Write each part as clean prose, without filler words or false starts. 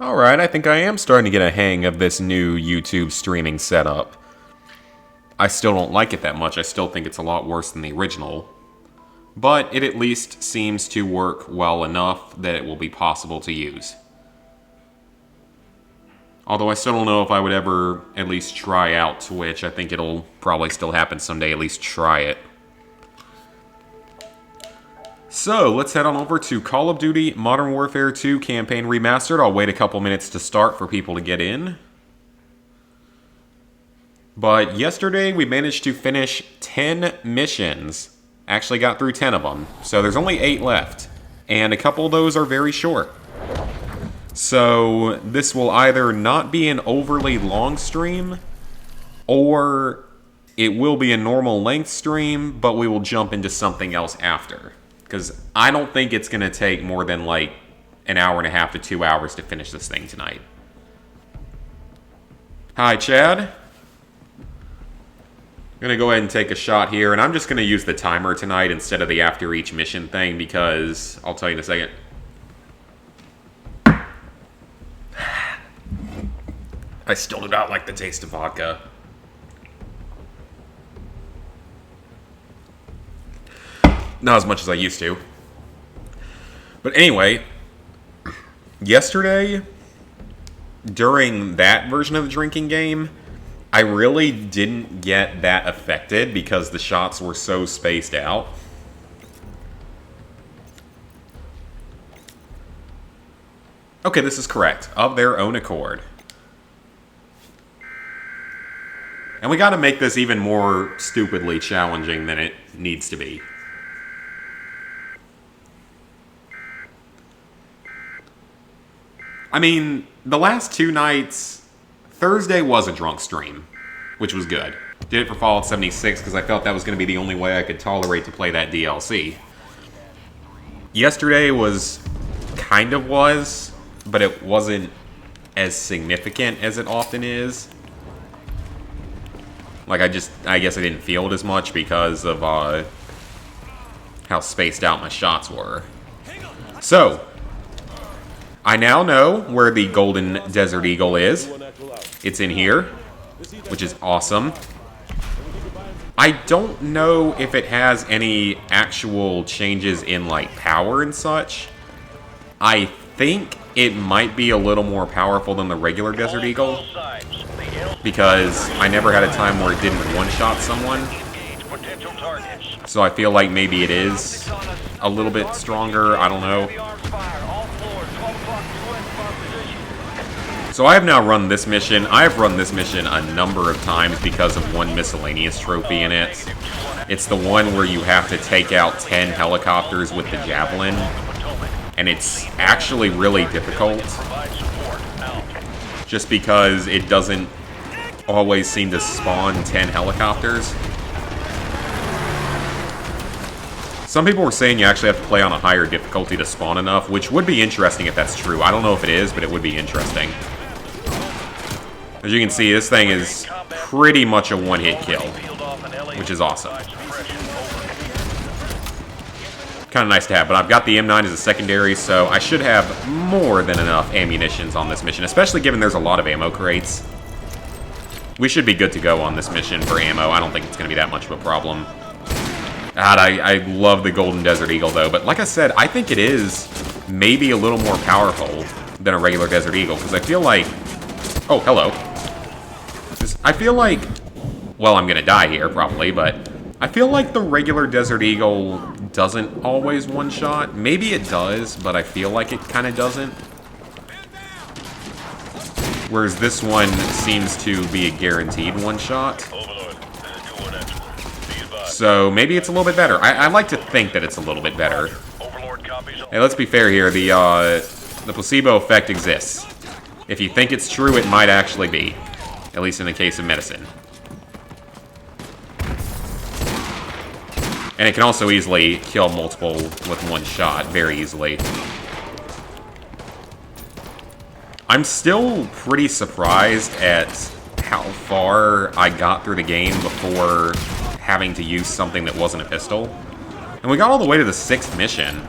Alright, I think I am starting to get a hang of this new YouTube streaming setup. I still don't like it that much. I still think it's a lot worse than the original. But it at least seems to work well enough that it will be possible to use. Although I still don't know if I would ever at least try out Twitch. I think it'll probably still happen someday, at least try it. So, let's head on over to Call of Duty Modern Warfare 2 Campaign Remastered. I'll wait a couple minutes to start for people to get in. But yesterday we managed to finish 10 missions. Actually got through 10 of them. So there's only 8 left. And a couple of those are very short. So this will either not be an overly long stream, or it will be a normal length stream, but we will jump into something else after. Because I don't think it's going to take more than like an hour and a half to 2 hours to finish this thing tonight. Hi, Chad. I'm going to go ahead and take a shot here, and I'm just going to use the timer tonight instead of the after each mission thing, because I'll tell you in a second. I still do not like the taste of vodka. Not as much as I used to. But anyway, yesterday, during that version of the drinking game, I really didn't get that affected because the shots were so spaced out. Okay, this is correct. Of their own accord. And we gotta make this even more stupidly challenging than it needs to be. I mean, the last 2 nights, Thursday was a drunk stream, which was good. Did it for Fallout 76 because I felt that was going to be the only way I could tolerate to play that DLC. Yesterday was, but it wasn't as significant as it often is. Like, I guess I didn't feel it as much because of how spaced out my shots were. So, I now know where the Golden Desert Eagle is. It's in here, which is awesome. I don't know if it has any actual changes in, like, power and such. I think it might be a little more powerful than the regular Desert Eagle, because I never had a time where it didn't one-shot someone. So I feel like maybe it is a little bit stronger, I don't know. So I have now run this mission. I have run this mission a number of times because of one miscellaneous trophy in it. It's the one where you have to take out 10 helicopters with the javelin. And it's actually really difficult. Just because it doesn't always seem to spawn 10 helicopters. Some people were saying you actually have to play on a higher difficulty to spawn enough, which would be interesting if that's true. I don't know if it is, but it would be interesting. As you can see, this thing is pretty much a one-hit kill, which is awesome. Kind of nice to have, but I've got the M9 as a secondary, so I should have more than enough ammunitions on this mission, especially given there's a lot of ammo crates. We should be good to go on this mission for ammo. I don't think it's going to be that much of a problem. God, I love the Golden Desert Eagle, though, but like I said, I think it is maybe a little more powerful than a regular Desert Eagle, because I feel like... Oh, hello. I feel like... Well, I'm going to die here, probably, but... I feel like the regular Desert Eagle doesn't always one-shot. Maybe it does, but I feel like it kind of doesn't. Whereas this one seems to be a guaranteed one-shot. So maybe it's a little bit better. I like to think that it's a little bit better. Hey, let's be fair here. The placebo effect exists. If you think it's true, it might actually be. At least in the case of medicine. And it can also easily kill multiple with one shot, very easily. I'm still pretty surprised at how far I got through the game before having to use something that wasn't a pistol. And we got all the way to the 6th mission.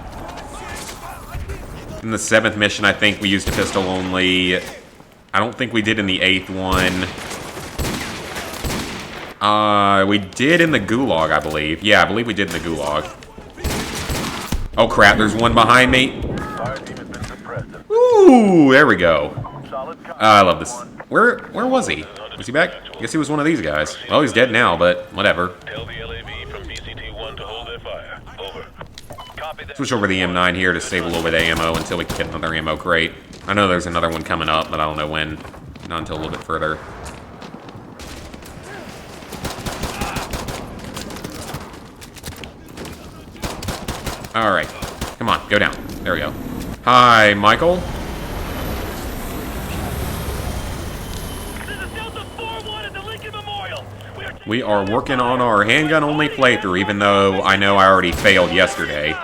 In the 7th mission, I think we used a pistol only. I don't think we did in the 8th one. We did in the Gulag, I believe. Yeah, I believe we did in the Gulag. Oh crap, there's one behind me. Ooh, there we go. I love this. Where was he? Was he back? I guess he was one of these guys. Well, he's dead now, but whatever. Switch over the M9 here to save a little bit of ammo until we can get another ammo crate. I know there's another one coming up, but I don't know when. Not until a little bit further. Alright. Come on, go down. There we go. Hi, Michael. We are working on our handgun-only playthrough, even though I know I already failed yesterday.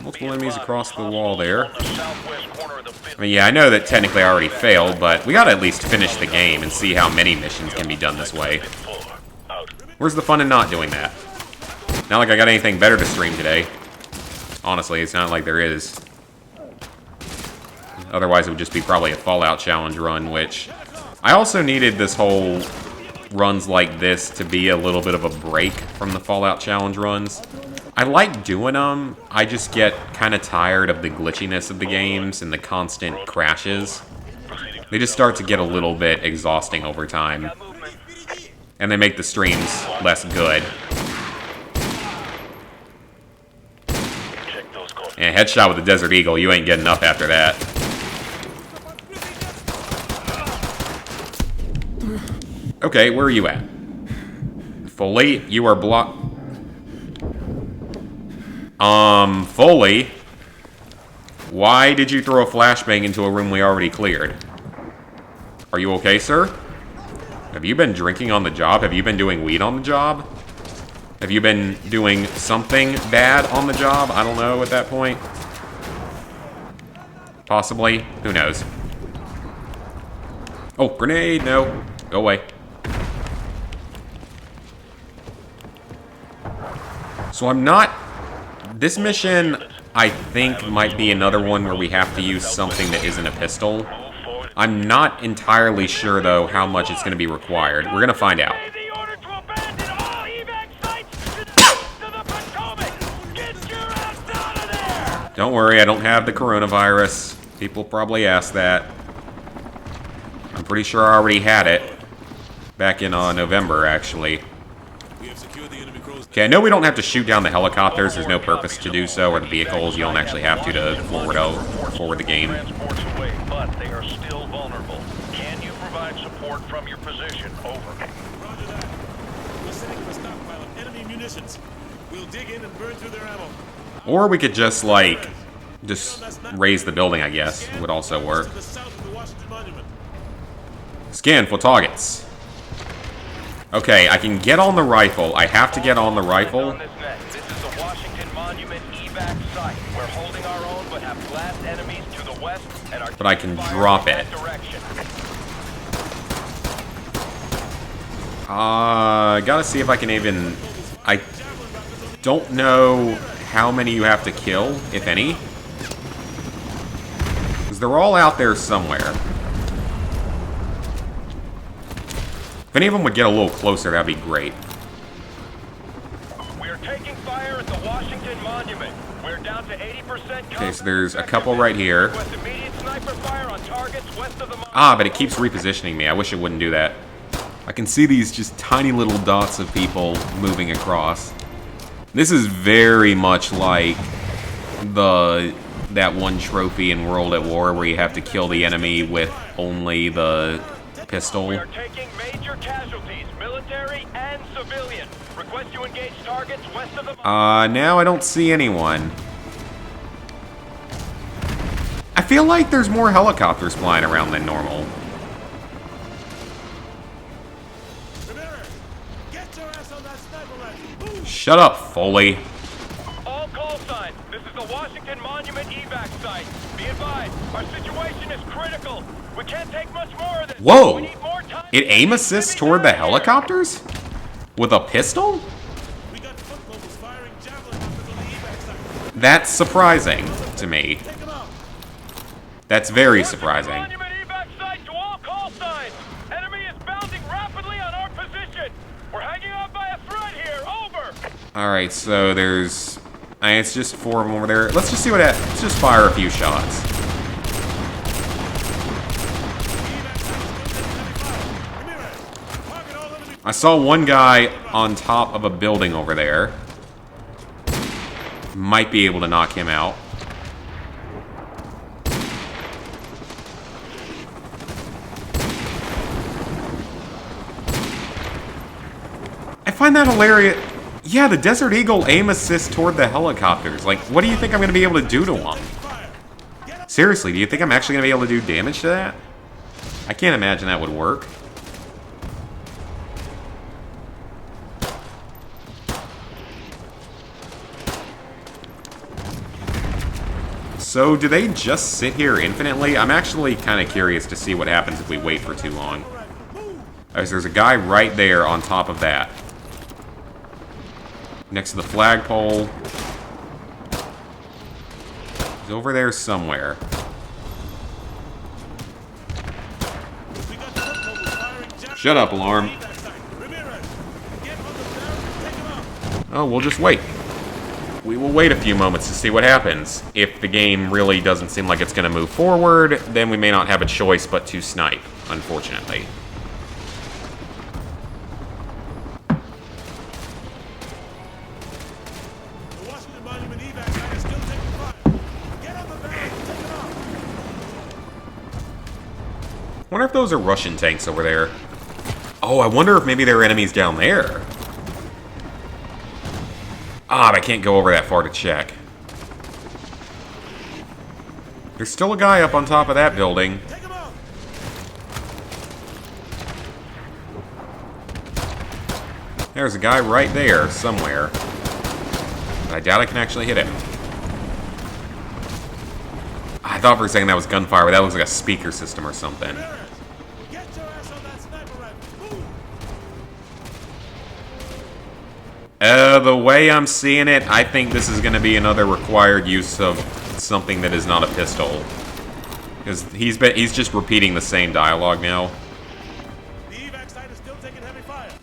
Multiple enemies across the wall there. I mean, yeah, I know that technically I already failed, but we gotta at least finish the game and see how many missions can be done this way. Where's the fun in not doing that? Not like I got anything better to stream today. Honestly, it's not like there is. Otherwise, it would just be probably a Fallout challenge run, which... I also needed this whole runs like this to be a little bit of a break from the Fallout challenge runs. I like doing them, I just get kind of tired of the glitchiness of the games and the constant crashes. They just start to get a little bit exhausting over time. And they make the streams less good. And headshot with the Desert Eagle, you ain't getting up after that. Okay, where are you at? Foley, you are blocked. Foley? Why did you throw a flashbang into a room we already cleared? Are you okay, sir? Have you been drinking on the job? Have you been doing weed on the job? Have you been doing something bad on the job? I don't know at that point. Possibly. Who knows? Oh, grenade! No. Go away. So I'm not... This mission, I think, might be another one where we have to use something that isn't a pistol. I'm not entirely sure, though, how much it's going to be required. We're going to find out. Don't worry, I don't have the coronavirus. People probably asked that. I'm pretty sure I already had it. Back in November, actually. Okay, I know we don't have to shoot down the helicopters. There's no purpose to do so, or the vehicles. You don't actually have to forward the game. But they are still vulnerable. Can you provide support from your position? Over. Roger that. We're setting up a stockpile of enemy munitions. We'll dig in and burn through their ammo. Or we could just, like, just raise the building, I guess. It would also work. Scan for targets. Okay, I can get on the rifle. I have to get on the rifle. This is the Washington Monument evac site. We're holding our own, but have blast enemies to the west and are... But I can drop it. Gotta see if I can even... I don't know how many you have to kill, if any. Because they're all out there somewhere. If any of them would get a little closer, that'd be great. We're taking fire at the Washington Monument. We're down to 80%. Okay, so there's a couple right here. Ah, but it keeps repositioning me. I wish it wouldn't do that. I can see these just tiny little dots of people moving across. This is very much like that one trophy in World at War where you have to kill the enemy with only the pistol. We are taking major casualties, military and civilian. Request you engage targets west of the... Now I don't see anyone. I feel like there's more helicopters flying around than normal. Shut up, Foley. All call signs. This is the Washington Monument evac site. Be advised, our situation is critical. We can't take much more of this. Whoa! We need more time. It aim assists toward the helicopters? With a pistol? That's surprising to me. Take him out. That's very surprising. Monument evac site to all call signs. Enemy is bounding rapidly on our position. We're hanging on by a thread here. Over. Alright, so there's... it's just 4 of them over there. Let's just see what happens. Let's just fire a few shots. I saw one guy on top of a building over there. Might be able to knock him out. I find that hilarious. Yeah, the Desert Eagle aim assist toward the helicopters. Like, what do you think I'm going to be able to do to them? Seriously, do you think I'm actually going to be able to do damage to that? I can't imagine that would work. So, do they just sit here infinitely? I'm actually kind of curious to see what happens if we wait for too long. So there's a guy right there on top of that. Next to the flagpole. He's over there somewhere. Shut up, alarm. Oh, we'll just wait. We will wait a few moments to see what happens. If the game really doesn't seem like it's going to move forward, then we may not have a choice but to snipe, unfortunately. I wonder if those are Russian tanks over there. Oh, I wonder if maybe there are enemies down there. Ah, I can't go over that far to check. There's still a guy up on top of that building. There's a guy right there, somewhere. But I doubt I can actually hit him. I thought for a second that was gunfire, but that looks like a speaker system or something. The way I'm seeing it, I think this is going to be another required use of something that is not a pistol. Because he's just repeating the same dialogue now.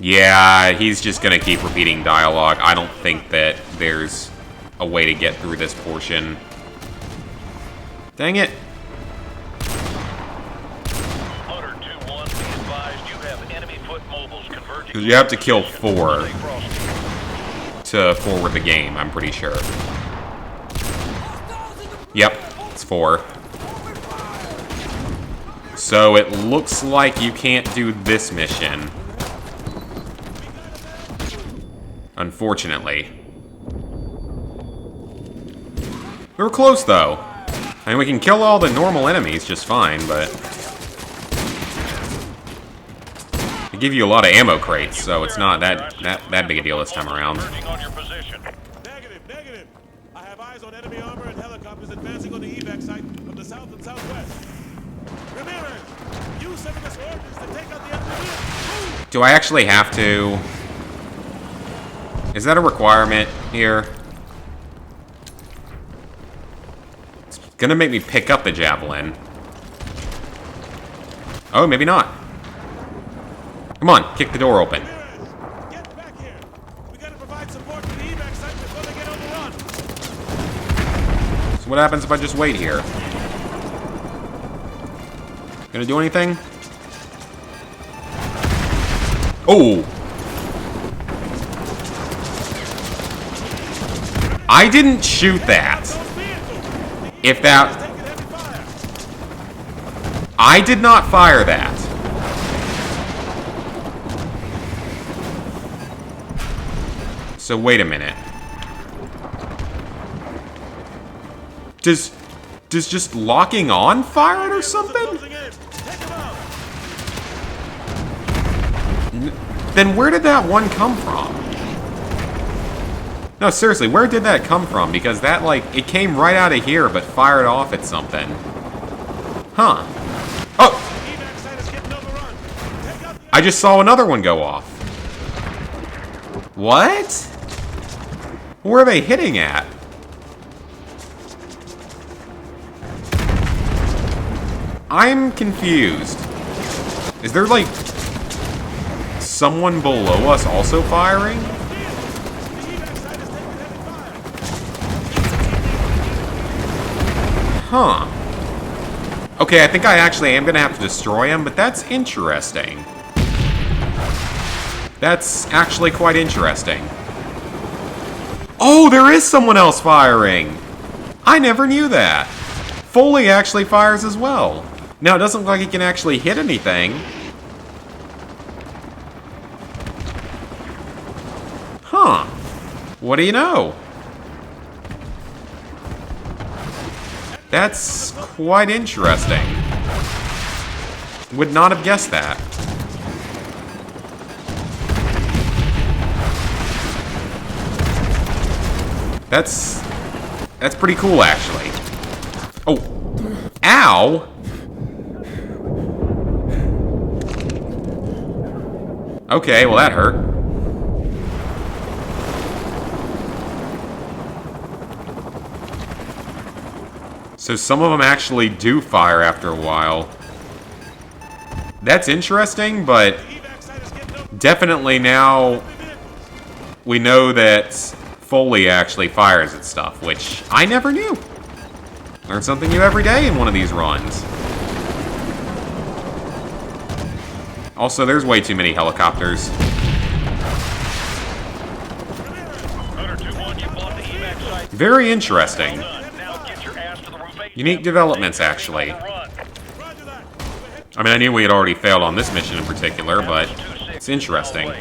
Yeah, he's just going to keep repeating dialogue. I don't think that there's a way to get through this portion. Dang it. Because you have to kill 4 to forward the game, I'm pretty sure. Yep, it's 4. So it looks like you can't do this mission. Unfortunately. We were close, though. I mean, we can kill all the normal enemies just fine, but... they give you a lot of ammo crates, so it's not that big a deal this time around. Negative. I have eyes on enemy armor and helicopters advancing on the evac site from the south and southwest. Ramirez, use some of this ordnance to take out the enemy. Do I actually have to? Is that a requirement here? It's gonna make me pick up the javelin. Oh, maybe not. Come on, kick the door open. Get back here. We gotta provide support to the evac site before they get overrun. So what happens if I just wait here? Gonna do anything? Oh! I didn't shoot that. If that... I did not fire that. So wait a minute. Does just locking on fire it or something? Then where did that one come from? No, seriously, where did that come from? Because that, like, it came right out of here, but fired off at something. Huh. Oh! I just saw another one go off. What? Where are they hitting at? I'm confused. Is there, like, someone below us also firing? Huh. Okay, I think I actually am gonna have to destroy him, but that's interesting. That's actually quite interesting. Oh, there is someone else firing! I never knew that. Foley actually fires as well. Now, it doesn't look like he can actually hit anything. Huh. What do you know? That's quite interesting. Would not have guessed that. That's pretty cool, actually. Oh. Ow! Okay, well that hurt. So some of them actually do fire after a while. That's interesting, but definitely now we know that Foley actually fires at stuff, which I never knew. Learn something new every day in one of these runs. Also, there's way too many helicopters. Very interesting. Unique developments, actually. I mean, I knew we had already failed on this mission in particular, but it's interesting.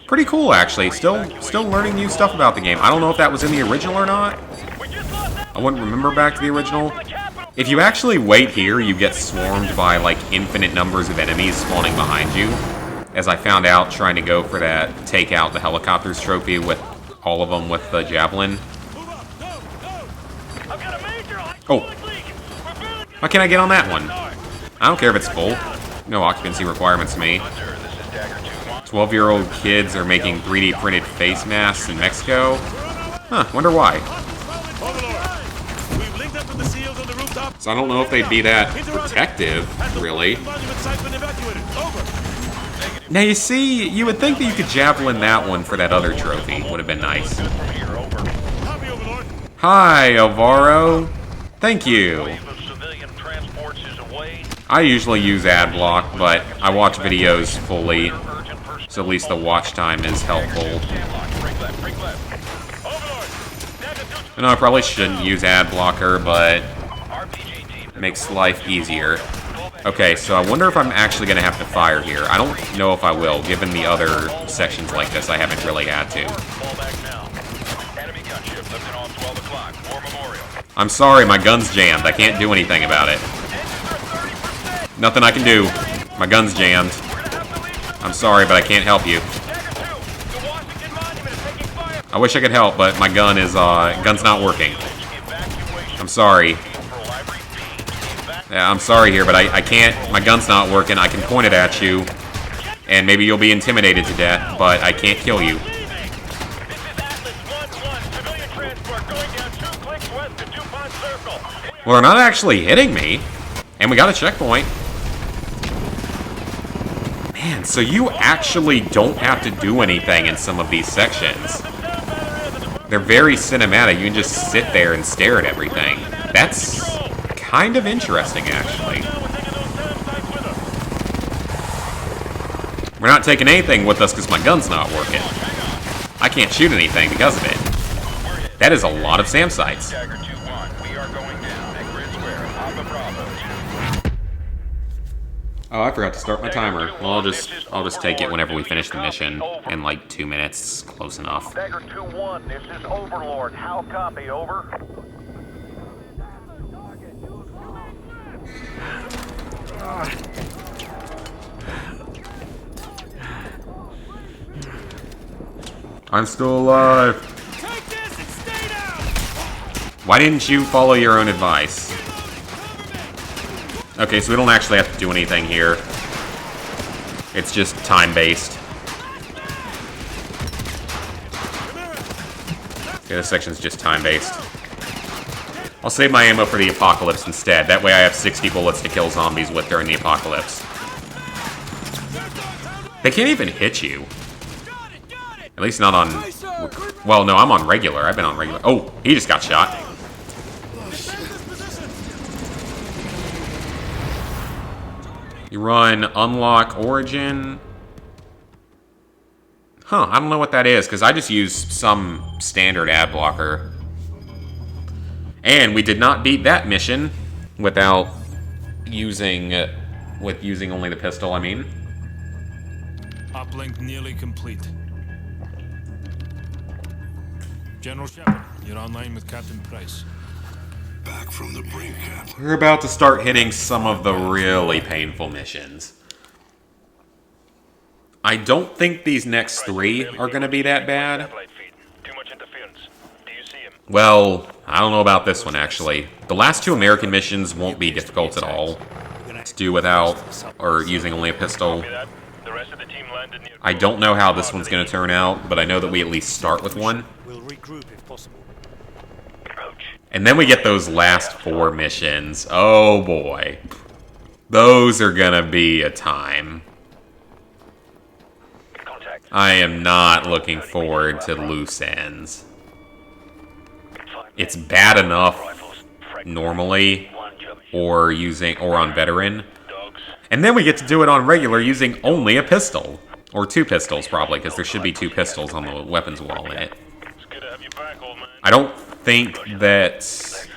Pretty cool, actually. Still learning new stuff about the game. I don't know if that was in the original or not. I wouldn't remember back to the original. If you actually wait here, you get swarmed by, like, infinite numbers of enemies spawning behind you. As I found out trying to go for that take out the helicopters trophy with all of them with the javelin. Oh. Why can't I get on that one? I don't care if it's full. No occupancy requirements to me. 12-year-old kids are making 3D printed face masks in Mexico. Huh, wonder why. So I don't know if they'd be that protective, really. Now you see, you would think that you could javelin that one for that other trophy. Would have been nice. Hi, Alvaro. Thank you. I usually use ad block, but I watch videos fully, so at least the watch time is helpful. I know I probably shouldn't use ad blocker, but it makes life easier. Okay, so I wonder if I'm actually going to have to fire here. I don't know if I will, given the other sections like this I haven't really had to. I'm sorry, my gun's jammed. I can't do anything about it. Nothing I can do. My gun's jammed. I'm sorry, but I can't help you. I wish I could help, but my gun is, gun's not working. I'm sorry. Yeah, I'm sorry here, but I can't, my gun's not working. I can point it at you, and maybe you'll be intimidated to death, but I can't kill you. Well, they're not actually hitting me, and we got a checkpoint. Man, so you actually don't have to do anything in some of these sections. They're very cinematic. You can just sit there and stare at everything. That's kind of interesting, actually. We're not taking anything with us because my gun's not working. I can't shoot anything because of it. That is a lot of SAM sites. Oh, I forgot to start my timer. Well, I'll just take it whenever we finish the mission in like 2 minutes. Close enough. Dagger 2-1, this is Overlord. How copy, over? I'm still alive. Why didn't you follow your own advice? Okay, so we don't actually have to do anything here. It's just time-based. Okay, this section's just time-based. I'll save my ammo for the apocalypse instead. That way I have 60 bullets to kill zombies with during the apocalypse. They can't even hit you. At least not on... Well, no, I'm on regular. I've been on regular. Oh, he just got shot. You run unlock origin. Huh, I don't know what that is, because I just used some standard ad blocker. And we did not beat that mission without using... with using only the pistol, I mean. Uplink nearly complete. General Shepard, you're online with Captain Price. Back from the brink, Cap. We're about to start hitting some of the really painful missions. I don't think these next 3 are going to be that bad. Too much interference. Do you see him? Well, I don't know about this one, actually. The last 2 American missions won't be difficult at all to do without, or using only a pistol. The rest of the team landed near... I don't know how this one's going to turn out, but I know that we at least start with one. We'll regroup if possible. And then we get those last 4 missions. Oh boy. Those are going to be a time. I am not looking forward to loose ends. It's bad enough normally, or on veteran. And then we get to do it on regular using only a pistol. Or 2 pistols, probably, because there should be 2 pistols on the weapons wall in it. I don't think that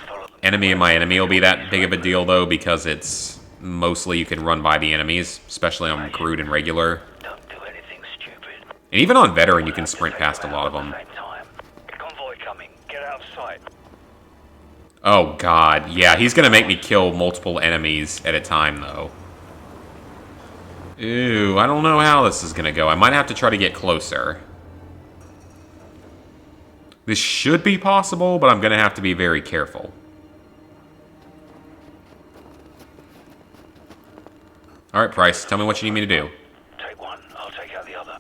Enemy of My Enemy will be that big of a deal, though, because it's mostly you can run by the enemies, especially on crude and regular. And even on veteran, you can sprint past a lot of them. Convoy coming. Get out of sight. Oh, God. Yeah, he's going to make me kill multiple enemies at a time, though. Ooh, I don't know how this is going to go. I might have to try to get closer. This should be possible, but I'm going to have to be very careful. Alright, Price, tell me what you need me to do. Take one. I'll take out the other.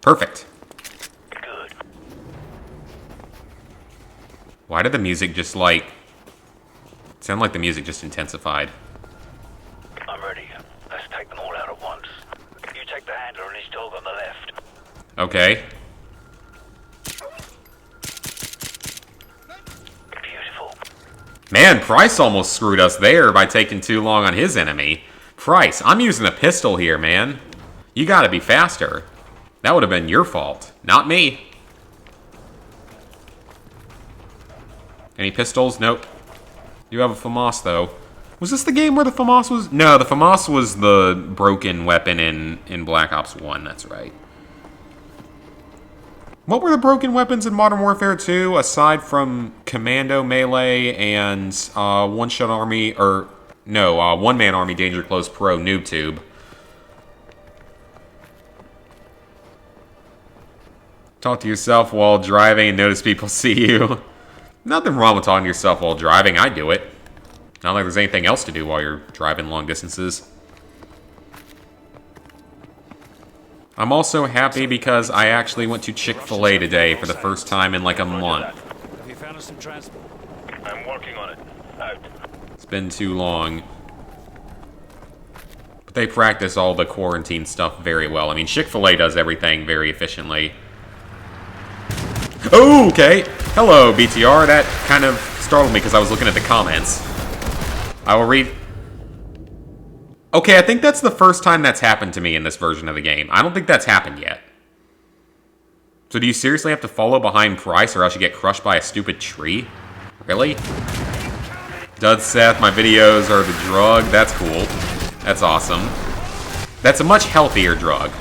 Perfect. Good. Why did the music just, like... sound like the music just intensified. I'm ready. Let's take them all out at once. You take the handler and his dog on the left. Okay. Beautiful. Man, Price almost screwed us there by taking too long on his enemy. Price, I'm using a pistol here, man. You gotta be faster. That would have been your fault, not me. Any pistols? Nope. You have a FAMAS, though. Was this the game where the FAMAS was? No, the FAMAS was the broken weapon in Black Ops 1, that's right. What were the broken weapons in Modern Warfare 2, aside from Commando, Melee, and One-Shot Army, or... no, One-Man Army, Danger Close Pro, Noob Tube. Talk to yourself while driving and notice people see you. Nothing wrong with talking to yourself while driving, I do it. Not like there's anything else to do while you're driving long distances. I'm also happy because I actually went to Chick-fil-A today for the first time in like a month. Have you found us some transport? I'm working on it. Out. It's been too long. But they practice all the quarantine stuff very well. I mean, Chick-fil-A does everything very efficiently. Oh, okay. Hello, BTR. That kind of startled me because I was looking at the comments. I will read... Okay, I think that's the first time that's happened to me in this version of the game. I don't think that's happened yet. So do you seriously have to follow behind Price or else you get crushed by a stupid tree? Really? Dud Seth, my videos are the drug. That's cool. That's awesome. That's a much healthier drug.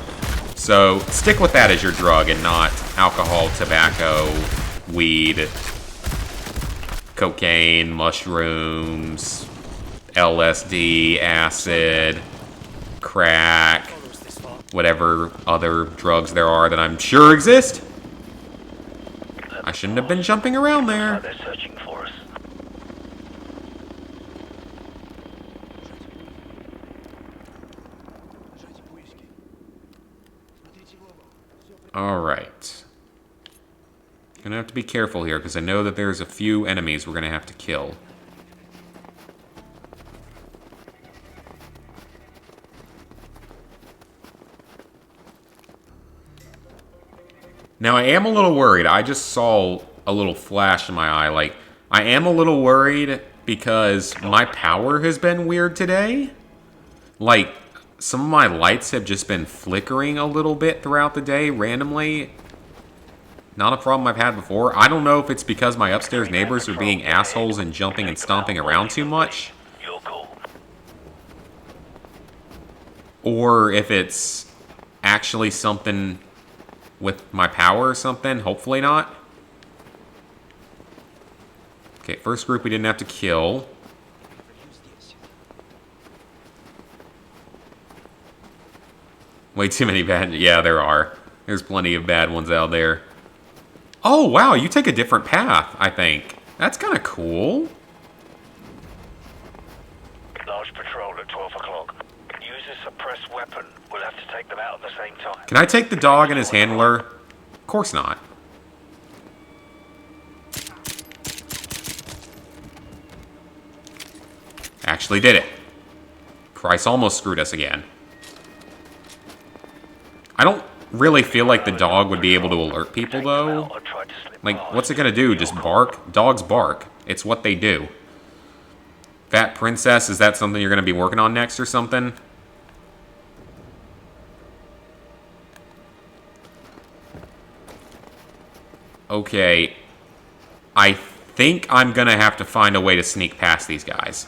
So stick with that as your drug and not alcohol, tobacco, weed, cocaine, mushrooms, LSD, acid, crack, whatever other drugs there are that I'm sure exist. I shouldn't have been jumping around there. They're searching for us. All right. Gonna have to be careful here, because I know that there's a few enemies we're gonna have to kill. Now, I am a little worried. I just saw a little flash in my eye. Like, I am a little worried because my power has been weird today. Like, some of my lights have just been flickering a little bit throughout the day, randomly. Not a problem I've had before. I don't know if it's because my upstairs neighbors are being assholes and jumping and stomping around too much. Or if it's actually something with my power or something. Hopefully not. Okay, first group we didn't have to kill. Way too many bad... Yeah, there are. There's plenty of bad ones out there. Oh, wow, you take a different path, I think. That's kind of cool. Large patrol at 12 o'clock. Use a suppressed weapon. We'll have to take them out at the same time. Can I take the dog and his handler? Of course not. Actually did it. Price almost screwed us again. I don't really feel like the dog would be able to alert people, though. Like, what's it gonna do? Just bark? Dogs bark. It's what they do. Fat Princess, is that something you're gonna be working on next or something? Okay. I think I'm gonna have to find a way to sneak past these guys.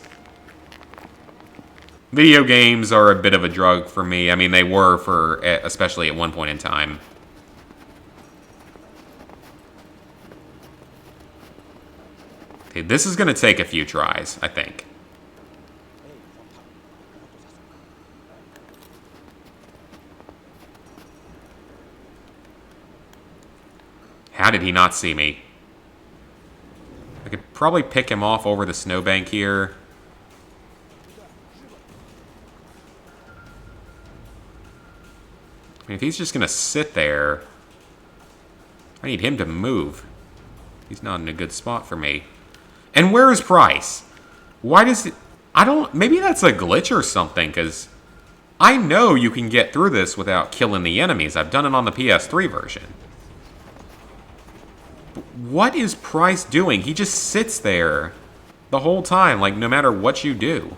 Video games are a bit of a drug for me. I mean, they were for, especially at one point in time. Okay, this is gonna take a few tries, I think. How did he not see me? I could probably pick him off over the snowbank here. I mean, if he's just gonna sit there, I need him to move. He's not in a good spot for me. And where is Price? Why does it... I don't... Maybe that's a glitch or something, because I know you can get through this without killing the enemies. I've done it on the PS3 version. But what is Price doing? He just sits there the whole time, like, no matter what you do.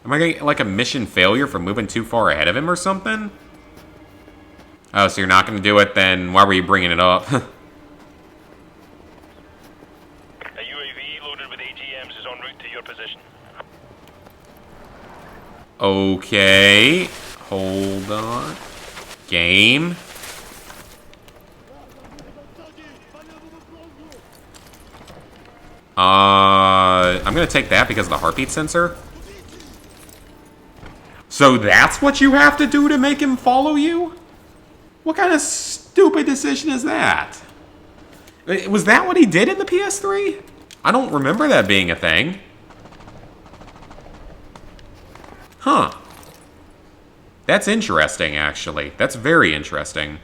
Am I getting, like, a mission failure for moving too far ahead of him or something? Oh, so you're not going to do it, then why were you bringing it up? A UAV loaded with AGMs is en route to your position. Okay. Hold on. Game. I'm going to take that because of the heartbeat sensor. So that's what you have to do to make him follow you? What kind of stupid decision is that? Was that what he did in the PS3? I don't remember that being a thing. Huh. That's interesting, actually. That's very interesting.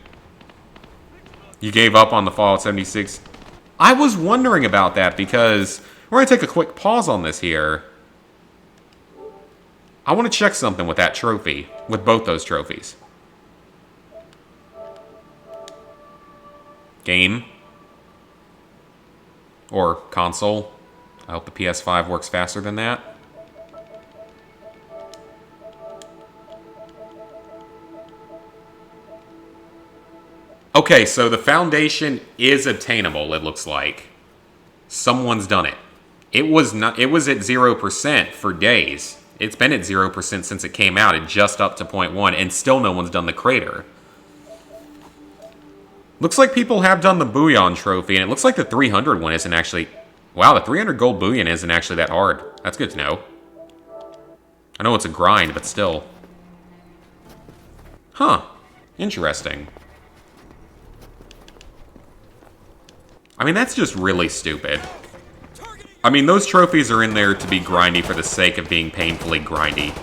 You gave up on the Fallout 76. I was wondering about that because we're going to take a quick pause on this here. I want to check something with that trophy, with both those trophies. Game. Or console. I hope the PS5 works faster than that. Okay, so the foundation is obtainable, it looks like. Someone's done it. It was at 0% for days. It's been at 0% since it came out. It just up to 0.1, and still no one's done the crater. Looks like people have done the Bouillon trophy, and it looks like the 300 one isn't actually... Wow, the 300 gold Bouillon isn't actually that hard. That's good to know. I know it's a grind, but still. Huh. Interesting. I mean, that's just really stupid. I mean, those trophies are in there to be grindy for the sake of being painfully grindy.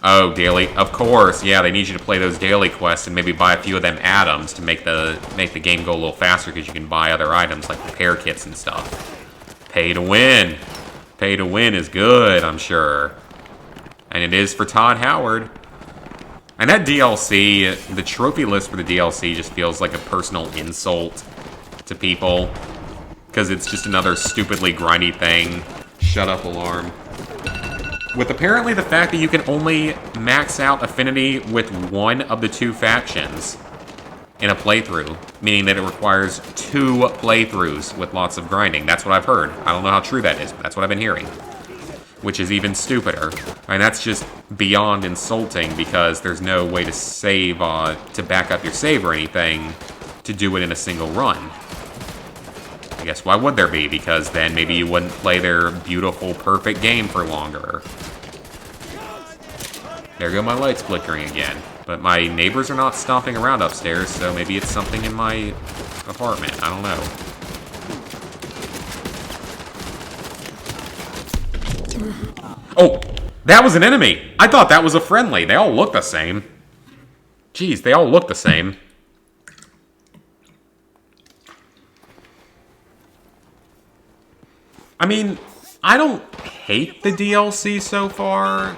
Oh, daily. Of course, yeah, they need you to play those daily quests and maybe buy a few of them atoms to make the game go a little faster because you can buy other items like repair kits and stuff. Pay to win. Pay to win is good, I'm sure. And it is for Todd Howard. And that DLC, the trophy list for the DLC just feels like a personal insult to people. Because it's just another stupidly grindy thing. Shut up, alarm. With apparently the fact that you can only max out affinity with one of the two factions in a playthrough, meaning that it requires 2 playthroughs with lots of grinding. That's what I've heard. I don't know how true that is, but that's what I've been hearing. Which is even stupider. And that's just beyond insulting because there's no way to save, to back up your save or anything to do it in a single run. I guess why would there be? Because then maybe you wouldn't play their beautiful, perfect game for longer. There go my lights flickering again. But my neighbors are not stomping around upstairs, so maybe it's something in my apartment. I don't know. Oh! That was an enemy! I thought that was a friendly. They all look the same. Jeez, they all look the same. I mean, I don't hate the DLC so far.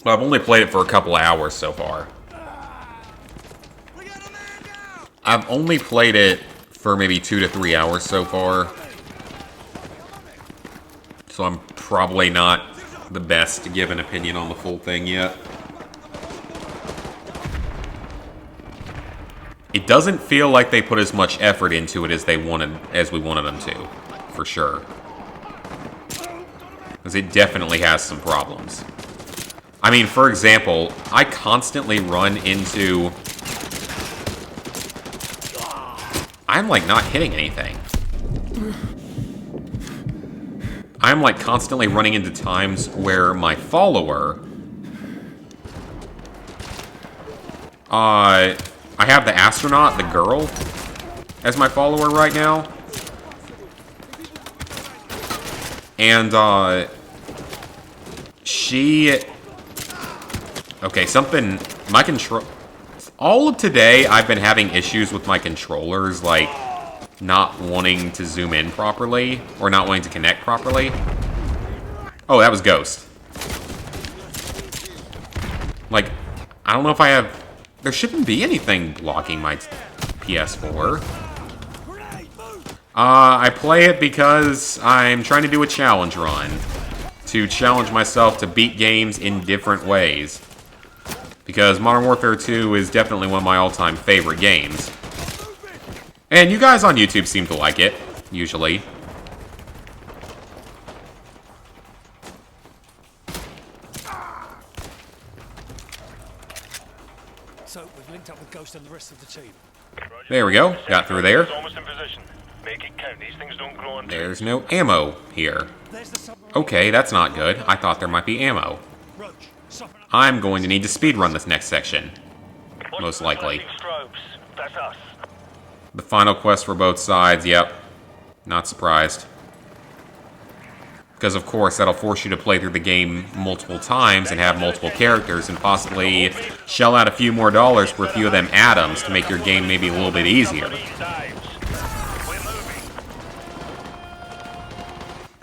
Well, I've only played it for a couple of hours so far. I've only played it for maybe 2 to 3 hours so far. So I'm probably not the best to give an opinion on the full thing yet. It doesn't feel like they put as much effort into it as we wanted them to, for sure. Because it definitely has some problems. I mean, for example, I constantly run into... I'm, like, not hitting anything. I'm, like, constantly running into times where my follower... I have the astronaut, the girl, as my follower right now. And, she... Okay, something... My control... All of today, I've been having issues with my controllers, like, not wanting to zoom in properly, or not wanting to connect properly. Oh, that was Ghost. Like, I don't know if I have... There shouldn't be anything blocking my PS4. I play it because I'm trying to do a challenge run. To challenge myself to beat games in different ways. Because Modern Warfare 2 is definitely one of my all-time favorite games. And you guys on YouTube seem to like it, usually. So, we've linked up with Ghost and the rest of the team. There we go. Got through there. Almost in position. Make it count. These things don't grow on trees. There's no ammo here. There's the submarine. Okay, that's not good. I thought there might be ammo. Roach, soften up. I'm going to need to speedrun this next section. Most likely. Strobes. That's us. The final quest for both sides, yep. Not surprised. Because, of course, that'll force you to play through the game multiple times and have multiple characters and possibly shell out a few more dollars for a few of them atoms to make your game maybe a little bit easier.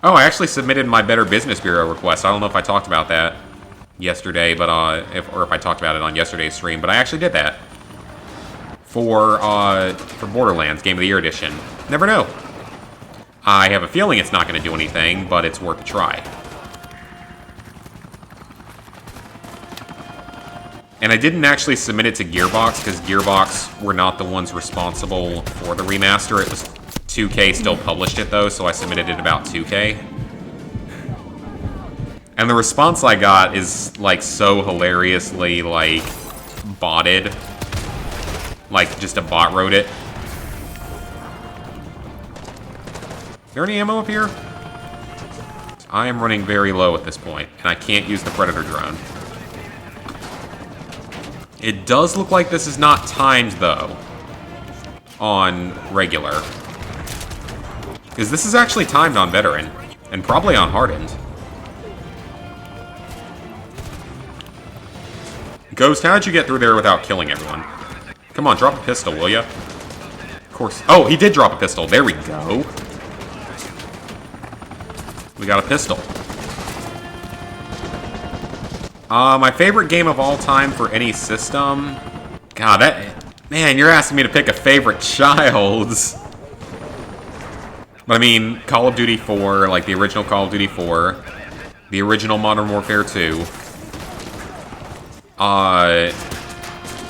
Oh, I actually submitted my Better Business Bureau request. I don't know if I talked about that yesterday, but if I talked about it on yesterday's stream, but I actually did that for Borderlands Game of the Year Edition. Never know. I have a feeling it's not going to do anything, but it's worth a try. And I didn't actually submit it to Gearbox, because Gearbox were not the ones responsible for the remaster. It was 2K still published it, though, so I submitted it about 2K. And the response I got is, like, so hilariously, like, botted. Like, just a bot wrote it. Is there any ammo up here? I am running very low at this point, and I can't use the Predator drone. It does look like this is not timed, though, on regular. Because is this is actually timed on Veteran, and probably on Hardened. Ghost, how did you get through there without killing everyone? Come on, drop a pistol, will ya? Of course. Oh, he did drop a pistol. There we go. We got a pistol. My favorite game of all time for any system. God, that... Man, you're asking me to pick a favorite child's. But I mean, Call of Duty 4, like the original Call of Duty 4, the original Modern Warfare 2,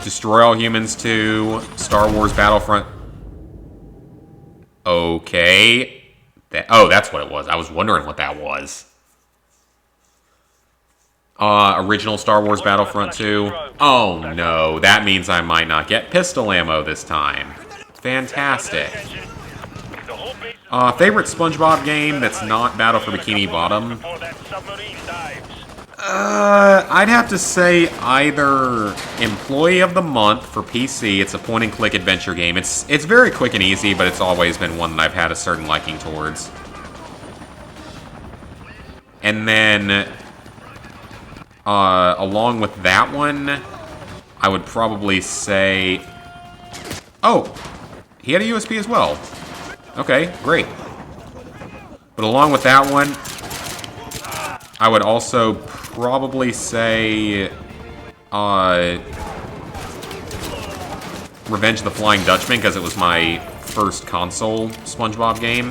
Destroy All Humans 2, Star Wars Battlefront. Okay. Oh, that's what it was. I was wondering what that was. Original Star Wars Battlefront 2. Oh no, that means I might not get pistol ammo this time. Fantastic. Favorite SpongeBob game that's not Battle for Bikini Bottom? I'd have to say either Employee of the Month for PC. It's a point-and-click adventure game. It's very quick and easy, but it's always been one that I've had a certain liking towards. And then, along with that one, I would probably say... Oh! He had a USB as well. Okay, great. But along with that one, I would also probably say... Revenge of the Flying Dutchman, because it was my first console SpongeBob game.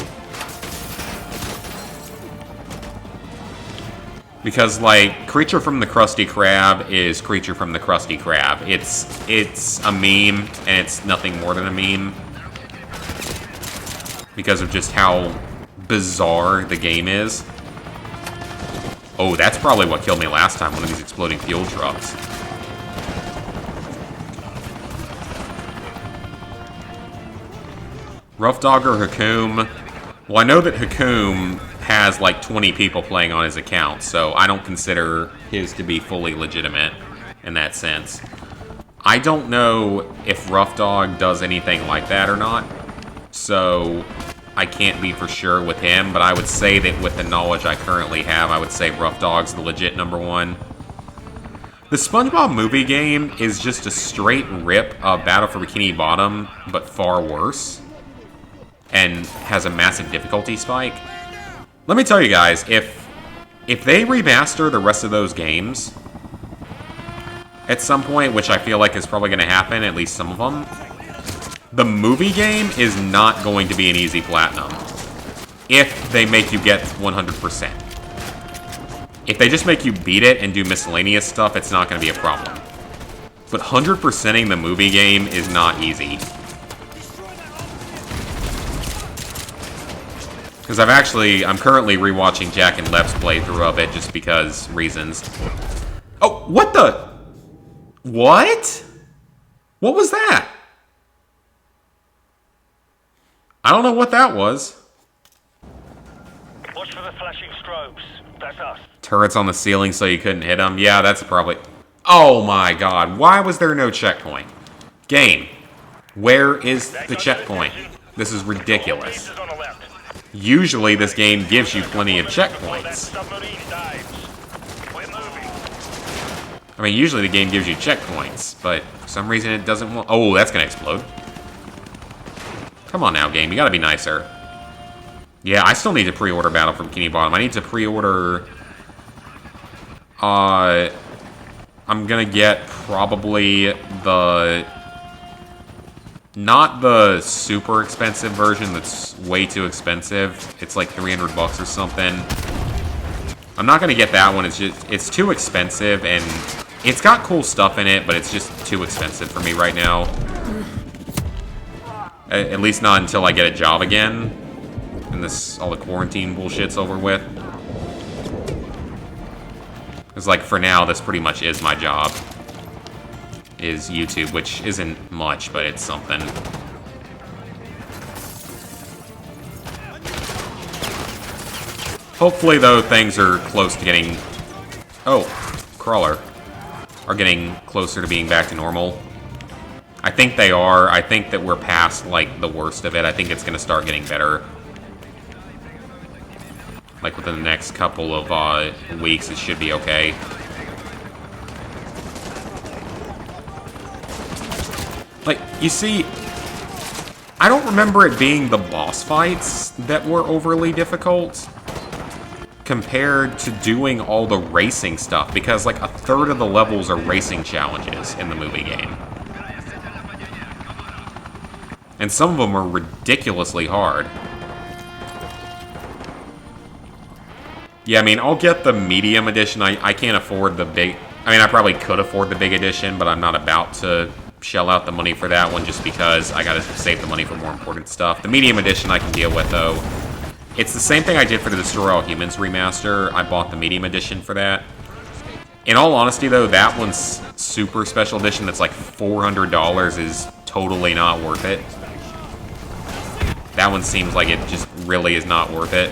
Because, like, Creature from the Krusty Krab is Creature from the Krusty Krab. It's a meme, and it's nothing more than a meme. Because of just how bizarre the game is. Oh, that's probably what killed me last time, one of these exploding fuel trucks. Rough Dog or Hakoom? Well, I know that Hakoom has like 20 people playing on his account, so I don't consider his to be fully legitimate in that sense. I don't know if Rough Dog does anything like that or not, so I can't be for sure with him, but I would say that with the knowledge I currently have, I would say Rough Dog's the legit #1. The SpongeBob movie game is just a straight rip of Battle for Bikini Bottom, but far worse, and has a massive difficulty spike. Let me tell you guys, if they remaster the rest of those games at some point, which I feel like is probably going to happen, at least some of them, the movie game is not going to be an easy platinum if they make you get 100%. If they just make you beat it and do miscellaneous stuff, it's not going to be a problem. But 100%ing the movie game is not easy. Because I'm currently rewatching Jack and Lep's playthrough of it just because reasons. Oh, what the? What? What was that? I don't know what that was. Watch for the flashing strobes. That's us. Turrets on the ceiling so you couldn't hit them? Yeah, that's probably... Oh my god, why was there no checkpoint? Game, where is the checkpoint? This is ridiculous. Usually this game gives you plenty of checkpoints. I mean, usually the game gives you checkpoints, but for some reason it doesn't want... Oh, that's gonna explode. Come on now, game, you gotta be nicer. Yeah, I still need to pre-order Battle for Bikini Bottom. I need to pre-order... I'm gonna get probably the... Not the super expensive version that's way too expensive. It's like 300 bucks or something. I'm not gonna get that one. It's too expensive, and it's got cool stuff in it, but it's just too expensive for me right now. At least not until I get a job again, and all the quarantine bullshit's over with. Because, like, for now, this pretty much is my job. Is YouTube, which isn't much, but it's something. Hopefully, though, things are close to getting... Oh, crawler. Are getting closer to being back to normal. I think they are. I think that we're past, like, the worst of it. I think it's going to start getting better. Like, within the next couple of weeks, it should be okay. Like, you see, I don't remember it being the boss fights that were overly difficult compared to doing all the racing stuff, because like a third of the levels are racing challenges in the movie game. And some of them are ridiculously hard. Yeah, I mean, I'll get the medium edition. I can't afford the big... I mean, I probably could afford the big edition, but I'm not about to shell out the money for that one just because I gotta save the money for more important stuff. The medium edition I can deal with, though. It's the same thing I did for the Destroy All Humans remaster. I bought the medium edition for that. In all honesty, though, that one's super special edition that's like $400 is totally not worth it. That one seems like it just really is not worth it.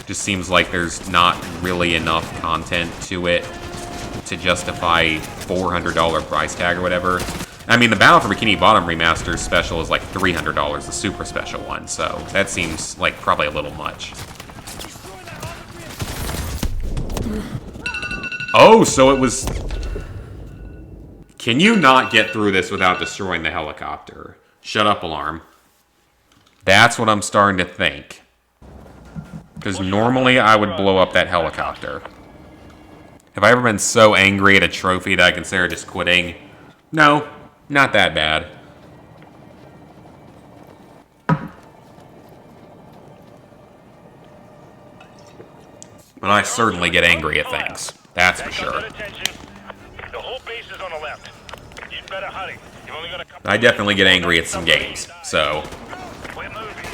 Just seems like there's not really enough content to it to justify $400 price tag or whatever. I mean, the Battle for Bikini Bottom remaster special is like $300, the super special one, so that seems like probably a little much. Oh, so it was... Can you not get through this without destroying the helicopter? Shut up, alarm. That's what I'm starting to think. Because normally I would blow up that helicopter. Have I ever been so angry at a trophy that I consider just quitting? No, not that bad. But I certainly get angry at things. That's for sure. The whole base is on the left. You'd better hurry. You've only got a couple. I definitely get angry at some games, so... We're moving.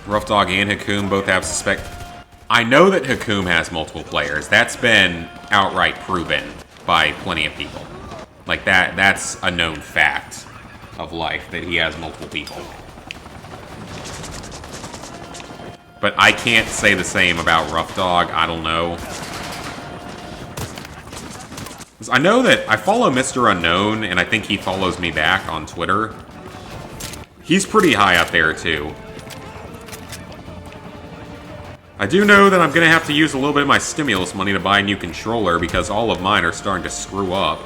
Rough Dog and Hakum both have suspect... I know that Hakum has multiple players. That's been outright proven by plenty of people. Like, that's a known fact of life, that he has multiple people. But I can't say the same about Rough Dog. I don't know. I know that I follow Mr. Unknown, and I think he follows me back on Twitter. He's pretty high up there, too. I do know that I'm going to have to use a little bit of my stimulus money to buy a new controller, because all of mine are starting to screw up.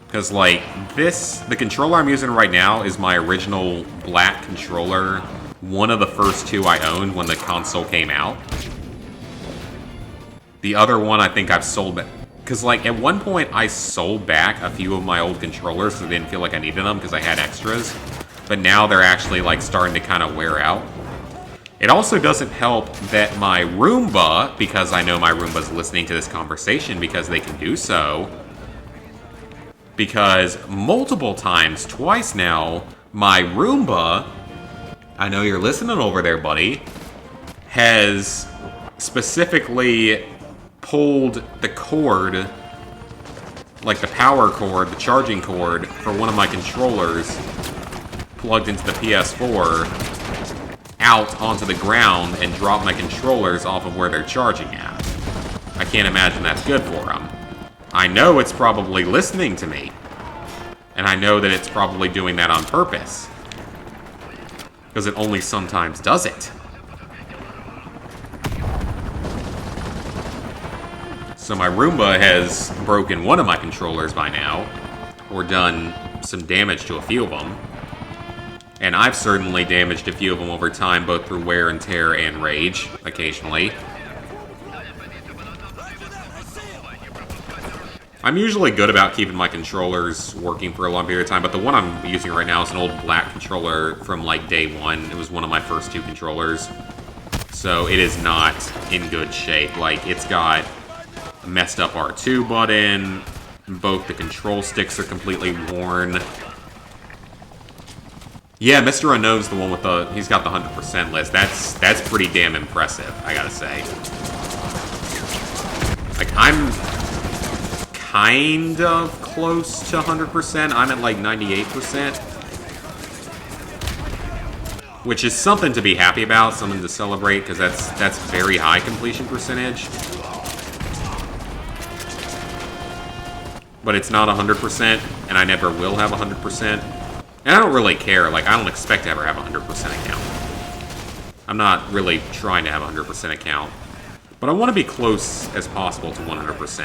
Because, like, the controller I'm using right now is my original black controller. One of the first two I owned when the console came out. The other one I think I've sold back. Because, like, at one point I sold back a few of my old controllers because I didn't feel like I needed them because I had extras. But now they're actually, like, starting to kind of wear out. It also doesn't help that my Roomba, because I know my Roomba's listening to this conversation because they can do so, because multiple times, twice now, my Roomba, I know you're listening over there, buddy, has specifically pulled the cord, like the power cord, the charging cord, for one of my controllers plugged into the PS4 out onto the ground and dropped my controllers off of where they're charging at. I can't imagine that's good for them. I know it's probably listening to me. And I know that it's probably doing that on purpose. Because it only sometimes does it. So my Roomba has broken one of my controllers by now. Or done some damage to a few of them. And I've certainly damaged a few of them over time, both through wear and tear and rage, occasionally. I'm usually good about keeping my controllers working for a long period of time, but the one I'm using right now is an old black controller from, like, day one. It was one of my first two controllers. So it is not in good shape. Like, it's got a messed up R2 button. Both the control sticks are completely worn. Yeah, Mr. Unknown's the one with the... He's got the 100% list. That's pretty damn impressive, I gotta say. Like, I'm kind of close to 100%. I'm at, like, 98%. Which is something to be happy about, something to celebrate, because that's very high completion percentage. but it's not 100%, and I never will have 100%. And I don't really care. Like, I don't expect to ever have a 100% account. I'm not really trying to have a 100% account. But I want to be close as possible to 100%.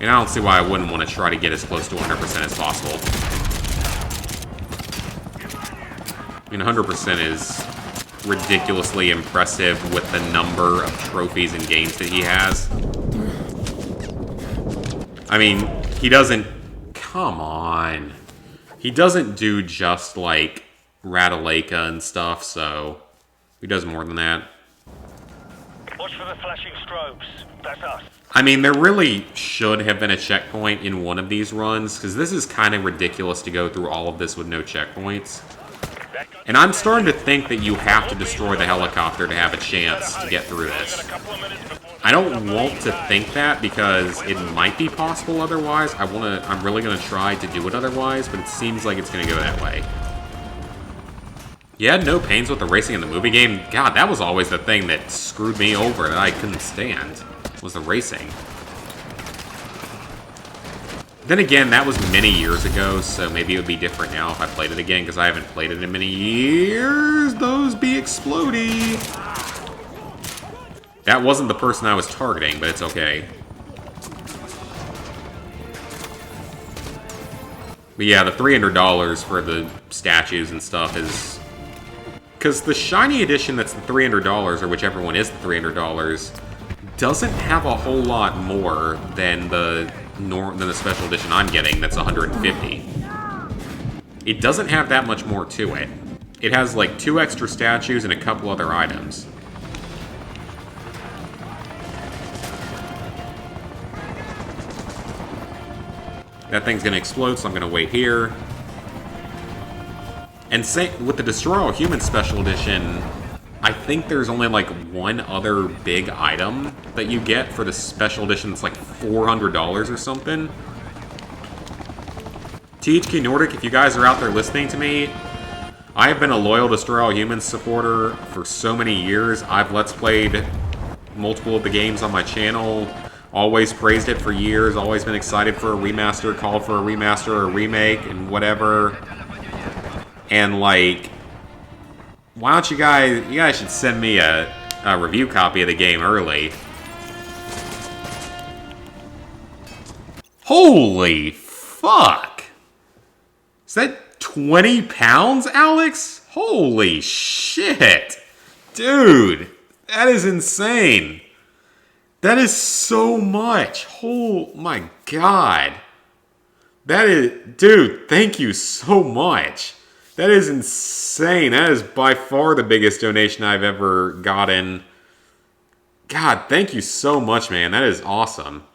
And I don't see why I wouldn't want to try to get as close to 100% as possible. I mean, 100% is ridiculously impressive with the number of trophies and games that he has. I mean, he doesn't... Come on. He doesn't do just, like, Radaleka and stuff, so... He does more than that. Watch for the flashing strobes. That's us. I mean, there really should have been a checkpoint in one of these runs, because this is kind of ridiculous to go through all of this with no checkpoints. And I'm starting to think that you have to destroy the helicopter to have a chance to get through this. I don't want to think that, because it might be possible otherwise. I'm really going to try to do it otherwise, but it seems like it's going to go that way. You had no pains with the racing in the movie game? God, that was always the thing that screwed me over that I couldn't stand, was the racing. Then again, that was many years ago, so maybe it would be different now if I played it again, because I haven't played it in many years. Those be explodey. That wasn't the person I was targeting, but it's okay. But yeah, the $300 for the statues and stuff is... Because the shiny edition that's the $300, or whichever one is the $300, doesn't have a whole lot more than the special edition I'm getting that's $150. It doesn't have that much more to it. It has like 2 extra statues and a couple other items. That thing's gonna explode, so I'm gonna wait here. And with the Destroy All Humans Special Edition, I think there's only like one other big item that you get for the Special Edition that's like $400 or something. THQ Nordic, if you guys are out there listening to me, I have been a loyal Destroy All Humans supporter for so many years. I've Let's Played multiple of the games on my channel. Always praised it for years, always been excited for a remaster, called for a remaster or a remake, and whatever. And, like, why don't you guys should send me a review copy of the game early. Holy fuck! Is that 20 pounds, Alex? Holy shit! Dude, that is insane. That is so much. Oh my god. That is... Dude, thank you so much. That is insane. That is by far the biggest donation I've ever gotten. God, thank you so much, man. That is awesome.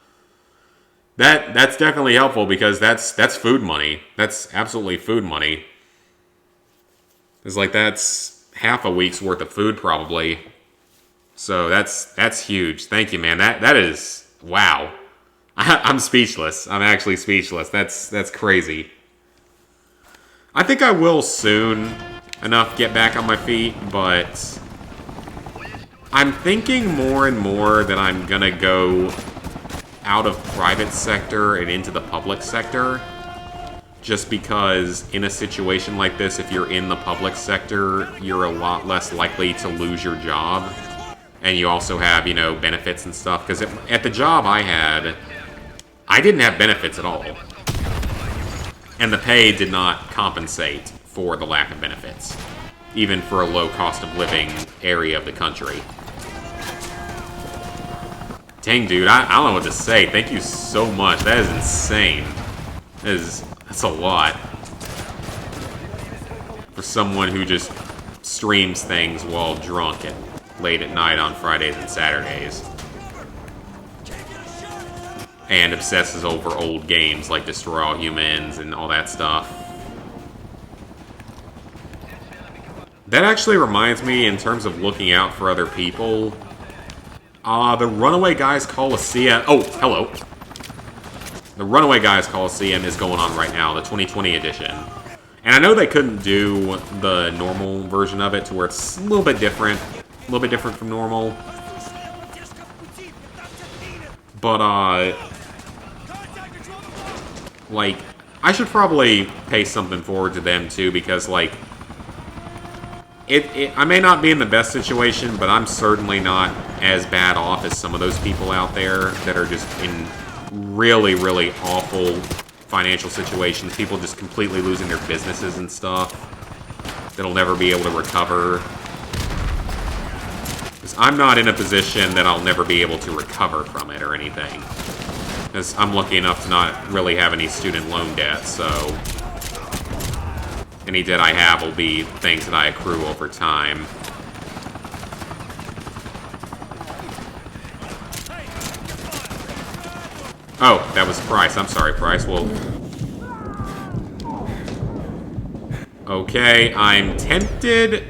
That's definitely helpful because that's food money. That's absolutely food money. It's like that's half a week's worth of food probably. So that's huge. Thank you, man. That is wow. I'm speechless. I'm actually speechless. That's crazy. I think I will soon enough get back on my feet, but I'm thinking more and more that I'm gonna go out of private sector and into the public sector. Just because in a situation like this, if you're in the public sector, you're a lot less likely to lose your job. And you also have, you know, benefits and stuff. Because at the job I had, I didn't have benefits at all. And the pay did not compensate for the lack of benefits. Even for a low cost of living area of the country. Dang, dude, I don't know what to say. Thank you so much. That is insane. That's a lot. For someone who just streams things while drunk and late at night on Fridays and Saturdays. And obsesses over old games like Destroy All Humans and all that stuff. That actually reminds me, in terms of looking out for other people, the Runaway Guys Coliseum... Oh, hello. The Runaway Guys Coliseum is going on right now, the 2020 edition. And I know they couldn't do the normal version of it to where it's a little bit different. A little bit different from normal. But, like, I should probably pay something forward to them, too, because, like, I may not be in the best situation, but I'm certainly not as bad off as some of those people out there that are just in really, really awful financial situations. People just completely losing their businesses and stuff that'll never be able to recover. Because I'm not in a position that I'll never be able to recover from it or anything. Because I'm lucky enough to not really have any student loan debt, so any debt I have will be things that I accrue over time. Oh, that was Price. I'm sorry, Price. Well, okay, I'm tempted.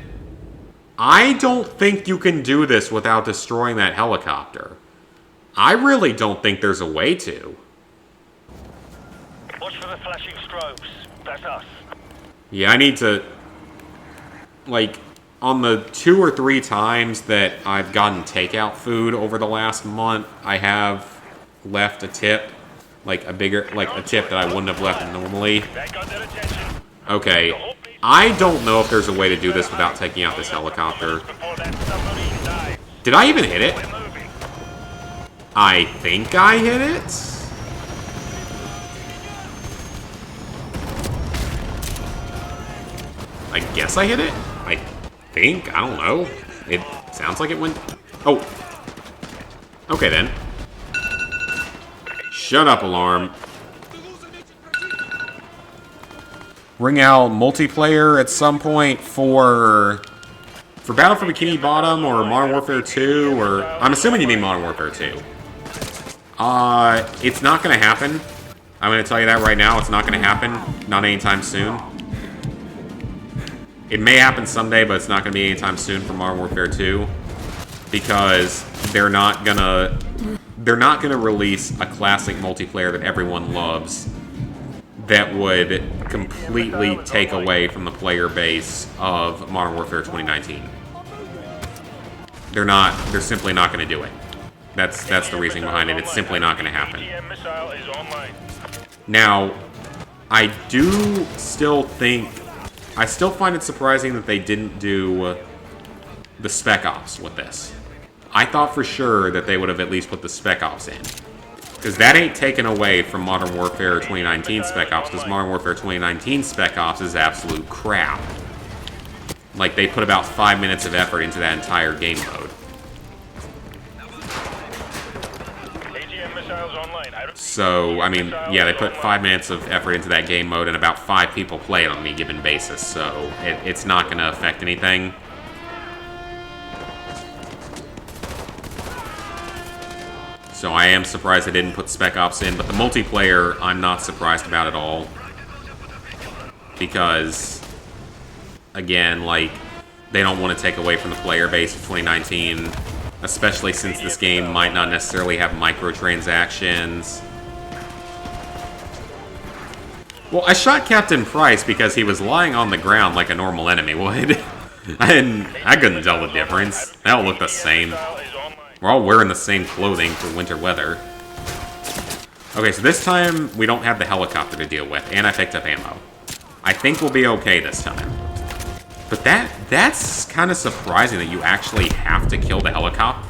I don't think you can do this without destroying that helicopter. I really don't think there's a way to. Watch for the flashing strobes. That's us. Yeah, I need to, like, on the 2 or 3 times that I've gotten takeout food over the last month, I have left a tip, like a tip that I wouldn't have left normally. That got their attention. Okay, I don't know if there's a way to do this without taking out this helicopter. Before that submarine dives. Did I even hit it? We're moving. I think I hit it? I guess I hit it? I think. I don't know. It sounds like it went... Oh. Okay, then. Shut up, alarm. Ring out multiplayer at some point for Battle for Bikini Bottom or Modern Warfare 2, or... I'm assuming you mean Modern Warfare 2. It's not gonna happen. I'm gonna tell you that right now. It's not gonna happen. Not anytime soon. It may happen someday, but it's not going to be anytime soon for Modern Warfare 2, because they're not gonna release a classic multiplayer that everyone loves that would completely take away from the player base of Modern Warfare 2019. They're simply not going to do it. That's the reasoning behind it. It's simply not going to happen. missile is online. Now, I do still find it surprising that they didn't do the Spec Ops with this. I thought for sure that they would have at least put the Spec Ops in. Because that ain't taken away from Modern Warfare 2019 Spec Ops, because Modern Warfare 2019 Spec Ops is absolute crap. Like, they put about 5 minutes of effort into that entire game mode. So, I mean, yeah, they put 5 minutes of effort into that game mode, and about 5 people play it on any given basis, so it's not going to affect anything. So I am surprised they didn't put Spec Ops in, but the multiplayer, I'm not surprised about at all. Because, again, like, they don't want to take away from the player base of 2019, especially since this game might not necessarily have microtransactions. Well, I shot Captain Price because he was lying on the ground like a normal enemy would. I couldn't tell the difference. They all look the same. We're all wearing the same clothing for winter weather. Okay, so this time we don't have the helicopter to deal with, and I picked up ammo. I think we'll be okay this time. But that's kind of surprising that you actually have to kill the helicopter.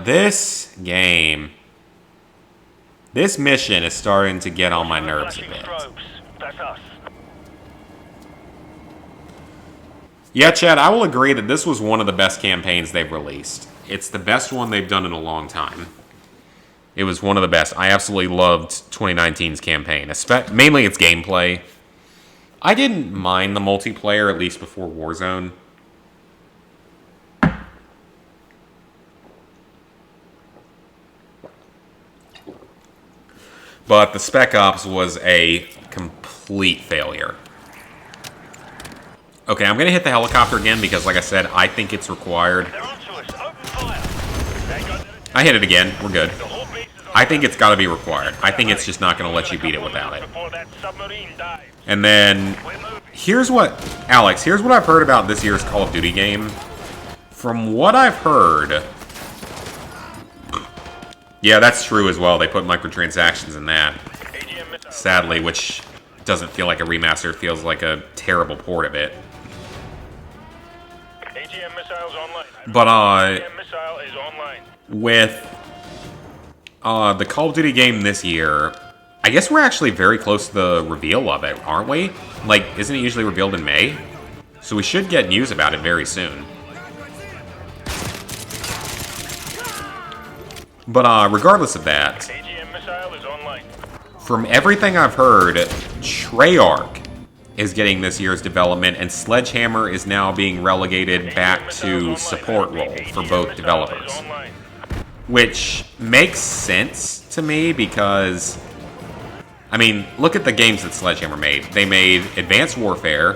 This game. This mission is starting to get on my nerves a bit. That's us. Yeah, Chad, I will agree that this was one of the best campaigns they've released. It's the best one they've done in a long time. It was one of the best. I absolutely loved 2019's campaign, mainly its gameplay. I didn't mind the multiplayer, at least before Warzone. But the Spec Ops was a complete failure. Okay, I'm going to hit the helicopter again because, like I said, I think it's required. I hit it again. We're good. I think it's got to be required. I think it's just not going to let you beat it without it. And then, here's what I've heard about this year's Call of Duty game. From what I've heard... Yeah, that's true as well. They put microtransactions in that. Sadly, which doesn't feel like a remaster. It feels like a terrible port of it. AGM missiles online. But, AGM missile is online. with the Call of Duty game this year, I guess we're actually very close to the reveal of it, aren't we? Like, isn't it usually revealed in May? So we should get news about it very soon. But regardless of that, AGM missile is online. from everything I've heard, Treyarch is getting this year's development, and Sledgehammer is now being relegated back to support role for both developers. Which makes sense to me because, I mean, look at the games that Sledgehammer made. They made Advanced Warfare,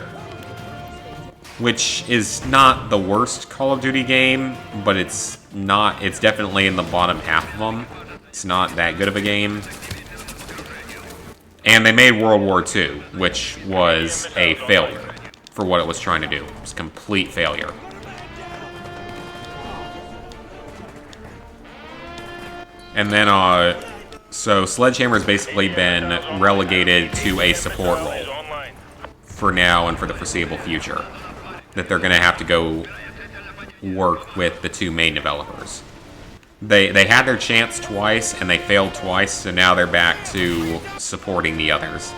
which is not the worst Call of Duty game, but it's definitely in the bottom half of them. It's not that good of a game. And they made World War II, which was a failure for what it was trying to do. It was a complete failure. And then, so Sledgehammer's basically been relegated to a support role for now and for the foreseeable future. That they're going to have to go work with the two main developers. They had their chance twice, and they failed twice, so now they're back to supporting the others.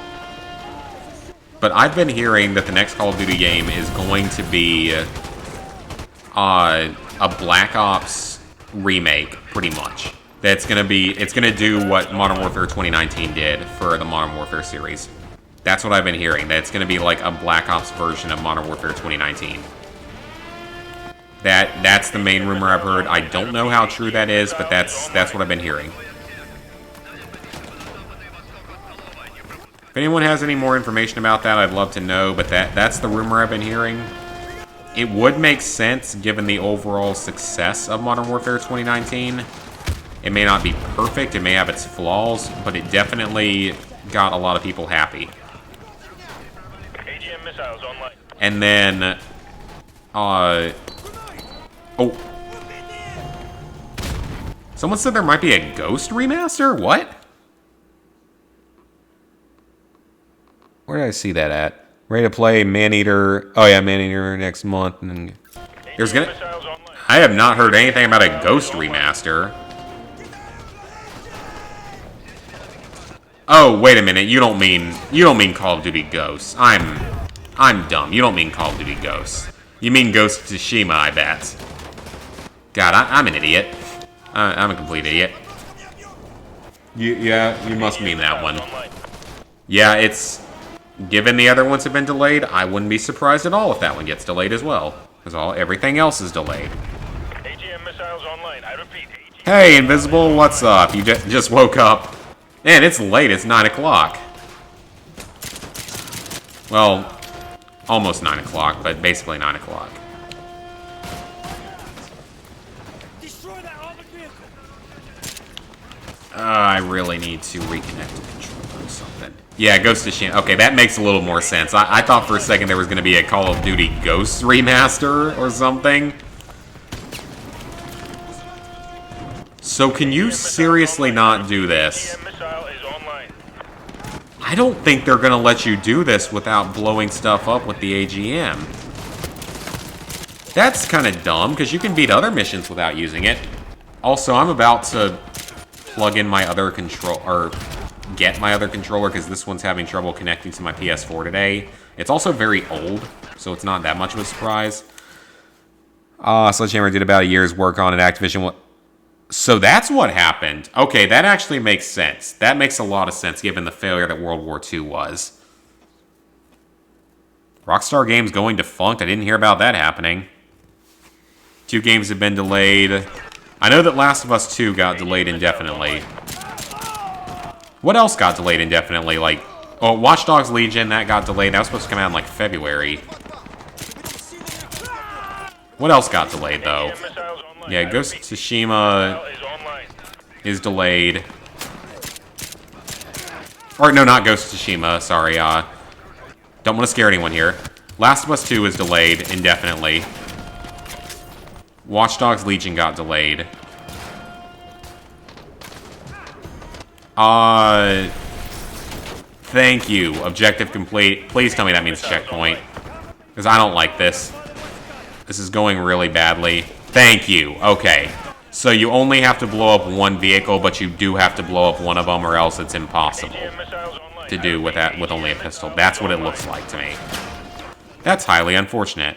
But I've been hearing that the next Call of Duty game is going to be a Black Ops remake, pretty much. It's gonna do what Modern Warfare 2019 did for the Modern Warfare series. That's what I've been hearing, that it's gonna be like a Black Ops version of Modern Warfare 2019. That's the main rumor I've heard. I don't know how true that is, but that's what I've been hearing. If anyone has any more information about that, I'd love to know, but that's the rumor I've been hearing. It would make sense given the overall success of Modern Warfare 2019. It may not be perfect, it may have its flaws, but it definitely got a lot of people happy. AGM missiles online. And then, oh. Someone said there might be a Ghost remaster? What? Where did I see that at? Ready to play Maneater. Oh yeah, Maneater next month. And then there's gonna... I have not heard anything about a Ghost remaster. Oh, wait a minute. You don't mean Call of Duty Ghosts. I'm dumb. You don't mean Call of Duty Ghosts. You mean Ghost of Tsushima, I bet. God, I'm an idiot. I'm a complete idiot. Yeah, you must mean that one. Yeah, it's... Given the other ones have been delayed, I wouldn't be surprised at all if that one gets delayed as well. Because everything else is delayed. AGM missiles online. I repeat. Hey, Invisible, what's up? You just woke up. Man, it's late. It's 9 o'clock. Well, almost 9 o'clock, but basically 9 o'clock. Destroy that armored vehicle. I really need to reconnect the controller or something. Yeah, Ghost of Tsushima. Okay, that makes a little more sense. I thought for a second there was going to be a Call of Duty Ghosts remaster or something. So can you seriously not do this? I don't think they're going to let you do this without blowing stuff up with the AGM. That's kind of dumb, because you can beat other missions without using it. Also, I'm about to plug in my other control, or get my other controller, because this one's having trouble connecting to my PS4 today. It's also very old, so it's not that much of a surprise. Sledgehammer did about a year's work on it. Activision... So that's what happened. Okay, that actually makes sense. That makes a lot of sense, given the failure that World War II was. Rockstar Games going defunct. I didn't hear about that happening. 2 games have been delayed. I know that Last of Us 2 got delayed indefinitely. What else got delayed indefinitely? Like, oh, Watch Dogs Legion, that got delayed. That was supposed to come out in, like, February. What else got delayed, though? Yeah, Ghost of Tsushima is delayed. Or, no, not Ghost of Tsushima, sorry. Don't want to scare anyone here. Last of Us 2 is delayed indefinitely. Watch Dogs Legion got delayed. Thank you. Objective complete. Please tell me that means checkpoint. Because I don't like this. This is going really badly. Thank you. Okay. So you only have to blow up one vehicle, but you do have to blow up one of them, or else it's impossible to do with only a pistol. That's what it looks like to me. That's highly unfortunate.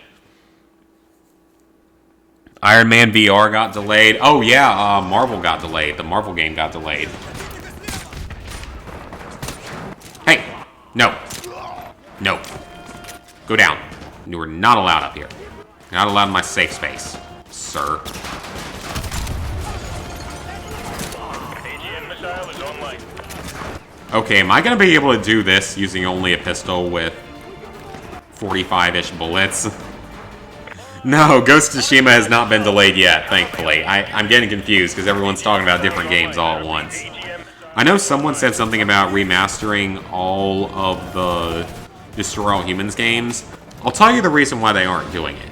Iron Man VR got delayed. Oh yeah, Marvel got delayed. The Marvel game got delayed. Hey! No. No. Go down. You are not allowed up here. You're not allowed in my safe space, sir. AGM missile is online. Okay, am I going to be able to do this using only a pistol with 45-ish bullets? No, Ghost of Tsushima has not been delayed yet, thankfully. I'm getting confused because everyone's talking about different games all at once. I know someone said something about remastering all of the Destroy All Humans games. I'll tell you the reason why they aren't doing it.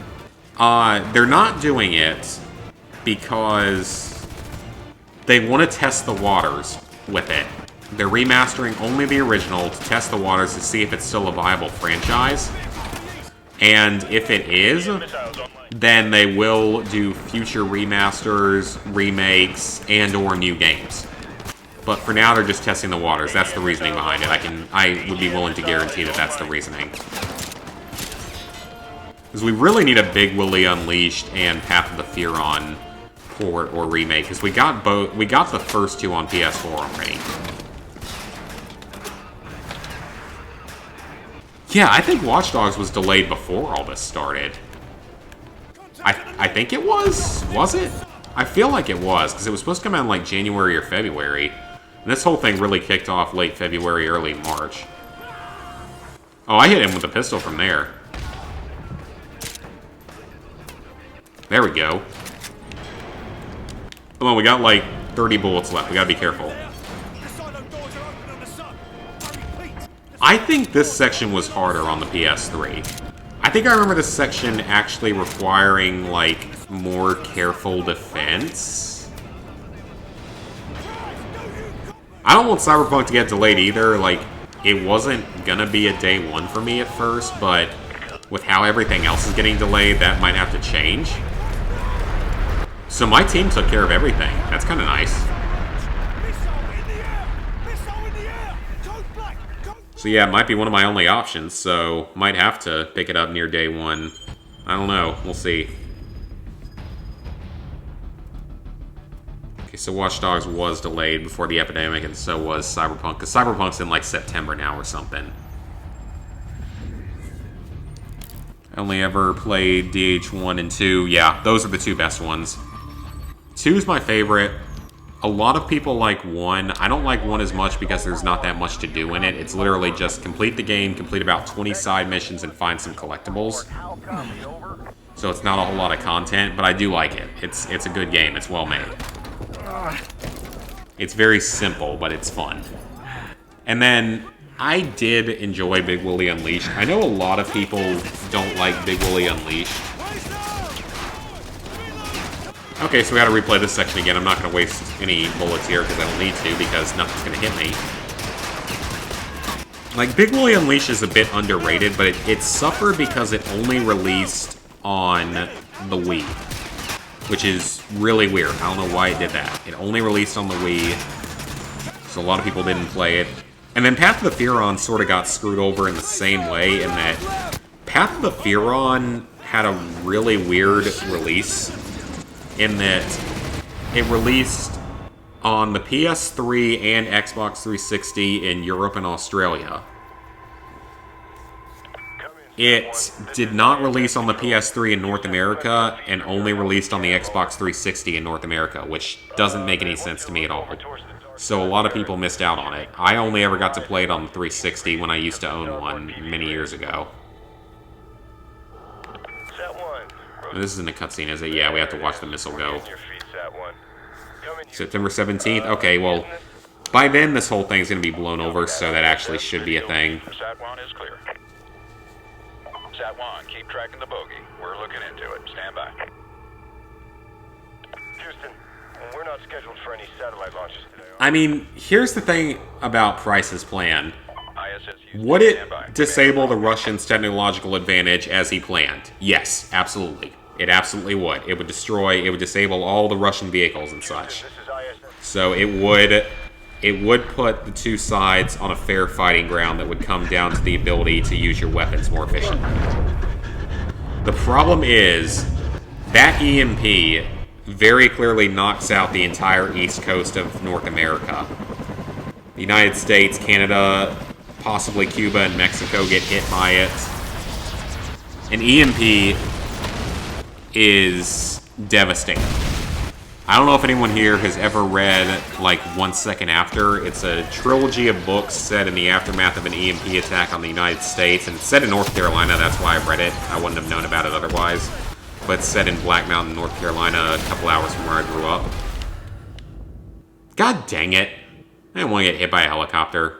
They're not doing it because they want to test the waters with it. They're remastering only the original to test the waters to see if it's still a viable franchise. And if it is, then they will do future remasters, remakes, and/or new games. But for now, they're just testing the waters. That's the reasoning behind it. I would be willing to guarantee that that's the reasoning. Because we really need a Big Willy Unleashed and Path of the Furon port or remake. Because we got both. We got the first two on PS4 already. Yeah, I think Watch Dogs was delayed before all this started. I think it was. Was it? I feel like it was, because it was supposed to come out in like January or February. And this whole thing really kicked off late February, early March. Oh, I hit him with a pistol from there. There we go. Come on, we got like 30 bullets left. We gotta be careful. I think this section was harder on the PS3. I think I remember this section actually requiring, like, more careful defense. I don't want Cyberpunk to get delayed either. Like, it wasn't gonna be a day one for me at first, but with how everything else is getting delayed, that might have to change. So my team took care of everything. That's kind of nice. So yeah, it might be one of my only options, so might have to pick it up near day one. I don't know. We'll see. Okay, so Watch Dogs was delayed before the epidemic, and so was Cyberpunk, because Cyberpunk's in like September now or something. I only ever played DH1 and 2. Yeah, those are the two best ones. 2's my favorite. A lot of people like 1. I don't like 1 as much because there's not that much to do in it. It's literally just complete the game, complete about 20 side missions, and find some collectibles. So it's not a whole lot of content, but I do like it. It's a good game. It's well made. It's very simple, but it's fun. And then I did enjoy Big Willy Unleashed. I know a lot of people don't like Big Willy Unleashed. Okay, so we gotta replay this section again. I'm not gonna waste any bullets here because I don't need to, because nothing's gonna hit me. Like, Big Willy Unleashed is a bit underrated, but it suffered because it only released on the Wii. Which is really weird. I don't know why it did that. It only released on the Wii, so a lot of people didn't play it. And then Path of the Furon sort of got screwed over in the same way, in that Path of the Furon had a really weird release. In that it released on the PS3 and Xbox 360 in Europe and Australia. It did not release on the PS3 in North America, and only released on the Xbox 360 in North America, which doesn't make any sense to me at all. So a lot of people missed out on it. I only ever got to play it on the 360 when I used to own one many years ago. This isn't a cutscene, is it? Yeah, we have to watch the missile go. September 17th? Okay, well, by then this whole thing's going to be blown over, so that actually should be a thing. Sat-1 is clear. Sat-1, keep tracking the bogey. We're looking into it. Stand by. scheduled for any satellite launches today. I mean, here's the thing about Price's plan. ISS Would it disable the Russians' technological advantage as he planned? Yes, absolutely. It absolutely would. It would disable all the Russian vehicles and such. This is ISS. So it would put the two sides on a fair fighting ground that would come down to the ability to use your weapons more efficiently. The problem is that EMP very clearly knocks out the entire east coast of North America. The United States, Canada, possibly Cuba and Mexico get hit by it. An EMP is devastating. I don't know if anyone here has ever read, like, 1 Second After. It's a trilogy of books set in the aftermath of an EMP attack on the United States, and it's set in North Carolina. That's why I've read it. I wouldn't have known about it otherwise. But it's set in Black Mountain, North Carolina, a couple hours from where I grew up. God dang it. I didn't want to get hit by a helicopter.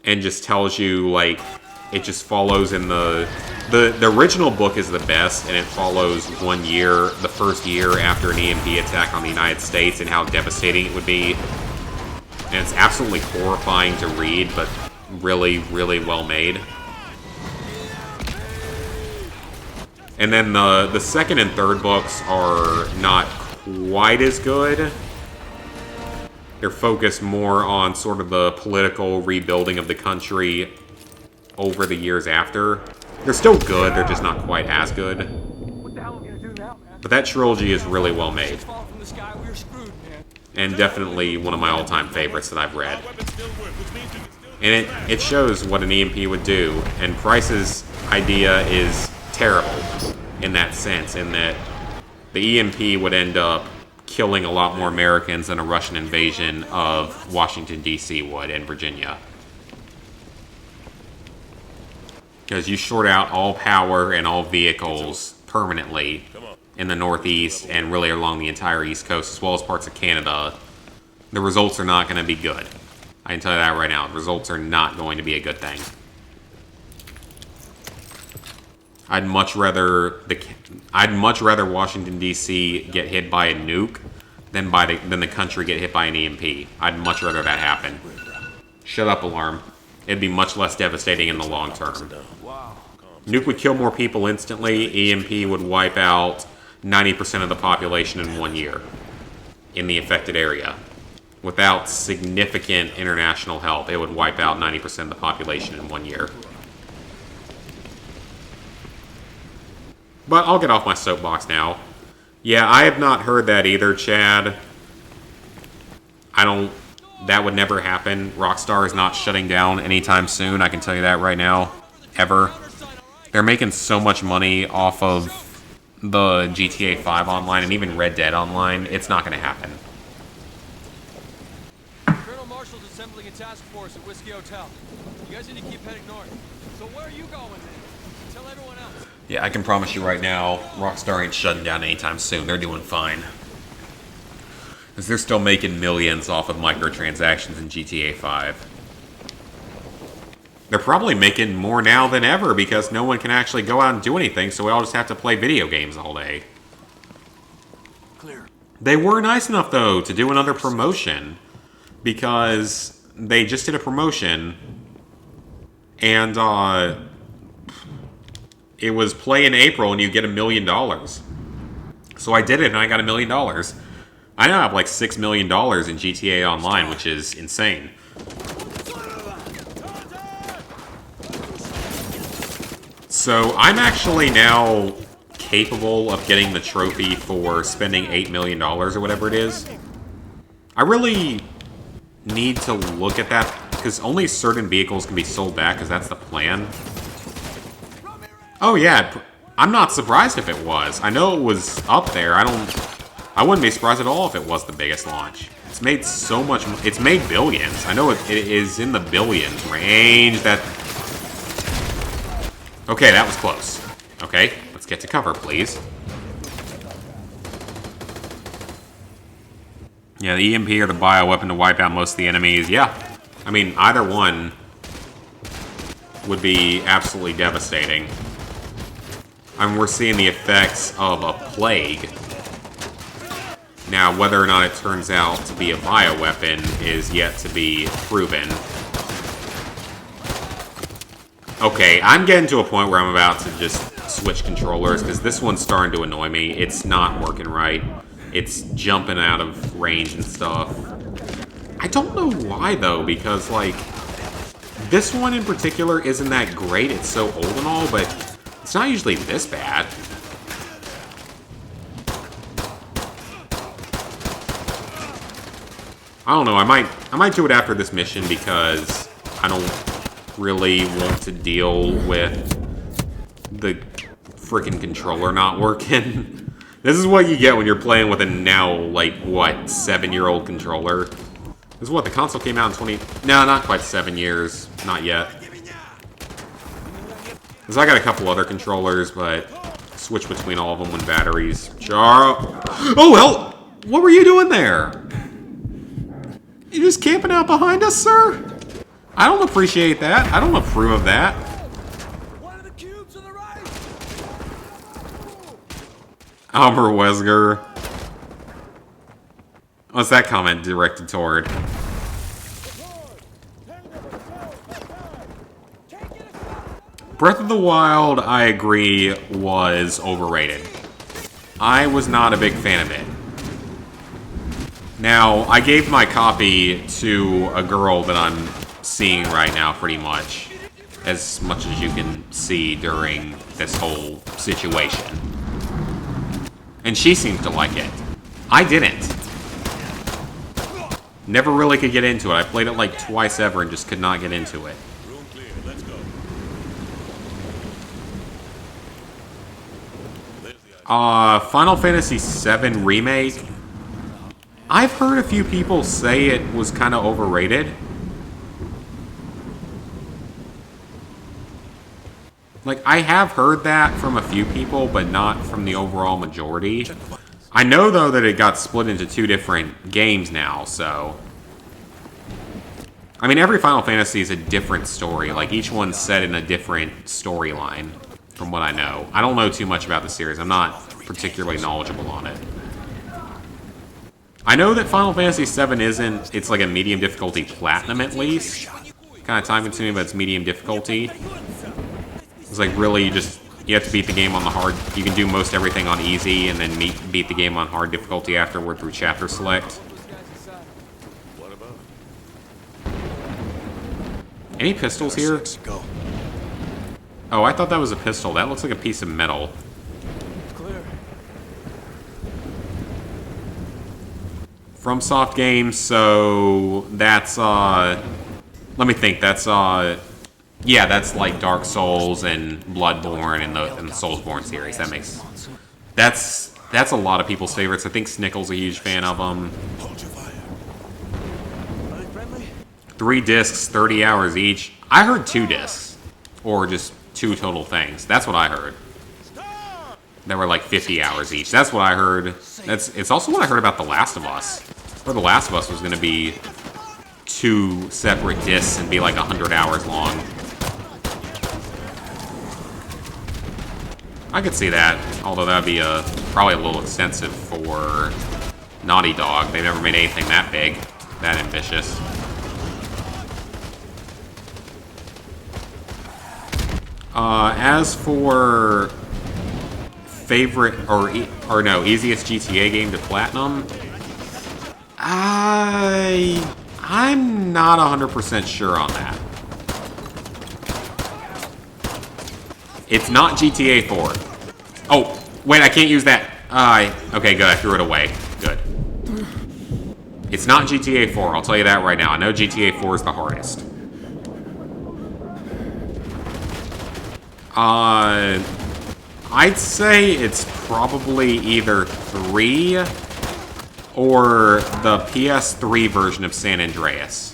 And just tells you, like, it just follows in the original book is the best, and it follows 1 year, the first year after an EMP attack on the United States, and how devastating it would be. And it's absolutely horrifying to read, but really, really well made. And then the second and third books are not quite as good. They're focused more on sort of the political rebuilding of the country over the years after. They're still good, they're just not quite as good. But that trilogy is really well made. And definitely one of my all-time favorites that I've read. And it shows what an EMP would do. And Price's idea is terrible in that sense, in that the EMP would end up killing a lot more Americans than a Russian invasion of Washington, D.C. would, and Virginia. Because you short out all power and all vehicles permanently in the Northeast and really along the entire East Coast, as well as parts of Canada. The results are not going to be good. I can tell you that right now. The results are not going to be a good thing. I'd much rather Washington, D.C. get hit by a nuke than the country get hit by an EMP. I'd much rather that happen. Shut up, alarm. It'd be much less devastating in the long term. Nuke would kill more people instantly. EMP would wipe out 90% of the population in 1 year in the affected area. Without significant international help, it would wipe out 90% of the population in 1 year. But I'll get off my soapbox now. Yeah, I have not heard that either, Chad. That would never happen. Rockstar is not shutting down anytime soon, I can tell you that right now. Ever. They're making so much money off of the GTA 5 online and even Red Dead online, it's not going to happen. Colonel Marshall's assembling a task force at Whiskey Hotel. You guys need to keep heading north. So where are you going then? Tell everyone else. Yeah, I can promise you right now, Rockstar ain't shutting down anytime soon. They're doing fine. Because they're still making millions off of microtransactions in GTA 5. They're probably making more now than ever because no one can actually go out and do anything, so we all just have to play video games all day. Clear. They were nice enough, though, to do another promotion. Because they just did a promotion, and it was play in April and you get $1 million. So I did it and I got $1 million. I now have like $6 million in GTA Online, which is insane. So I'm actually now capable of getting the trophy for spending $8 million or whatever it is. I really need to look at that because only certain vehicles can be sold back because that's the plan. Oh yeah, I'm not surprised if it was. I know it was up there. I wouldn't be surprised at all if it was the biggest launch. It's made so much. It's made billions. I know it is in the billions range. Okay, that was close. Okay, let's get to cover, please. Yeah, the EMP or the bioweapon to wipe out most of the enemies. Yeah, I mean, either one would be absolutely devastating. I mean, we're seeing the effects of a plague Now, whether or not it turns out to be a bioweapon is yet to be proven. Okay, I'm getting to a point where I'm about to just switch controllers, because this one's starting to annoy me. It's not working right. It's jumping out of range and stuff. I don't know why, though, because, like, this one in particular isn't that great. It's so old and all, but it's not usually this bad. I don't know, I might do it after this mission because I don't really want to deal with the freaking controller not working. This is what you get when you're playing with a now, like, what, 7-year-old controller? This is what, the console came out in 20... No, not quite 7 years. Not yet. Because I got a couple other controllers, but switch between all of them when batteries... Oh, well! What were you doing there? You just camping out behind us, sir? I don't appreciate that. I don't approve of that. One of the cubes on the right. Almer Wesker. What's that comment directed toward? Breath of the Wild, I agree, was overrated. I was not a big fan of it. Now, I gave my copy to a girl that I'm seeing right now, pretty much as you can see during this whole situation. And she seemed to like it. I didn't. Never really could get into it. I played it like twice ever and just could not get into it. Room clear. Let's go. Final Fantasy VII Remake. I've heard a few people say it was kind of overrated. Like, I have heard that from a few people, but not from the overall majority. I know, though, that it got split into 2 different games now, so... I mean, every Final Fantasy is a different story. Like, each one's set in a different storyline, from what I know. I don't know too much about the series. I'm not particularly knowledgeable on it. I know that Final Fantasy VII isn't... It's like a medium difficulty platinum, at least. Kind of time-consuming, but it's medium difficulty. It's like, really, you have to beat the game on the hard... You can do most everything on easy, and then beat the game on hard difficulty afterward through chapter select. What about it? Any pistols here? Go. Oh, I thought that was a pistol. That looks like a piece of metal. Clear. FromSoft Games, so that's, let me think, that's, yeah, that's like Dark Souls and Bloodborne and the Soulsborne series. That makes... That's a lot of people's favorites. I think Snickle's a huge fan of them. Hold your fire. Are they friendly? 3 discs, 30 hours each. I heard 2 discs. Or just 2 total things. That's what I heard. They were like 50 hours each. That's what I heard. It's also what I heard about The Last of Us. Where The Last of Us was going to be 2 separate discs and be like 100 hours long. I could see that, although that would be probably a little extensive for Naughty Dog. They never made anything that big, that ambitious. As for favorite, or no, easiest GTA game to platinum, I'm not 100% sure on that. It's not GTA 4. Oh, wait, I can't use that. Okay, good, I threw it away. Good. It's not GTA 4, I'll tell you that right now. I know GTA 4 is the hardest. I'd say it's probably either 3 or the PS3 version of San Andreas.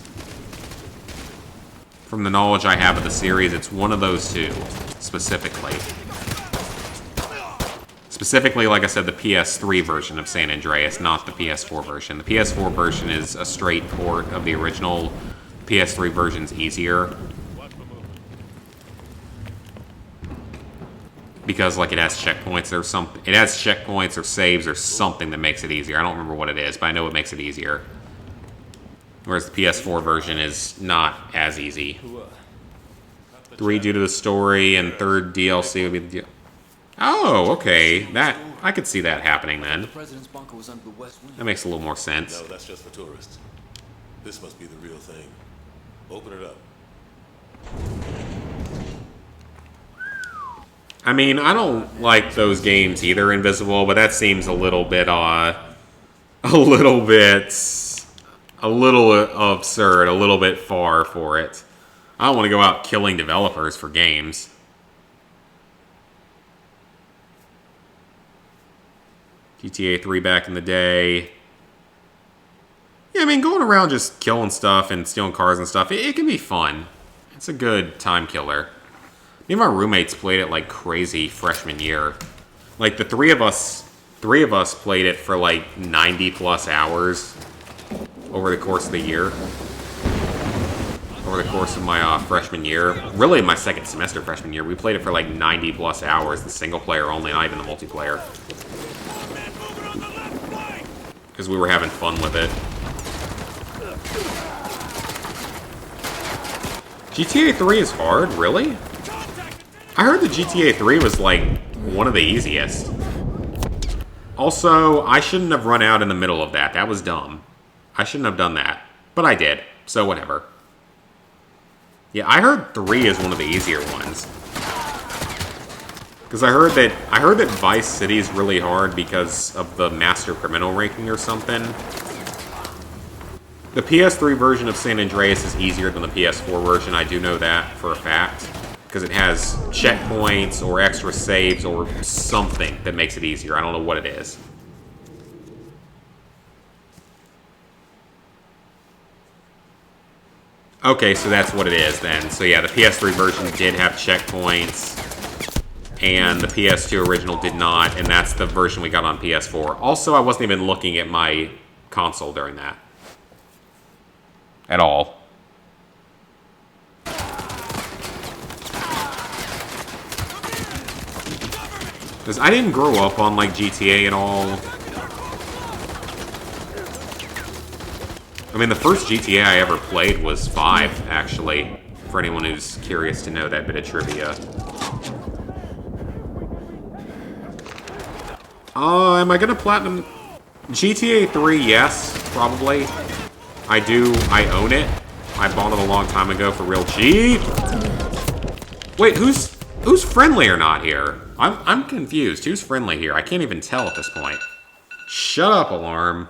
From the knowledge I have of the series, it's one of those 2, specifically. Specifically, like I said, the PS3 version of San Andreas, not the PS4 version. The PS4 version is a straight port of the original. The PS3 version's easier. because like it has checkpoints or something. It has checkpoints or saves or something that makes it easier. I don't remember what it is, but I know it makes it easier. Whereas the PS4 version is not as easy. 3 due to the story, and 3rd DLC would be the deal. Oh, okay. That I could see that happening then. The president's bunker was under the west wing. That makes a little more sense. No, that's just for tourists. This must be the real thing. Open it up. I mean, I don't like those games either, Invisible, but that seems a little bit absurd, a little bit far for it. I don't want to go out killing developers for games. GTA 3 back in the day. Yeah, I mean, going around just killing stuff and stealing cars and stuff, it can be fun. It's a good time killer. Me and my roommates played it like crazy freshman year. Like, the three of us played it for like 90 plus hours over the course of the year. Over the course of my freshman year. Really, my second semester freshman year. We played it for like 90 plus hours, the single player only, not even the multiplayer. Because we were having fun with it. GTA 3 is hard? Really? I heard that GTA 3 was like one of the easiest. Also, I shouldn't have run out in the middle of that. That was dumb. I shouldn't have done that. But I did. So whatever. Yeah, I heard 3 is one of the easier ones. Because I heard that Vice City is really hard because of the Master Criminal ranking or something. The PS3 version of San Andreas is easier than the PS4 version. I do know that for a fact. Because it has checkpoints or extra saves or something that makes it easier. I don't know what it is. Okay, so that's what it is then. So yeah, the PS3 version did have checkpoints, and the PS2 original did not, and that's the version we got on PS4. Also, I wasn't even looking at my console during that. At all. Because I didn't grow up on, like, GTA at all. I mean, the first GTA I ever played was 5, actually. For anyone who's curious to know that bit of trivia. Am I gonna platinum... GTA 3, yes, probably. I own it. I bought it a long time ago for real cheap. Wait, who's friendly or not here? I'm confused. Who's friendly here? I can't even tell at this point. Shut up, alarm.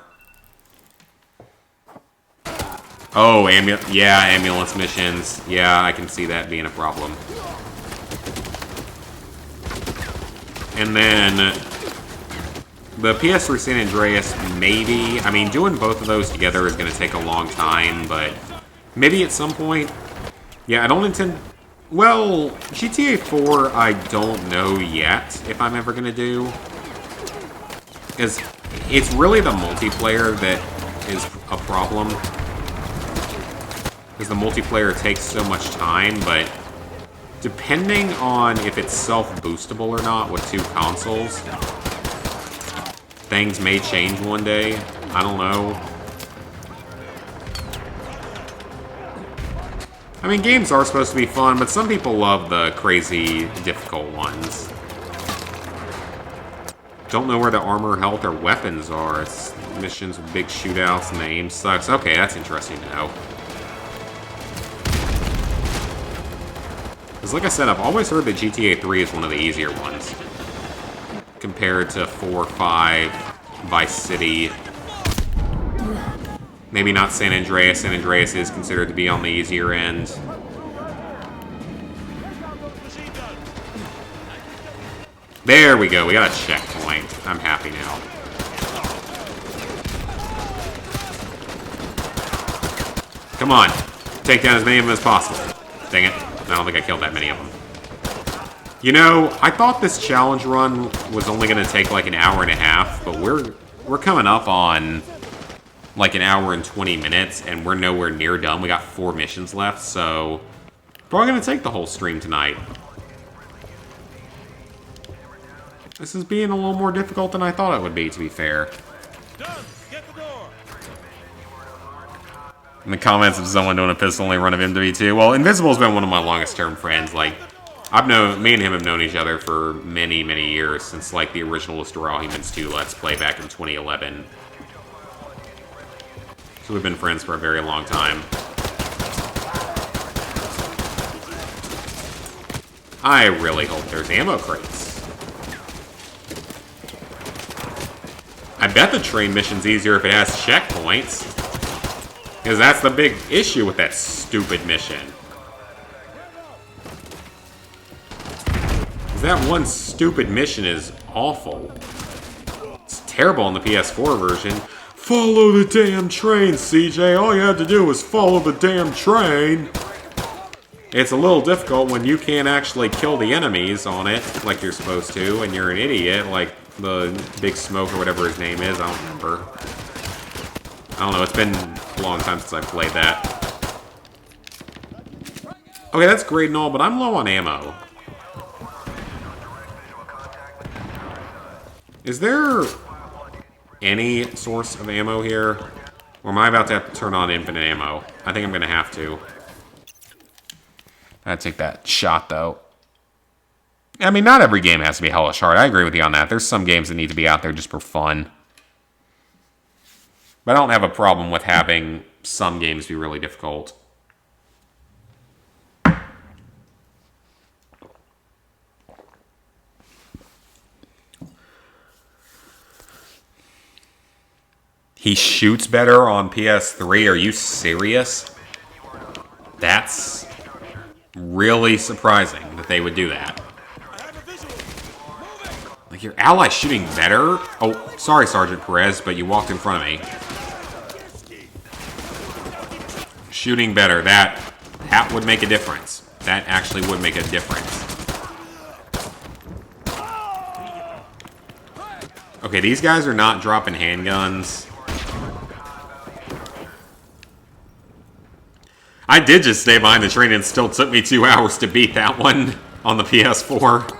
Oh, ambulance missions. Yeah, I can see that being a problem. And then the PS3 San Andreas, maybe. I mean, doing both of those together is going to take a long time, but maybe at some point. Yeah, I don't intend... Well, GTA 4, I don't know yet if I'm ever going to do. Because it's really the multiplayer that is a problem. Because the multiplayer takes so much time, but depending on if it's self-boostable or not with 2 consoles, things may change one day. I don't know. I mean, games are supposed to be fun, but some people love the crazy, difficult ones. Don't know where the armor, health, or weapons are. It's missions with big shootouts and the aim sucks. Okay, that's interesting to know. Because like I said, I've always heard that GTA 3 is one of the easier ones. Compared to 4, 5, Vice City. Maybe not San Andreas. San Andreas is considered to be on the easier end. There we go. We got a checkpoint. I'm happy now. Come on. Take down as many of them as possible. Dang it. I don't think I killed that many of them. You know, I thought this challenge run was only going to take like an hour and a half, but we're coming up on like an hour and 20 minutes, and we're nowhere near done. We got 4 missions left, so probably going to take the whole stream tonight. This is being a little more difficult than I thought it would be, to be fair. Done. Get the door. In the comments of someone doing a pistol-only run of MW2. Well, Invisible's been one of my longest-term friends. Like, me and him have known each other for many, many years, since, like, the original Destroy All Humans 2 Let's Play back in 2011. So we've been friends for a very long time. I really hope there's ammo crates. I bet the train mission's easier if it has checkpoints. Because that's the big issue with that stupid mission. That one stupid mission is awful. It's terrible on the PS4 version. Follow the damn train, CJ. All you had to do was follow the damn train. It's a little difficult when you can't actually kill the enemies on it like you're supposed to, and you're an idiot like the Big Smoke or whatever his name is. I don't remember. I don't know. It's been a long time since I played that. Okay, that's great and all, but I'm low on ammo. Is there any source of ammo here? Or am I about to have to turn on infinite ammo? I think I'm going to have to. I'd take that shot, though. I mean, not every game has to be hellish hard. I agree with you on that. There's some games that need to be out there just for fun. But I don't have a problem with having some games be really difficult. He shoots better on PS3? Are you serious? That's really surprising that they would do that. Like, your ally's shooting better? Oh, sorry, Sergeant Perez, but you walked in front of me. Shooting better. That would make a difference. That actually would make a difference. Okay, these guys are not dropping handguns. I did just stay behind the train and it still took me 2 hours to beat that one on the PS4.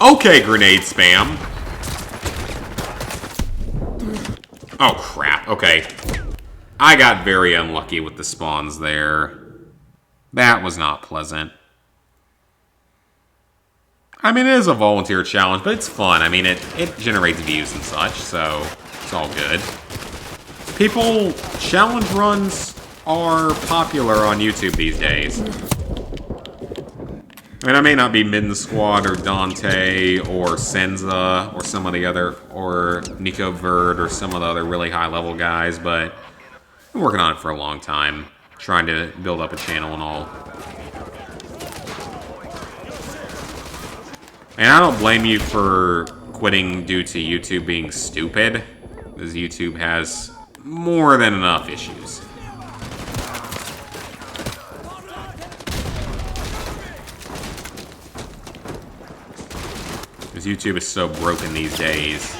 Okay, grenade spam. Oh, crap. Okay. I got very unlucky with the spawns there. That was not pleasant. I mean, it is a volunteer challenge, but it's fun. I mean, it generates views and such, so it's all good. Challenge runs are popular on YouTube these days. I mean, I may not be Midden Squad or Dante or Senza or some of the other, or Nico Verd or some of the other really high-level guys, but I've been working on it for a long time, trying to build up a channel and all. And I don't blame you for quitting due to YouTube being stupid, because YouTube has more than enough issues. Because YouTube is so broken these days.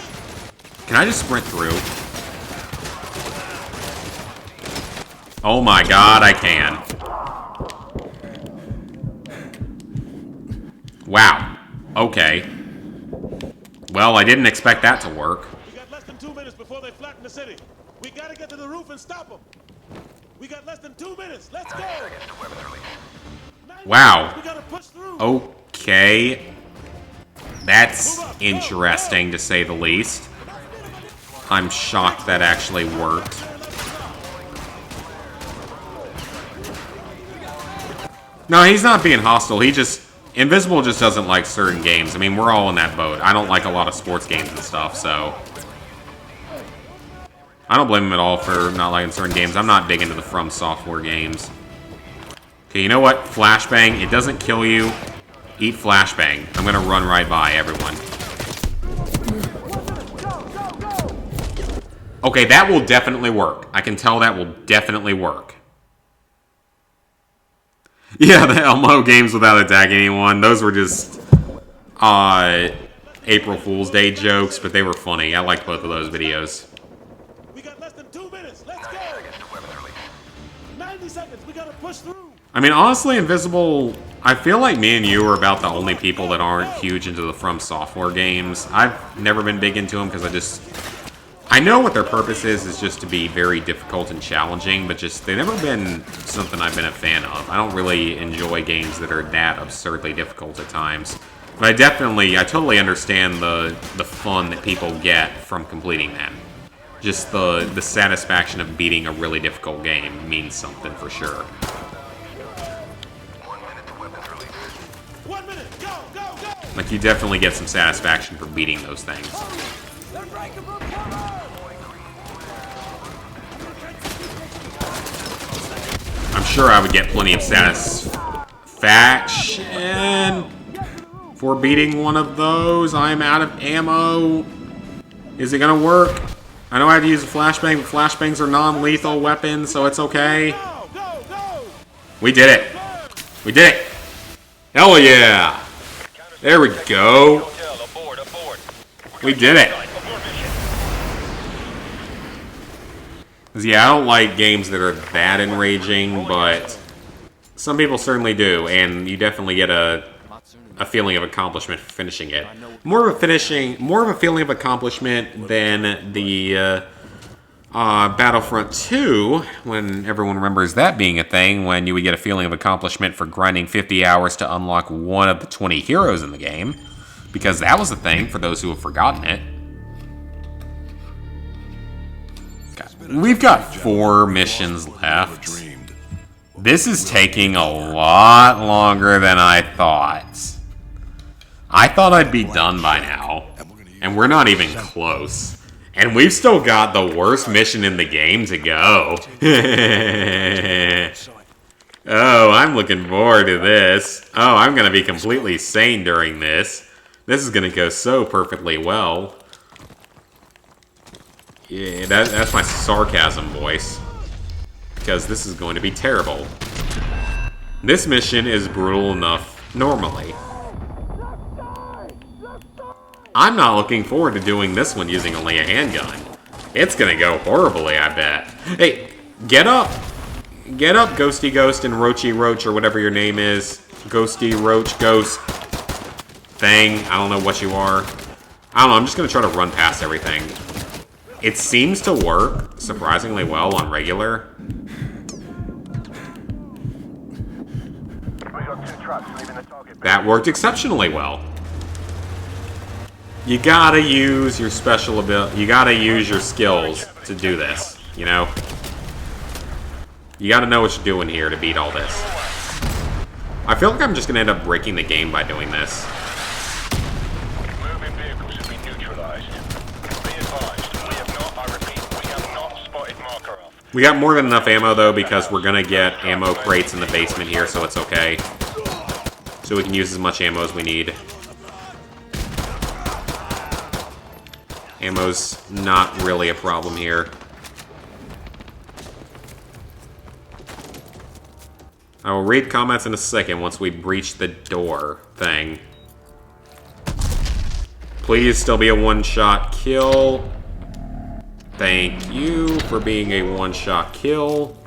Can I just sprint through? Oh my god, I can. Wow. Okay. Well, I didn't expect that to work. We got less than 2 minutes before they flatten the city. We gotta get to the roof and stop them. We got less than 2 minutes. Let's go. Wow. We gotta push through. Okay. That's interesting, to say the least. I'm shocked that actually worked. No, he's not being hostile. Invisible just doesn't like certain games. I mean, we're all in that boat. I don't like a lot of sports games and stuff, so I don't blame him at all for not liking certain games. I'm not big into the From Software games. Okay, you know what? Flashbang. It doesn't kill you. Eat flashbang. I'm gonna run right by everyone. Okay, that will definitely work. I can tell that will definitely work. Yeah, the Elmo games without attacking anyone. Those were just April Fool's Day jokes, but they were funny. I liked both of those videos. We got less than 2 minutes. Let's go. 90 seconds. We gotta push through. I mean, honestly, Invisible, I feel like me and you are about the only people that aren't huge into the From Software games. I've never been big into them because I know what their purpose is just to be very difficult and challenging, but just they've never been something I've been a fan of. I don't really enjoy games that are that absurdly difficult at times. But I totally understand the fun that people get from completing them. Just the satisfaction of beating a really difficult game means something for sure. 1 minute. Go, go, go. Like, you definitely get some satisfaction for beating those things. I'm sure I would get plenty of satisfaction for beating one of those. I'm out of ammo. Is it gonna work? I know I have to use a flashbang, but flashbangs are non-lethal weapons, so it's okay. Go, go, go. We did it. We did it. Hell yeah. There we go. Hotel, aboard, aboard. We did it. 'Cause, yeah, I don't like games that are that enraging, but some people certainly do, and you definitely get a feeling of accomplishment for finishing it. More of a feeling of accomplishment than the Battlefront 2, when everyone remembers that being a thing, when you would get a feeling of accomplishment for grinding 50 hours to unlock one of the 20 heroes in the game, because that was a thing for those who have forgotten it. We've got 4 missions left. This is taking a lot longer than I thought. I thought I'd be done by now, and we're not even close. And we've still got the worst mission in the game to go. Oh, I'm looking forward to this. Oh, I'm going to be completely sane during this. This is going to go so perfectly well. Yeah, that's my sarcasm voice. Because this is going to be terrible. This mission is brutal enough normally. I'm not looking forward to doing this one using only a handgun. It's gonna go horribly, I bet. Hey, get up! Get up, Ghosty Ghost and Roachy Roach, or whatever your name is. Ghosty Roach Ghost thing. I don't know what you are. I don't know, I'm just gonna try to run past everything. It seems to work surprisingly well on regular. That worked exceptionally well. You gotta use your special ability. You gotta use your skills to do this, you know? You gotta know what you're doing here to beat all this. I feel like I'm just gonna end up breaking the game by doing this. Moving vehicles have been neutralized. Be advised, we have not, I repeat, we have not spotted marker off. We got more than enough ammo, though, because we're gonna get ammo crates in the basement here, so it's okay. So we can use as much ammo as we need. Ammo's not really a problem here. I will read comments in a second once we breach the door thing. Please still be a one-shot kill. Thank you for being a one-shot kill.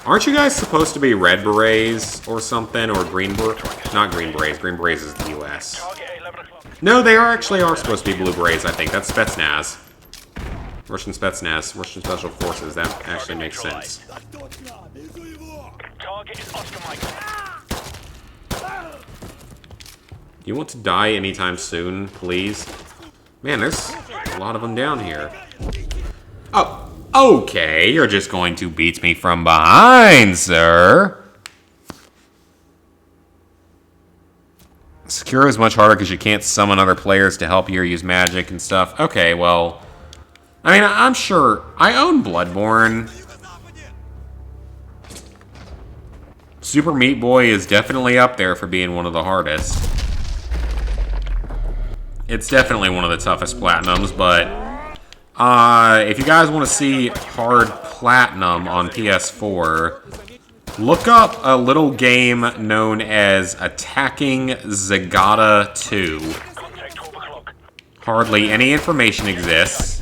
Aren't you guys supposed to be red berets or something, or green berets? Not green berets. Green berets is the U.S. No, they actually are supposed to be blue berets, I think. That's Spetsnaz. Russian Spetsnaz. Russian Special Forces. That actually makes sense. Target is Oscar Mike. You want to die anytime soon, please? Man, there's a lot of them down here. Oh, okay. You're just going to beat me from behind, sir. Secure is much harder because you can't summon other players to help you or use magic and stuff. Okay, well... I mean, I'm sure... I own Bloodborne. Super Meat Boy is definitely up there for being one of the hardest. It's definitely one of the toughest platinums, but... if you guys want to see hard platinum on PS4... look up a little game known as Attacking Zagata 2. Hardly any information exists.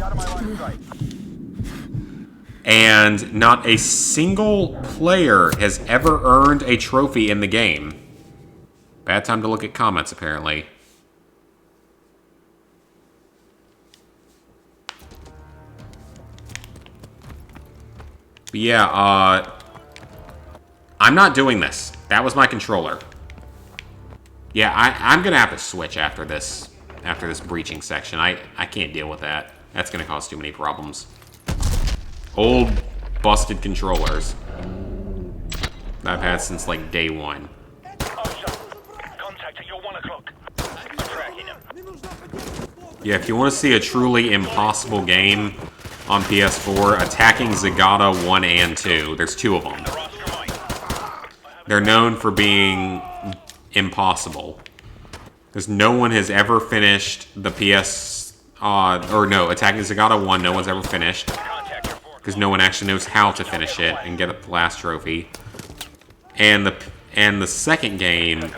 And not a single player has ever earned a trophy in the game. Bad time to look at comments, apparently. But yeah, I'm not doing this. That was my controller. Yeah, I'm gonna have to switch after this breaching section. I can't deal with that. That's gonna cause too many problems. Old, busted controllers that I've had since like day one. Contact at your 1 o'clock. I'm tracking him. Yeah, if you want to see a truly impossible game on PS4, attacking Zagata 1 and 2. There's 2 of them. They're known for being impossible. Because no one has ever finished the attacking Zagata 1, no one's ever finished. Because no one actually knows how to finish it and get the last trophy. And the second game,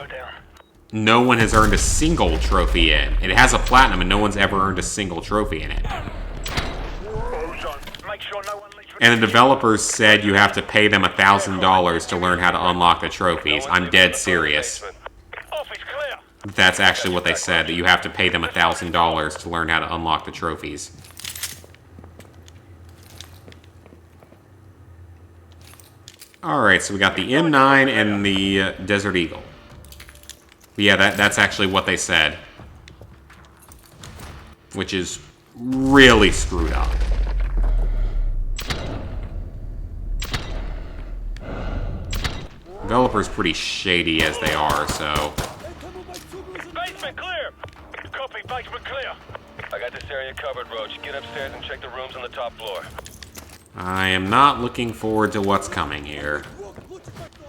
no one has earned a single trophy in. It has a platinum and no one's ever earned a single trophy in it. And the developers said you have to pay them $1,000 to learn how to unlock the trophies. I'm dead serious. That's actually what they said, that you have to pay them $1,000 to learn how to unlock the trophies. Alright, so we got the M9 and the Desert Eagle. But yeah, that's actually what they said. Which is really screwed up. Developers pretty shady as they are, so... Basement clear! Copy, basement clear. I got this area covered, Roach. Get upstairs and check the rooms on the top floor. I am not looking forward to what's coming here.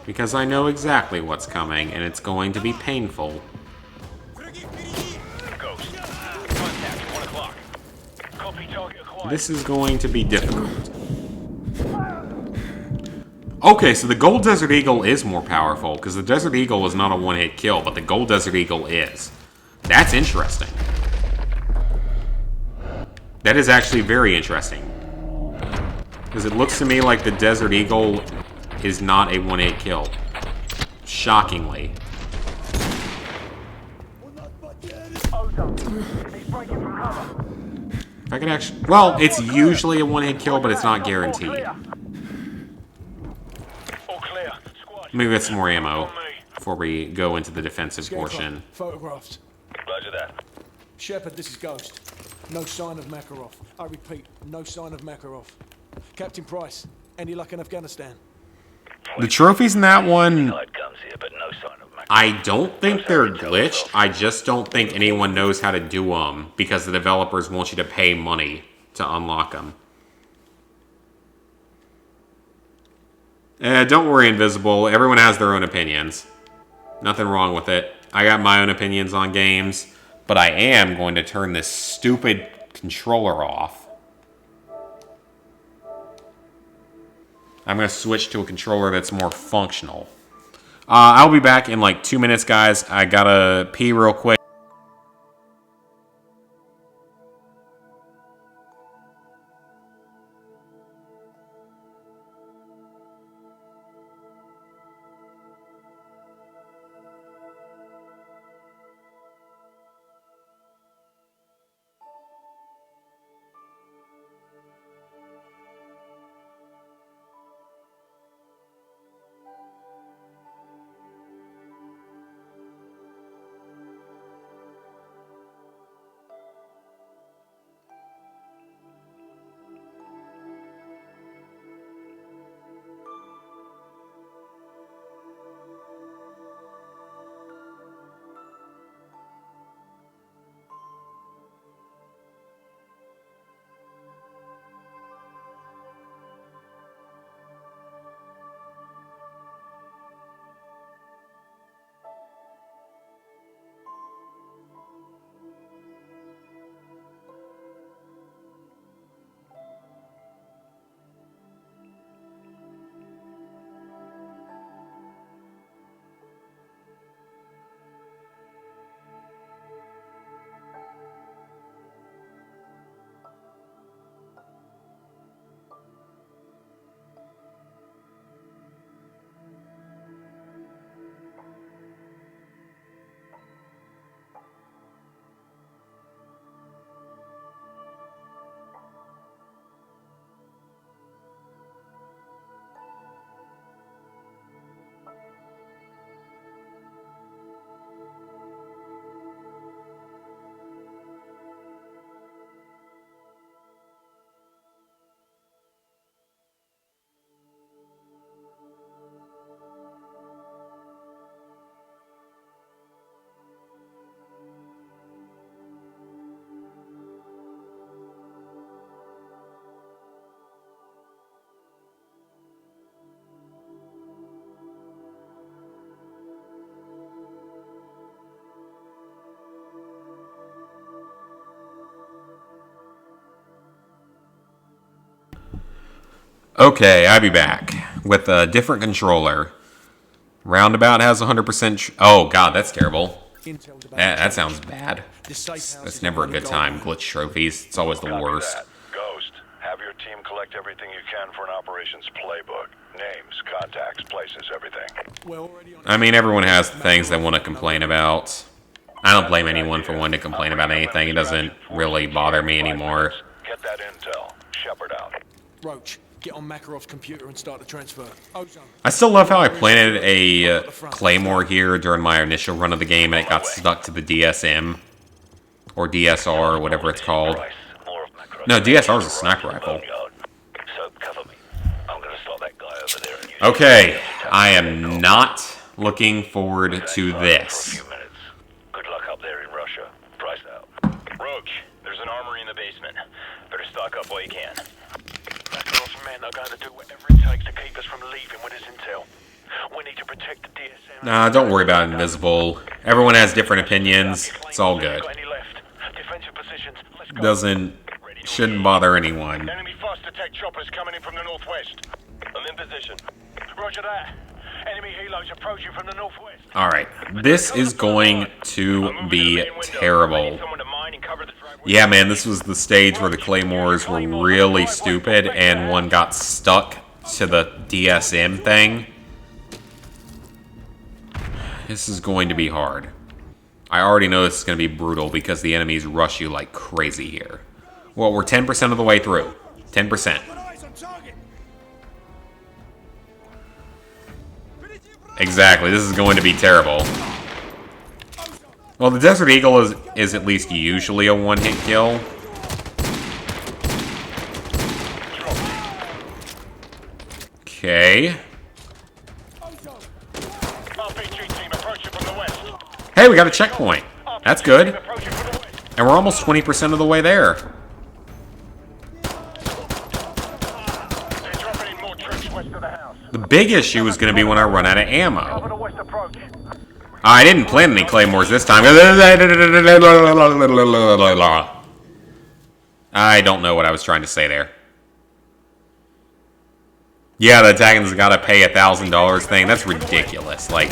Because I know exactly what's coming, and it's going to be painful. Ghost. Contact, 1 o'clock. Copy, target acquired. This is going to be difficult. Okay, so the Gold Desert Eagle is more powerful, because the Desert Eagle is not a one-hit kill, but the Gold Desert Eagle is. That's interesting. That is actually very interesting. Because it looks to me like the Desert Eagle is not a one-hit kill. Shockingly. If I could actually... Well, it's usually a one-hit kill, but it's not guaranteed. Let me get some more ammo before we go into the defensive portion. Photographs. Roger that. Shepard, this is Ghost. No sign of Makarov. I repeat, no sign of Makarov. Captain Price, any luck in Afghanistan? The trophies in that one, I don't think they're glitched. I just don't think anyone knows how to do them because the developers want you to pay money to unlock them. Don't worry, Invisible. Everyone has their own opinions. Nothing wrong with it. I got my own opinions on games, but I am going to turn this stupid controller off. I'm going to switch to a controller that's more functional. I'll be back in like 2 minutes, guys. I gotta pee real quick. Okay, I'll be back with a different controller. Roundabout has 100%. Oh god, that's terrible. Intel's about That sounds bad. the safe house That's is never a the good one time. goal. Glitch trophies. It's always the Copy worst. that. Ghost, have your team collect everything you can for an operations playbook. Names, contacts, places, everything. We're already on I mean, everyone has things they want to complain about. I don't blame anyone for wanting to complain about anything. It doesn't really bother me anymore. Get that intel. Shepard out. Roach, get on Makarov's computer and start the transfer. Ozone. I still love how I planted a claymore here during my initial run of the game and it got stuck to the DSM. Or DSR, or whatever it's called. No, DSR is a sniper rifle. So cover me. I'm gonna stop that guy over there and use Okay, I am not looking forward to this. few minutes. Good luck up there in Russia. Price out. Roach, there's an armory in the basement. Better stock up while you can. Makarov's men are going to do whatever it takes to keep us from leaving with his intel. We need to protect the DSM. Nah, don't worry about Invisible. Everyone has different opinions. It's all good. Got any left? Defensive positions. Let's go. Shouldn't bother anyone. Enemy fast attack choppers coming in from the northwest. I'm in position. Roger that. Enemy helos approaching from the northwest. Alright, this is going to be terrible. Yeah, man, this was the stage where the claymores were really stupid and one got stuck to the DSM thing. This is going to be hard. I already know this is going to be brutal because the enemies rush you like crazy here. Well, we're 10% of the way through. 10%. Exactly, this is going to be terrible. Well, the Desert Eagle is at least usually a one-hit kill. Okay. Hey, we got a checkpoint. That's good. And we're almost 20% of the way there. The big issue is going to be when I run out of ammo. I didn't plant any claymores this time. I don't know what I was trying to say there. Yeah, the attacking's got to pay $1,000 thing. That's ridiculous. Like,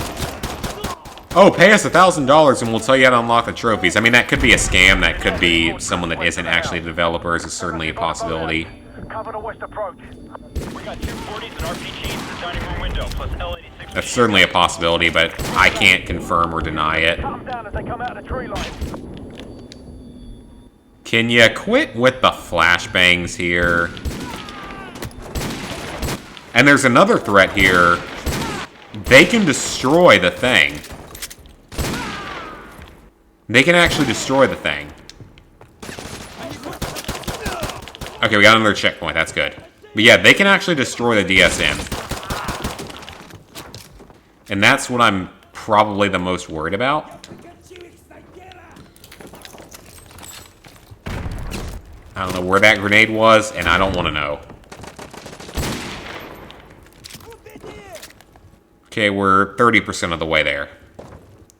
oh, pay us $1,000 and we'll tell you how to unlock the trophies. I mean, that could be a scam. That could be someone that isn't actually a developer. Is certainly a possibility. Cover the west approach. We got 240s and RPGs in the dining room window, plus L86. That's certainly a possibility, but I can't confirm or deny it. Come down as they come out of the tree line. Can you quit with the flashbangs here? And there's another threat here. They can destroy the thing. They can actually destroy the thing. Okay, we got another checkpoint. That's good. But yeah, they can actually destroy the DSM. And that's what I'm probably the most worried about. I don't know where that grenade was, and I don't want to know. Okay, we're 30% of the way there.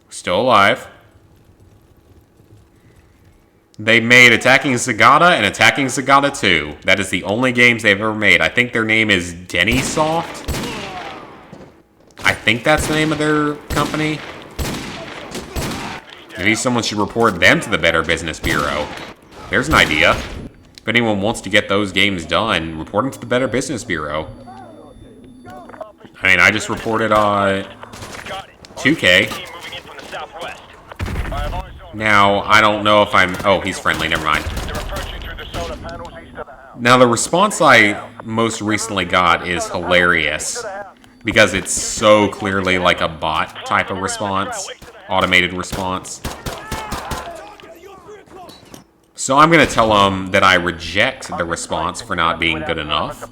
Still alive. They made Attacking Zagata and Attacking Zagata 2. That is the only games they've ever made. I think their name is Dennysoft. I think that's the name of their company. Maybe someone should report them to the Better Business Bureau. There's an idea. If anyone wants to get those games done, report them to the Better Business Bureau. I mean, I just reported 2K. Now, I don't know if I'm... Oh, he's friendly. Never mind. Now, the response I most recently got is hilarious. Because it's so clearly like a bot type of response. Automated response. So I'm going to tell them that I reject the response for not being good enough.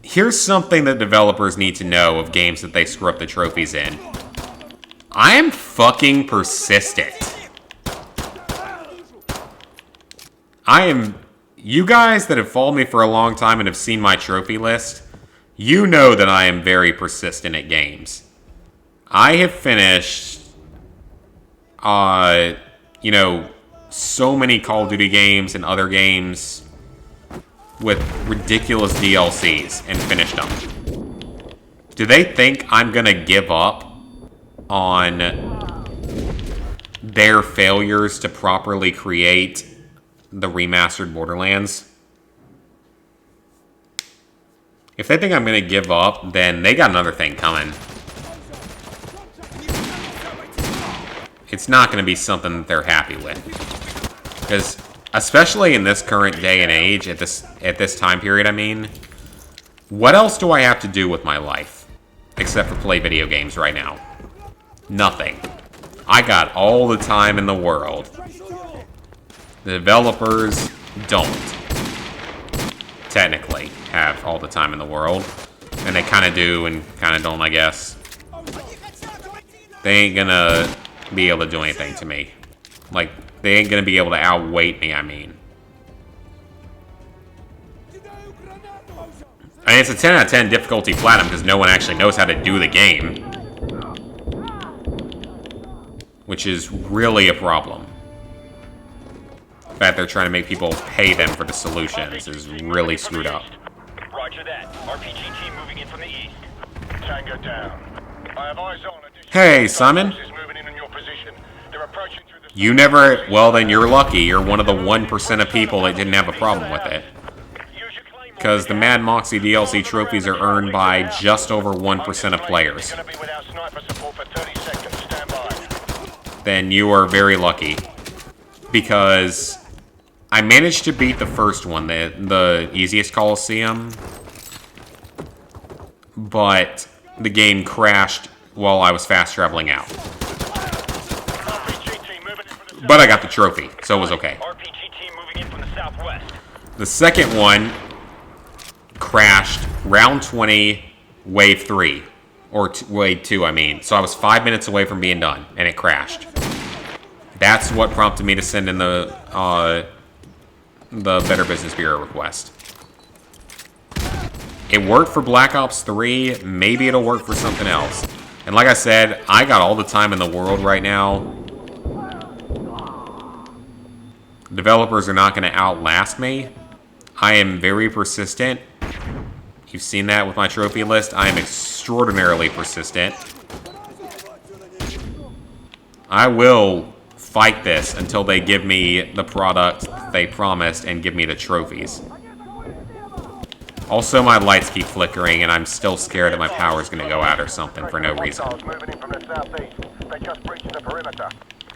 Here's something that developers need to know of games that they screw up the trophies in. I am fucking persistent. You guys that have followed me for a long time and have seen my trophy list, you know that I am very persistent at games. I have finished, you know, so many Call of Duty games and other games with ridiculous DLCs and finished them. Do they think I'm gonna give up on their failures to properly create the remastered Borderlands? If they think I'm gonna give up, then they got another thing coming. It's not gonna be something that they're happy with. Because, especially in this current day and age, at this time period, I mean, what else do I have to do with my life? Except for play video games right now. Nothing. I got all the time in the world. The developers don't technically have all the time in the world. And they kind of do and kind of don't, I guess. They ain't gonna be able to do anything to me. Like, they ain't gonna be able to outweight me, I mean. I mean, it's a 10 out of 10 difficulty platinum because no one actually knows how to do the game. Which is really a problem. The fact they're trying to make people pay them for the solutions is really screwed up. Roger that. RPG team moving in from the east. Tango down. I have eyes on. Hey, Simon. Moving in your position. They're approaching through the... You never... Well, then you're lucky. You're one of the 1% of people that didn't have a problem with it. Because the Mad Moxie DLC trophies are earned by just over 1% of players. Then you are very lucky. Because I managed to beat the first one, the easiest Coliseum. But the game crashed while I was fast traveling out. But I got the trophy, so it was okay. The second one crashed round 20, wave 3. Or wave 2, I mean. So I was 5 minutes away from being done, and it crashed. That's what prompted me to send in the Better Business Bureau request. It worked for Black Ops 3. Maybe it'll work for something else. And like I said, I got all the time in the world right now. Developers are not going to outlast me. I am very persistent. You've seen that with my trophy list. I am extraordinarily persistent. I will fight this until they give me the product they promised and give me the trophies. Also, my lights keep flickering, and I'm still scared that my power's going to go out or something for no reason.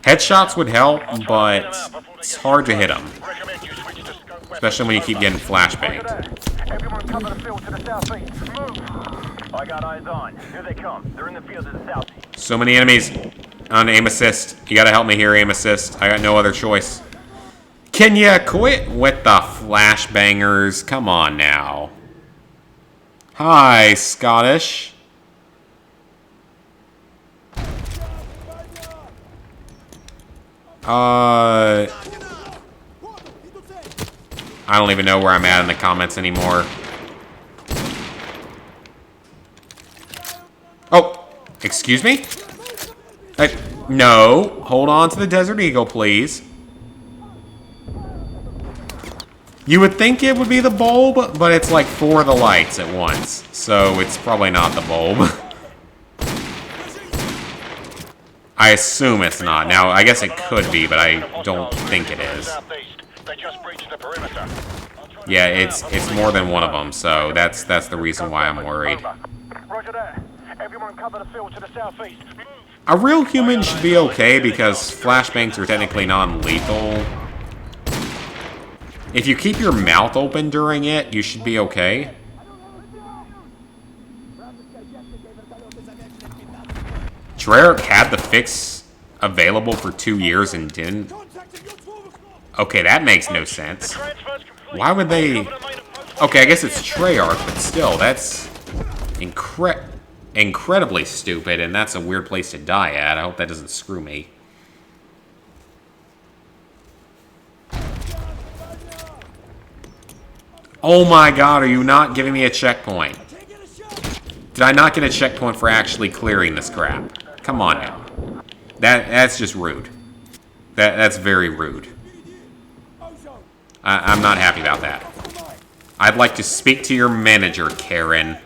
Headshots would help, but it's hard to hit them. Especially when you keep getting flashbanged. I got eyes on. Here they come. They're in the field to the southeast. So many enemies on aim assist. You gotta help me here, aim assist. I got no other choice. Can ya quit with the flashbangers? Come on now. Hi, Scottish. I don't even know where I'm at in the comments anymore. Oh, excuse me? No, hold on to the Desert Eagle, please. You would think it would be the bulb, but it's like 4 of the lights at once. So it's probably not the bulb. I assume it's not. Now, I guess it could be, but I don't think it is. Yeah, it's more than one of them, so that's the reason why I'm worried. A real human should be okay because flashbangs are technically non-lethal. If you keep your mouth open during it, you should be okay. Treyarch had the fix available for 2 years and didn't. Okay, that makes no sense. Why would they... Okay, I guess it's Treyarch, but still, that's incredibly stupid, and that's a weird place to die at. I hope that doesn't screw me. Oh my god, are you not giving me a checkpoint? Did I not get a checkpoint for actually clearing this crap? Come on now. That's just rude. That's very rude. I'm not happy about that. I'd like to speak to your manager, Karen.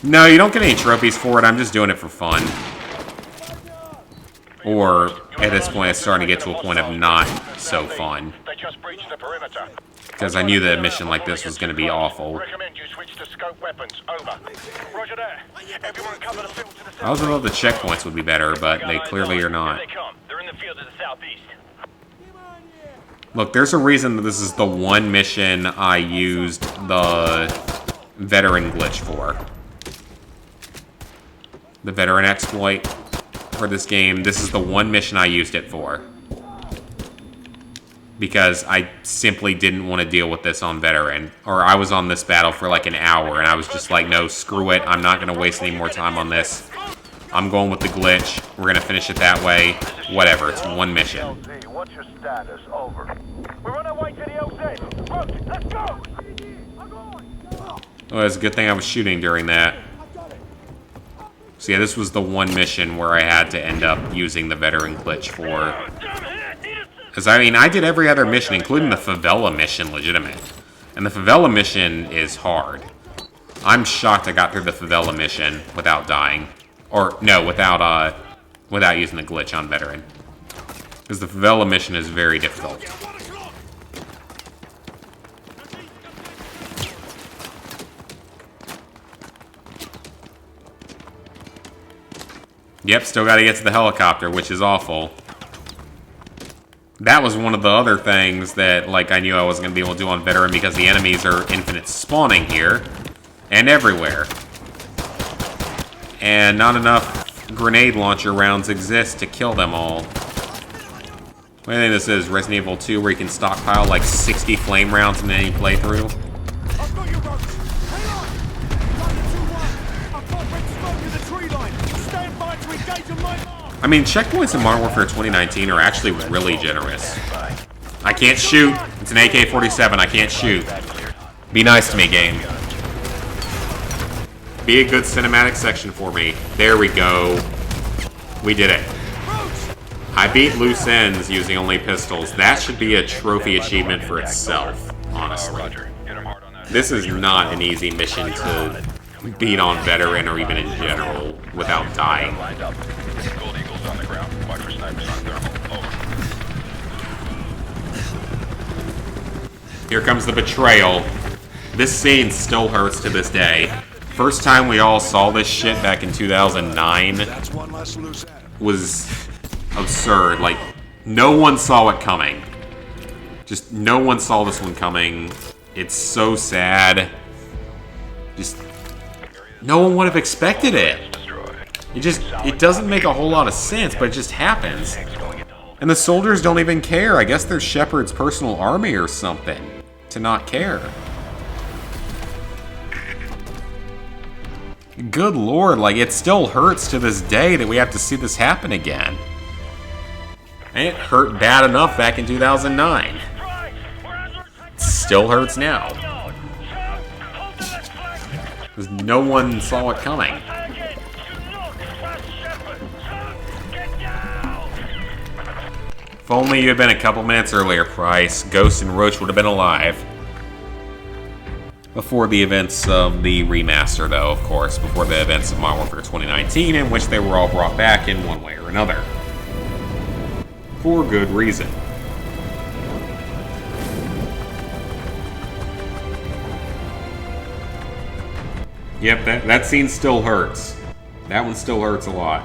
No, you don't get any trophies for it. I'm just doing it for fun. Or, at this point, it's starting to get to a point of not so fun. They just breached the perimeter. Because I knew that a mission like this was going to be awful. Recommend you switch to scope weapons. Over. Roger that. Everyone cover the field to the south. I was thought the checkpoints would be better, but they clearly are not. Here they come. They're in the field to the southeast. Look, there's a reason that this is the one mission I used the veteran glitch for. The veteran exploit for this game. This is the one mission I used it for. Because I simply didn't want to deal with this on veteran. Or I was on this battle for like an hour, and I was just like, no, screw it. I'm not going to waste any more time on this. I'm going with the glitch. We're going to finish it that way. Whatever, it's one mission. LZ, what's your status? Over. We're on our way to the LZ. Look, let's go! Oh, it's a good thing I was shooting during that. So yeah, this was the one mission where I had to end up using the veteran glitch for. Because, I mean, I did every other mission, including the favela mission, legitimate. And the favela mission is hard. I'm shocked I got through the favela mission without dying. Or, no, without using the glitch on veteran. Because the favela mission is very difficult. Yep, still gotta get to the helicopter, which is awful. That was one of the other things that, like, I knew I wasn't gonna be able to do on veteran because the enemies are infinite spawning here. And everywhere. And not enough grenade launcher rounds exist to kill them all. What do you think this is? Resident Evil 2 where you can stockpile like 60 flame rounds in any playthrough? I've got your ropes. Hang on. Thunder 2-1. I've got red smoke in the tree line. Stand by to engage on my mark. I mean, checkpoints in Modern Warfare 2019 are actually really generous. I can't shoot. It's an AK-47. I can't shoot. Be nice to me, game. Be a good cinematic section for me. There we go. We did it. I beat loose ends using only pistols. That should be a trophy achievement for itself, honestly. This is not an easy mission to beat on veteran or even in general without dying. Here comes the betrayal. This scene still hurts to this day. First time we all saw this shit back in 2009 was absurd. Like, no one saw it coming. Just no one saw this one coming. It's so sad. Just no one would have expected it. It doesn't make a whole lot of sense, but it just happens. And the soldiers don't even care. I guess they're Shepard's personal army or something to not care. Good lord, like, it still hurts to this day that we have to see this happen again. And it hurt bad enough back in 2009. It still hurts now. Because no one saw it coming. If only you had been a couple minutes earlier, Price, Ghost and Roach would have been alive. Before the events of the remaster, though, of course. Before the events of Modern Warfare 2019, in which they were all brought back in one way or another. For good reason. Yep, that scene still hurts. That one still hurts a lot.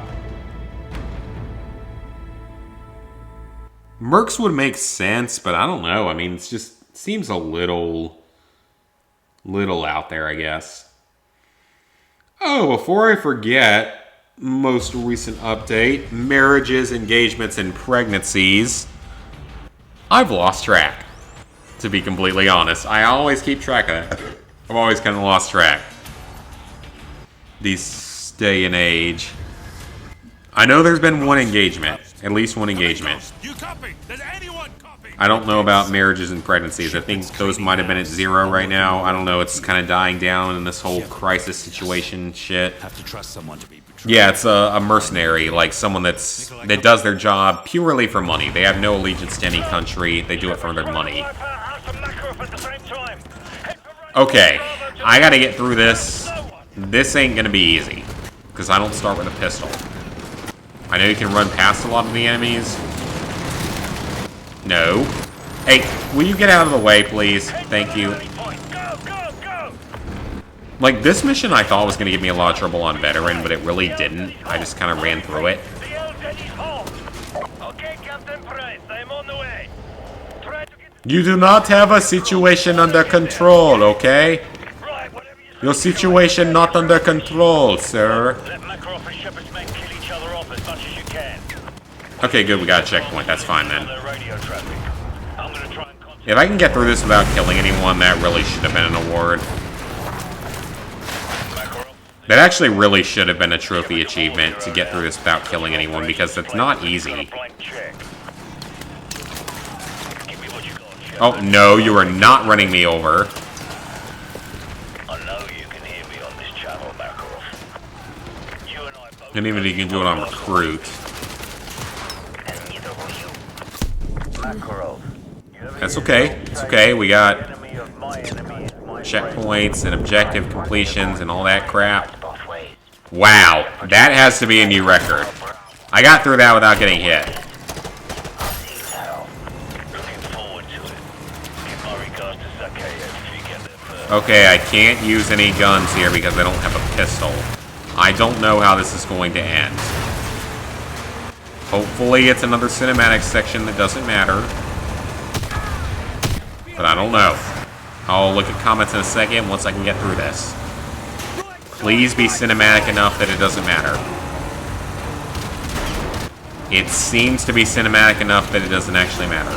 Mercs would make sense, but I don't know. I mean, it's just seems a little out there, I guess. Oh, before I forget, most recent update, marriages, engagements, and pregnancies. I've lost track, to be completely honest. I always keep track of that. I've always kind of lost track. This day and age. I know there's been one engagement. At least one engagement. You copy? Does anyone copy? I don't know about marriages and pregnancies. I think those might have been at 0 right now. I don't know. It's kind of dying down in this whole crisis situation shit. Have to trust someone to be betrayed. Yeah, it's a mercenary, like someone that does their job purely for money. They have no allegiance to any country. They do it for their money. Makarov at the same time. Okay, I gotta get through this. This ain't gonna be easy, because I don't start with a pistol. I know you can run past a lot of the enemies. No. Hey, will you get out of the way, please? Thank you. Like, this mission I thought was gonna give me a lot of trouble on Veteran, but it really didn't. I just kind of ran through it. Okay, Captain Price, I'm on the way. You do not have a situation under control, okay? Your situation not under control, sir. Let Makarov and Shepard's men kill each other off as much as you can. Okay, good, we got a checkpoint. That's fine then. Their radio traffic. I'm gonna try and contact If I can get through this without killing anyone, that really should have been an award. Makarov. That actually really should have been a trophy achievement to get through this without killing anyone, because it's not easy. Blank check. Give me what you got, Shepard. Oh, no, you are not running me over. I know you can hear me on this channel, Makarov. You and I both. And even if you can do it on Recruit. And neither will you. Makarov. That's okay. It's okay. We got Enemy of my enemy is my checkpoints and objective completions and all that crap. both ways. Wow, that has to be a new record. I got through that without getting hit. Looking forward to it. Give my regards to Zacchaeus if you get there first. Okay, I can't use any guns here because I don't have a pistol. I don't know how this is going to end. Hopefully it's another cinematic section that doesn't matter. But I don't know. I'll look at comments in a second once I can get through this. Please be cinematic enough that it doesn't matter. It seems to be cinematic enough that it doesn't actually matter.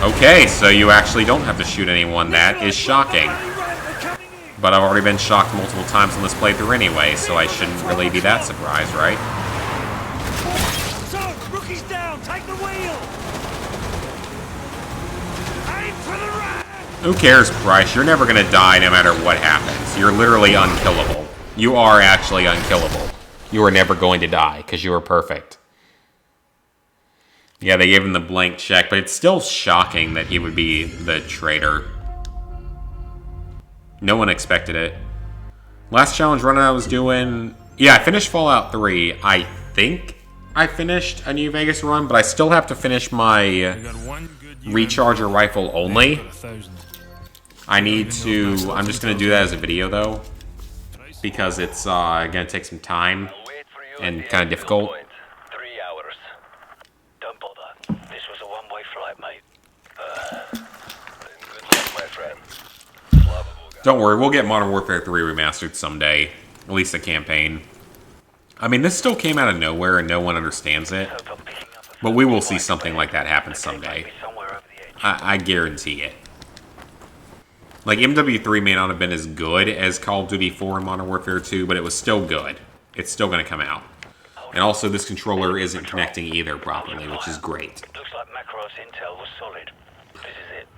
Okay, so you actually don't have to shoot anyone. That is shocking. But I've already been shocked multiple times on this playthrough anyway, so I shouldn't really be that surprised, right? So, rookie's down. Take the wheel. Aim for the right. Who cares, Price? You're never gonna die no matter what happens. You're literally unkillable. You are actually unkillable. You are never going to die, because you are perfect. Yeah, they gave him the blank check, but it's still shocking that he would be the traitor. No one expected it. Last challenge run I was doing... Yeah, I finished Fallout 3. I think I finished a New Vegas run, but I still have to finish my recharger rifle only. I need to... I'm just going to do that as a video, though. Because it's going to take some time Wait for you and at the kind of end difficult. point. 3 hours. Don't bother. This was a one-way flight, mate. Good luck, my friend. Don't worry, we'll get Modern Warfare 3 remastered someday. At least the campaign. I mean, this still came out of nowhere and no one understands it. But we will see something like that happen someday. Somewhere over the edge. I guarantee it. Like, MW3 may not have been as good as Call of Duty 4 and Modern Warfare 2, but it was still good. It's still going to come out. And also, this controller isn't connecting either properly, which is great. Looks like Makarov's intel was solid. This is it.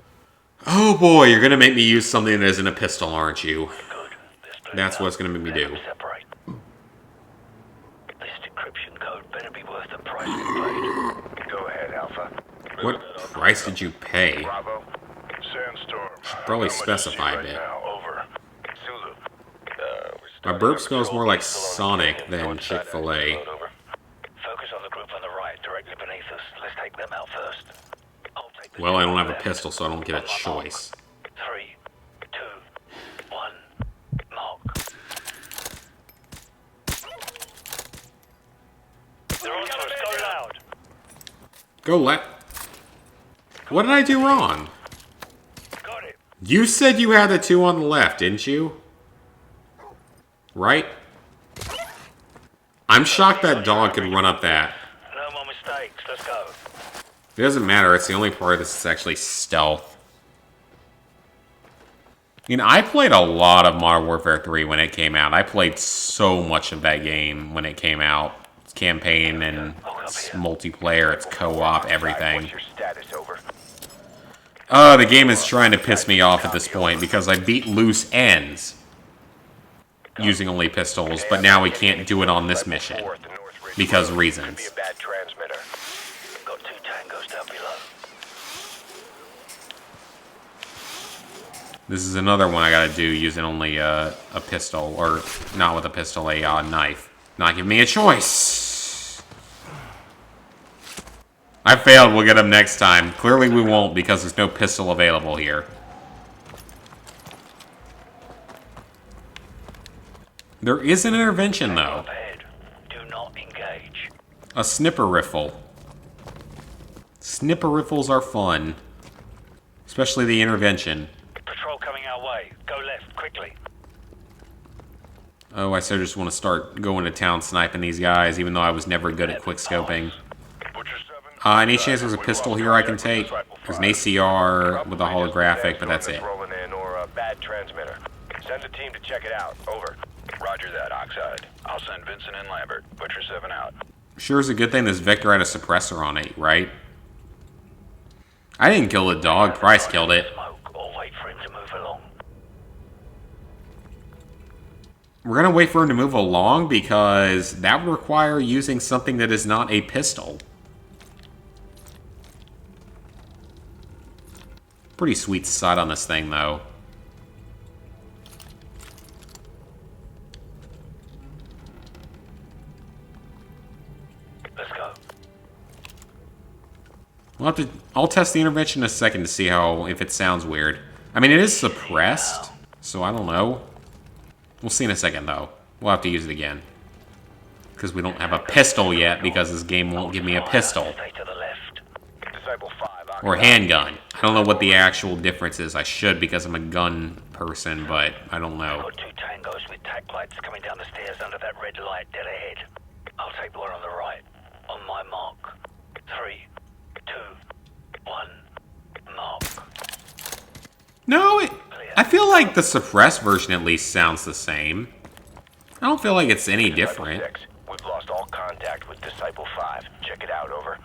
Oh boy, you're going to make me use something that isn't a pistol, aren't you? Good. This split That's up. what's going to make me do. Separate. This decryption code better be worth the price we paid. Go ahead, Alpha. What price did you pay? Bravo. Sandstorm. Probably specify a bit. Over. Zulu. My burp smells more like Sonic than Chick-fil-A. Focus on the group on the right, directly beneath us. Let's take them out first. I'll take the Well, I don't have a pistol, so I don't get a choice. 3, 2, 1. Mark. They're on to us. Go loud. Go left. What did I do wrong? Got it. You said you had the two on the left, didn't you? Right? I'm shocked that dog could run up that. No more mistakes. Let's go. It doesn't matter, it's the only part of this that's actually stealth. You know, I played a lot of Modern Warfare 3 when it came out. I played so much of that game when it came out. It's campaign and it's multiplayer, it's co-op, everything. What's your status? Over. The game is trying to piss me off at this point because I beat loose ends. using only pistols, but now we can't do it on this mission because reasons. Be a bad transmitter. Got 2 tangos down below. This is another one I gotta do using only a pistol, or not with a pistol, a knife. Not giving me a choice. I failed, we'll get him next time. Clearly we won't because there's no pistol available here. There is an intervention though. Up ahead. Do not engage. A snipper rifle. Snipper rifles are fun. Especially the intervention. Patrol coming our way. Go left, quickly. Oh, I so just want to start going to town sniping these guys, even though I was never good at quickscoping. Any chance there's a pistol here I can take? There's an ACR with a holographic, but that's it. Rolling in or a bad transmitter. Send a team to check it out. Over. Roger that, Oxide. I'll send Vincent and Lambert. Butcher 7 out. Sure is a good thing this Vector had a suppressor on it, right? I didn't kill the dog, Price killed it. Smoke or wait for him to move along. We're gonna wait for him to move along because that would require using something that is not a pistol. Pretty sweet sight on this thing, though. Let's go. I'll test the intervention in a second to see if it sounds weird. I mean, it is suppressed, so I don't know. We'll see in a second, though. We'll have to use it again. Because we don't have a pistol yet, because this game won't give me a pistol. Stay to the left. Disciple 5. Or handgun. I don't know what the actual difference is. I should, because I'm a gun person, but I don't know. Got 2 tangos with tack lights coming down the stairs under that red light dead ahead. I'll take the one on the right. On my mark. 3, 2, 1. Mark. No, I feel like the suppressed version at least sounds the same. I don't feel like it's any different. Disciple 6. We've lost all contact with Disciple 5. Check it out, over.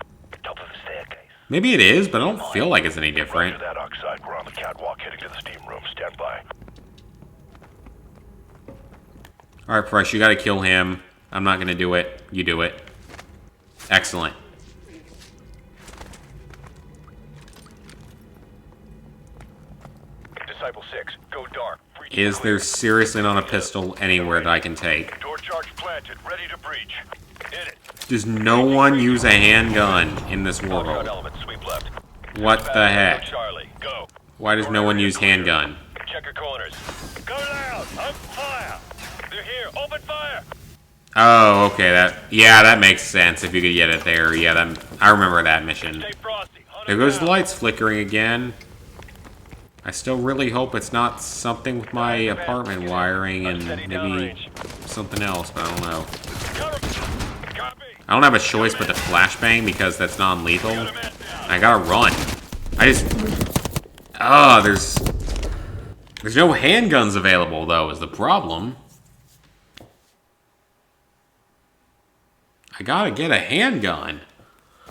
Top of the staircase. Maybe it is, but I don't feel like it's any different. Roger that, Oxide. We're on the catwalk heading to the steam room. Stand by. Alright, Price, you gotta kill him. I'm not gonna do it. You do it. Excellent. Disciple 6. Go dark. Breach Is clear. there seriously not a pistol anywhere that I can take? Door charge planted. Ready to breach. Hit it. Does no one use a handgun in this Outbound world? element. Sweep left. What the heck? Charlie. Go. Why does no one use handgun? Check your corners. Go loud. On fire. They're here. Open fire. Oh, okay, that makes sense if you could get it there. Yeah, I remember that mission. Stay frosty. Hunt There 'em goes the down. lights flickering again. I still really hope it's not something with my apartment wiring and maybe something else, but I don't know. Cover me. Copy. I don't have a choice but to flashbang because that's non-lethal. I gotta run. There's no handguns available though, is the problem. I gotta get a handgun.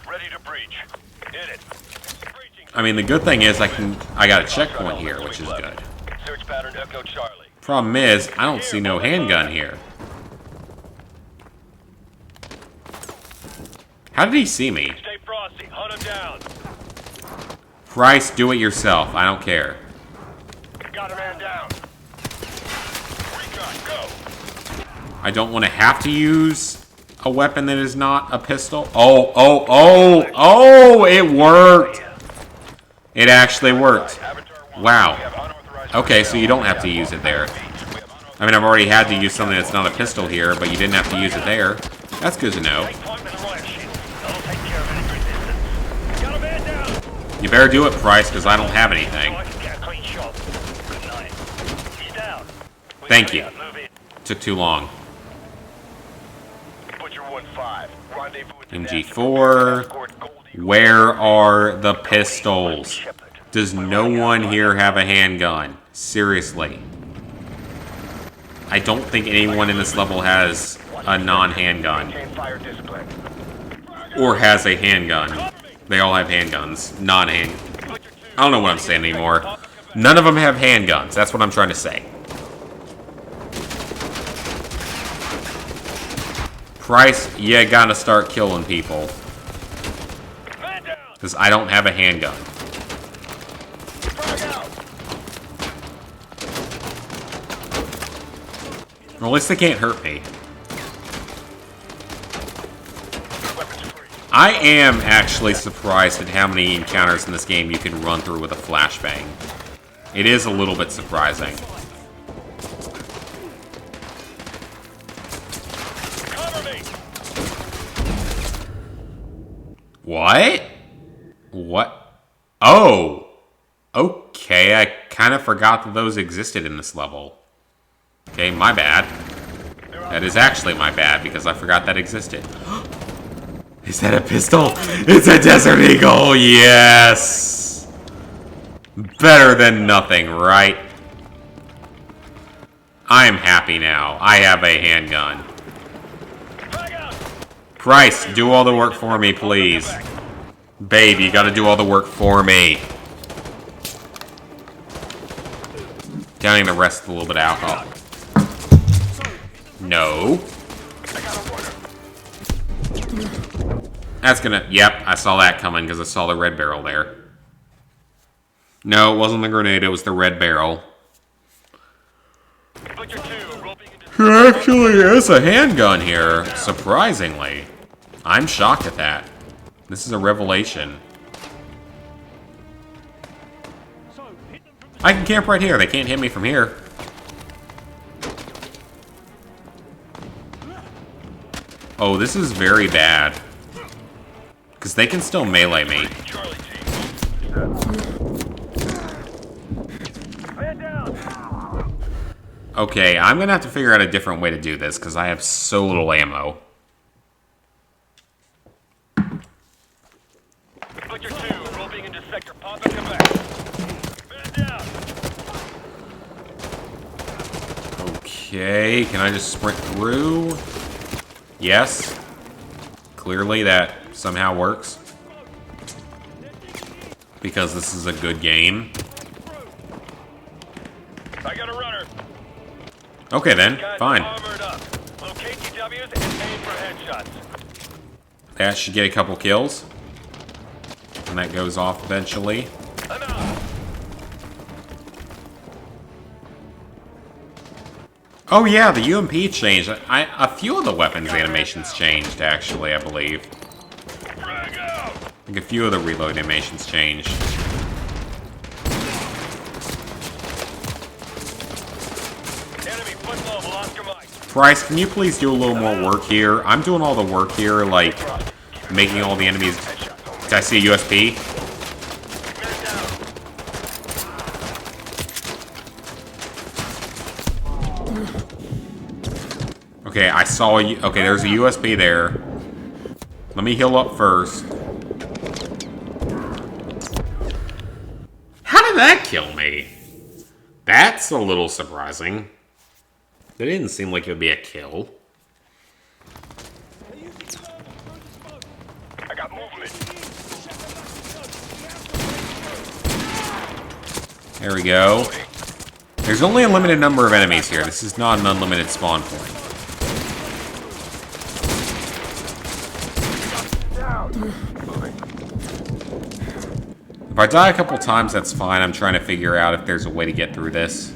Ready to breach. Hit it. Breaching. I mean, the good thing is I got a checkpoint here, which is good. Search pattern Echo Charlie. Problem is, I don't see no handgun here. How did he see me? Stay frosty. Hunt him down. Price, do it yourself. I don't care. Got a man down. Recon, go. I don't want to have to use a weapon that is not a pistol. It worked. It actually worked. Wow. Okay, so you don't have to use it there. I mean, I've already had to use something that's not a pistol here, but you didn't have to use it there. That's good to know. Point to the right. That'll take care of any resistance. Got a man down. You better do it, Price, because I don't have anything. I can get a clean shot. Good night. He's down. Thank you. Move in. Took too long. Butcher 1-5. Rendezvous with the MG4. Where are the pistols? Does no one here have a handgun? Seriously. I don't think anyone in this level has a non-handgun. Fire discipline. Or has a handgun. They all have handguns. Non-hand. I don't know what I'm saying anymore. None of them have handguns. That's what I'm trying to say. Price, you gotta start killing people. Man down! Because I don't have a handgun. Frag out! Or at least they can't hurt me. Weapons free. I am actually surprised at how many encounters in this game you can run through with a flashbang. It is a little bit surprising. Cover me! What? What? Oh! Okay, I kind of forgot that those existed in this level. Okay, my bad. That is actually my bad, because I forgot that existed. Is that a pistol? It's a Desert Eagle! Yes! Better than nothing, right? I am happy now. I have a handgun. Frag out! Price, do all the work for me, please. Babe, you gotta do all the work for me. Downing the rest with a little bit of alcohol. No. I got a runner. That's gonna... Yep, I saw that coming because I saw the red barrel there. No, it wasn't the grenade, it was the red barrel. Butcher 2, roping into... There actually is a handgun here, surprisingly. I'm shocked at that. This is a revelation. I can camp right here. They can't hit me from here. Oh, this is very bad. Because they can still melee me. Charlie team. Man down! Okay, I'm going to have to figure out a different way to do this, because I have so little ammo. Butcher 2, roping into sector Papa, Quebec. Man down! Okay, can I just sprint through? Yes. Clearly that somehow works. Because this is a good game. I got a runner. Okay then, Guys fine. armored up. Locate TWs and aim for headshots. That should get a couple kills. And that goes off eventually. Enough! Oh yeah, the UMP changed. A few of the weapons animations changed, actually, I believe. Frag out! I think a few of the reload animations changed. Enemy foot mobile, Oscar Mike. Price, can you please do a little more work here? I'm doing all the work here, like making all the enemies... Did I see a USP? Man down. Okay, I saw you. Okay, there's a USP there. Let me heal up first. How did that kill me? That's a little surprising. It didn't seem like it would be a kill. I got movement. There we go. There's only a limited number of enemies here. This is not an unlimited spawn point. If I die a couple times, that's fine. I'm trying to figure out if there's a way to get through this.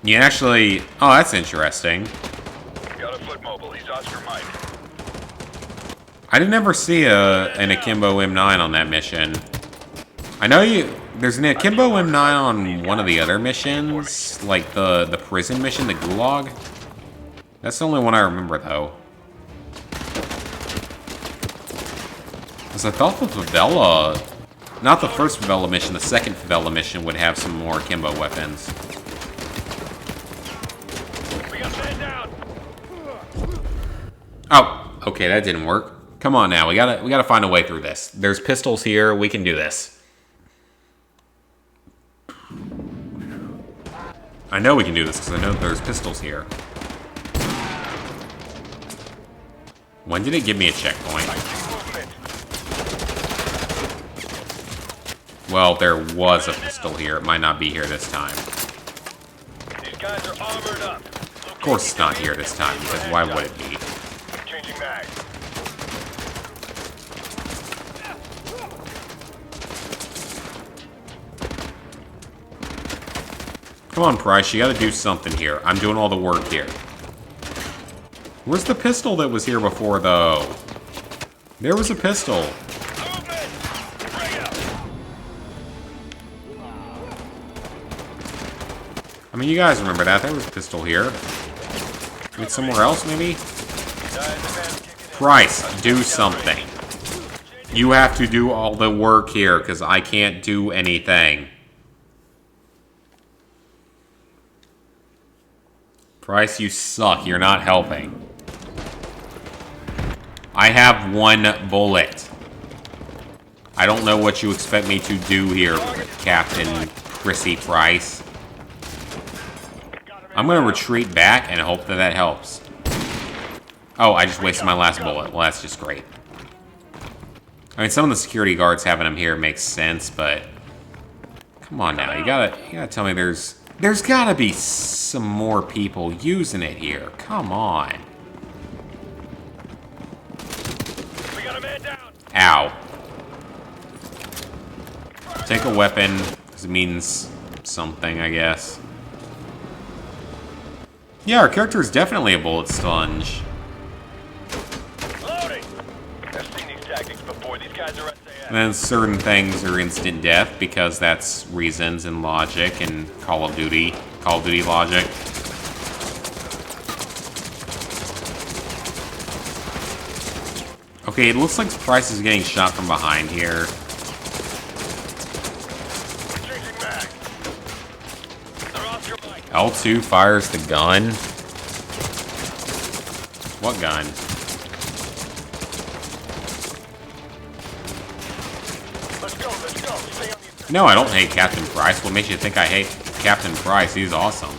You actually... Oh, that's interesting. Got a foot mobile. He's Oscar Mike. I didn't ever see an Akimbo M9 on that mission. I know you... There's an Akimbo M9 on one of the other missions. Like the prison mission, the Gulag. That's the only one I remember, though. Because I thought the favela... Not the first favela mission, the second favela mission would have some more Akimbo weapons. We got man down. Oh, okay, that didn't work. Come on now, we gotta find a way through this. There's pistols here, we can do this. I know we can do this because I know there's pistols here. When did it give me a checkpoint? Well, there was a pistol here. It might not be here this time. guys are armored up. Of course it's not here this time, because why would it be? Changing mag. Come on, Price, you gotta do something here. I'm doing all the work here. Where's the pistol that was here before, though? There was a pistol. Movement! Bring up! I mean, you guys remember that. There was a pistol here. Maybe somewhere else, maybe? Price, do something. You have to do all the work here, because I can't do anything. Price, you suck. You're not helping. I have 1 bullet. I don't know what you expect me to do here, Captain Prissy Price. I'm going to retreat back and hope that that helps. Oh, I just wasted my last bullet. Well, that's just great. I mean, some of the security guards having them here makes sense, but... Come on now, you gotta tell me there's gotta be some more people using it here. Come on. We got a man down. Ow. Take a weapon, because it means something, I guess. Yeah, our character is definitely a bullet sponge. Loading. I've seen these tactics before. These guys are SAS. And then certain things are instant death, because that's reasons and logic and Call of Duty logic. Okay, it looks like Price is getting shot from behind here. Changing mag. They're off your mic. L2 fires the gun? What gun? Let's go. Stay on these. No, I don't hate Captain Price. What makes you think I hate Captain Price? He's awesome.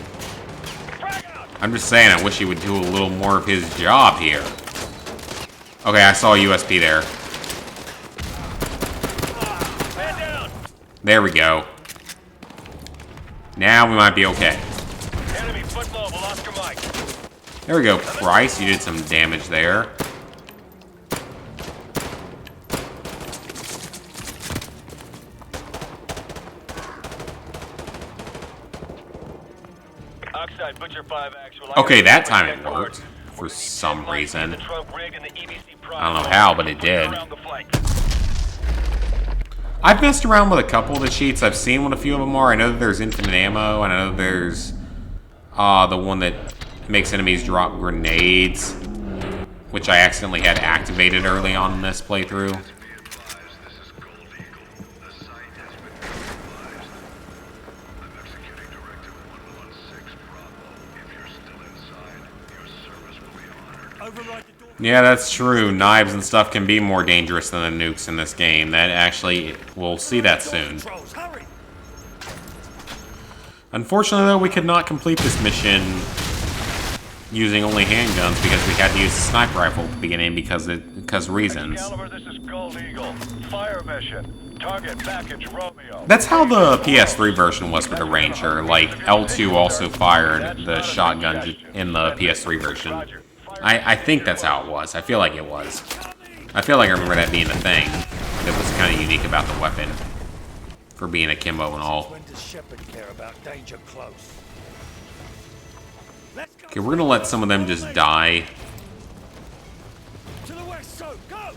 Frag out. I'm just saying, I wish he would do a little more of his job here. Okay, I saw a USP there. Man down. There we go. Now we might be okay. Enemy foot mobile. Lost your mic. There we go, Price. You did some damage there. Oxide Butcher 5X. Okay, that time it worked. For some reason. I don't know how, but it did. I've messed around with a couple of the cheats. I've seen what a few of them are. I know that there's infinite ammo, and I know there's the one that makes enemies drop grenades, which I accidentally had activated early on in this playthrough. Yeah, that's true. Knives and stuff can be more dangerous than the nukes in this game. That actually, we'll see that soon. Unfortunately, though, we could not complete this mission using only handguns because we had to use a sniper rifle at the beginning because reasons. This is Gold Eagle. Fire mission. Target package Romeo. That's how the PS3 version was for the Ranger. Like, L2 also fired the shotgun in the PS3 version. I think that's how it was. I feel like it was. I feel like I remember that being a thing that was kind of unique about the weapon for being akimbo and all. When does Shepard care about danger close? Okay, we're gonna let some of them just die. To the west, so go!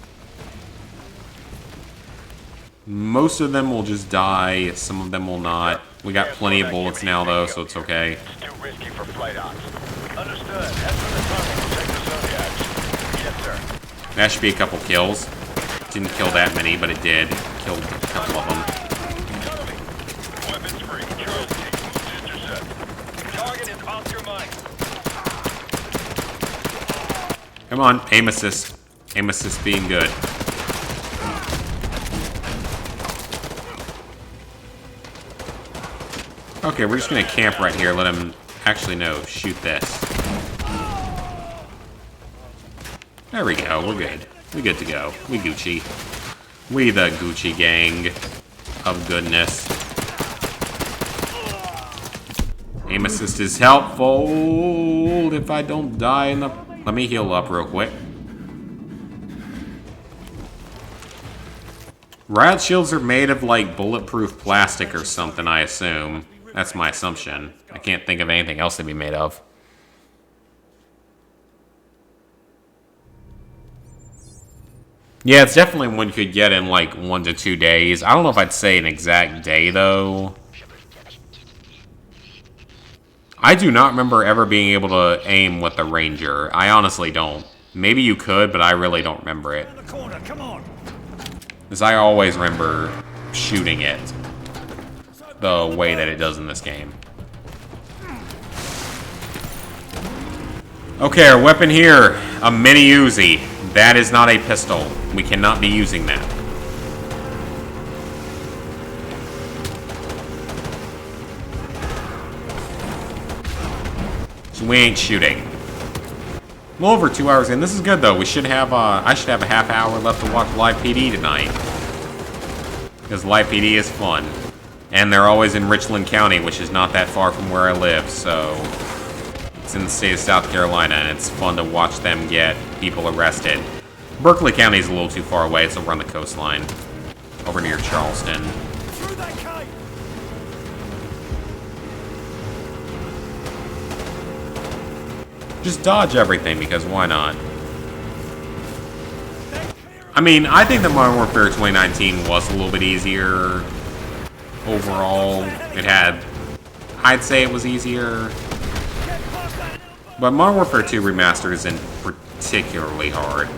Most of them will just die. Some of them will not. We got plenty of bullets now, though, so it's okay. It's too risky for flight ops. Understood. As for the target, we'll take the Zodiacs. Yes, sir. That should be a couple kills. Didn't kill that many, but it did. Killed a couple of them. Weapons free. Charles team, intercept. Target is off your mic. Come on, aim assist. Aim assist being good. Okay, we're just gonna camp right here. Let him... Actually, no. Shoot this. There we go. We're good. We good to go. We Gucci. We the Gucci gang of goodness. Aim assist is helpful if I don't die in the... Let me heal up real quick. Riot shields are made of, like, bulletproof plastic or something, I assume. That's my assumption. I can't think of anything else they'd be made of. Yeah, it's definitely one you could get in, like, 1 to 2 days. I don't know if I'd say an exact day, though. I do not remember ever being able to aim with the Ranger. I honestly don't. Maybe you could, but I really don't remember it. Because I always remember shooting it the way that it does in this game. Okay, our weapon here, a mini Uzi. That is not a pistol. We cannot be using that. So we ain't shooting. Well, over 2 hours in. This is good, though. We should have, I should have a half hour left to watch Live PD tonight. Because Live PD is fun. And they're always in Richland County, which is not that far from where I live, so... It's in the state of South Carolina, and it's fun to watch them get people arrested. Berkeley County is a little too far away. It's over on the coastline. Over near Charleston. Just dodge everything, because why not? I mean, I think that Modern Warfare 2019 was a little bit easier overall. It had... I'd say it was easier. But Modern Warfare 2 Remastered isn't particularly hard.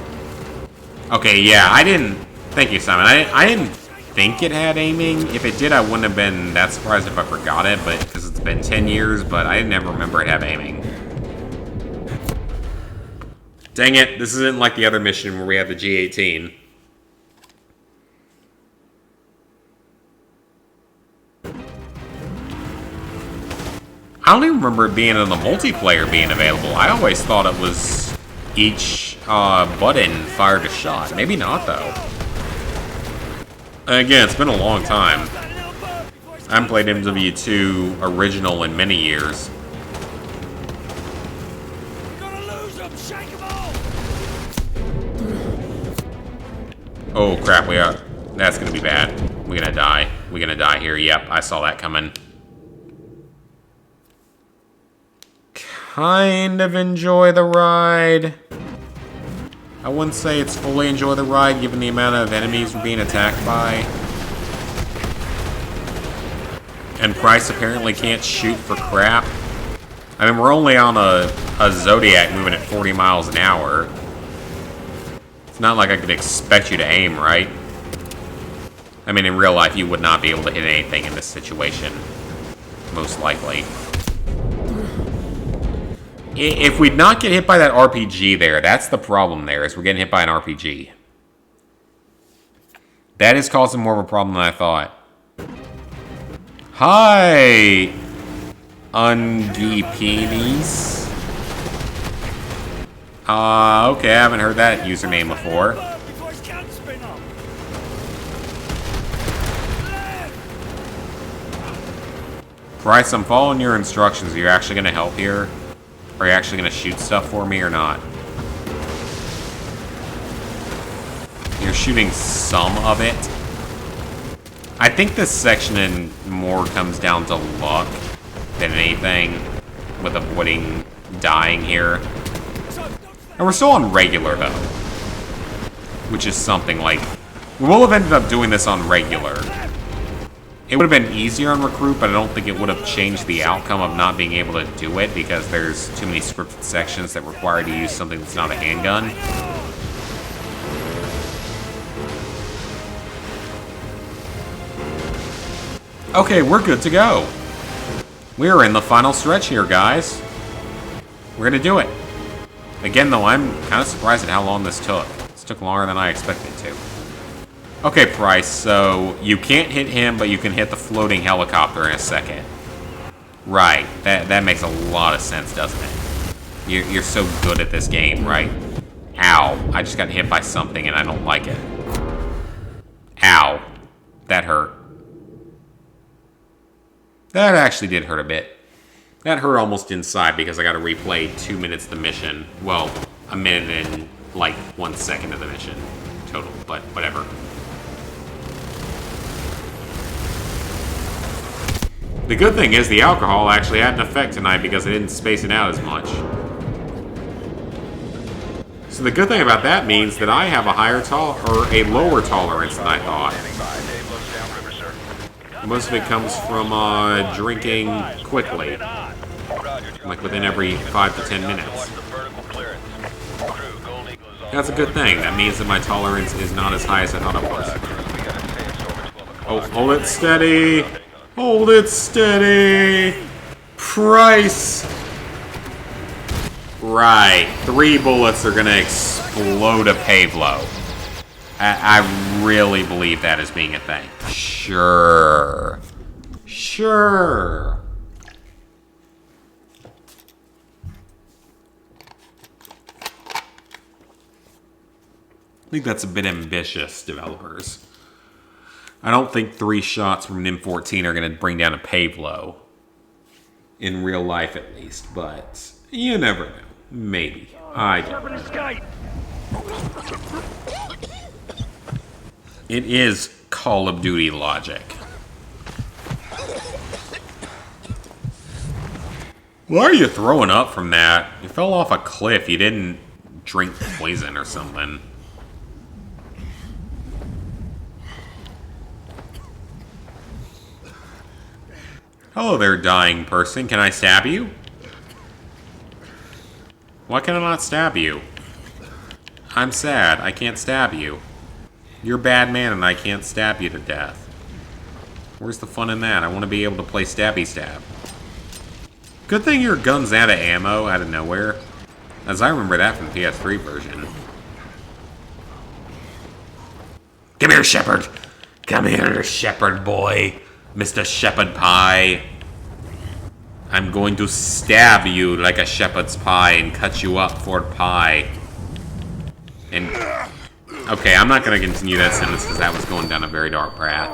Okay, yeah, I didn't... Thank you, Simon. I didn't think it had aiming. If it did, I wouldn't have been that surprised if I forgot it, but because it's been 10 years, but I never remember it have aiming. Dang it, this isn't like the other mission where we have the G-18. I don't even remember it being in the multiplayer being available. I always thought it was each button fired a shot. Maybe not, though. Again, it's been a long time. I haven't played MW2 original in many years. Oh crap, that's gonna be bad. We're gonna die. We're gonna die here. Yep, I saw that coming. Kind of enjoy the ride. I wouldn't say it's fully enjoy the ride given the amount of enemies we're being attacked by. And Price apparently can't shoot for crap. I mean, we're only on a Zodiac moving at 40 miles an hour. It's not like I could expect you to aim, right? I mean, in real life, you would not be able to hit anything in this situation. Most likely. If we'd not get hit by that RPG there, that's the problem there, is we're getting hit by an RPG. That is causing more of a problem than I thought. Hi, Ungipenis. Okay, I haven't heard that username before. Bryce, I'm following your instructions. Are you actually going to help here? Are you actually going to shoot stuff for me or not? You're shooting some of it. I think this section and more comes down to luck than anything with avoiding dying here. And we're still on regular, though. Which is something like... We will have ended up doing this on regular. It would have been easier on Recruit, but I don't think it would have changed the outcome of not being able to do it, because there's too many scripted sections that require to use something that's not a handgun. Okay, we're good to go. We're in the final stretch here, guys. We're gonna do it. Again, though, I'm kind of surprised at how long this took. This took longer than I expected to. Okay, Price, so you can't hit him, but you can hit the floating helicopter in a second. Right, that makes a lot of sense, doesn't it? You're so good at this game, right? Ow, I just got hit by something and I don't like it. Ow, that hurt. That actually did hurt a bit. That hurt almost inside because I got to replay 2 minutes of the mission. Well, a minute and like 1 second of the mission total, but whatever. The good thing is the alcohol actually had an effect tonight because I didn't space it out as much. So the good thing about that means that I have a a lower tolerance than I thought. Most of it comes from drinking quickly, like within every 5 to 10 minutes. That's a good thing. That means that my tolerance is not as high as I thought it was. Oh, hold it steady! Hold it steady! Price! Right. 3 bullets are gonna explode a Pavlo. I really believe that as being a thing. Sure. Sure. I think that's a bit ambitious, developers. I don't think 3 shots from an M14 are going to bring down a Pavlo. In real life, at least. But you never know. Maybe. I don't know. It is Call of Duty logic. Why are you throwing up from that? You fell off a cliff. You didn't drink poison or something. Hello there, dying person. Can I stab you? Why can I not stab you? I'm sad. I can't stab you. You're a bad man and I can't stab you to death. Where's the fun in that? I want to be able to play stabby stab. Good thing your gun's out of ammo out of nowhere. As I remember that from the PS3 version. Come here, Shepherd! Come here, Shepherd boy! Mr. Shepherd Pie. I'm going to stab you like a shepherd's pie and cut you up for pie. And... okay, I'm not going to continue that sentence because that was going down a very dark path.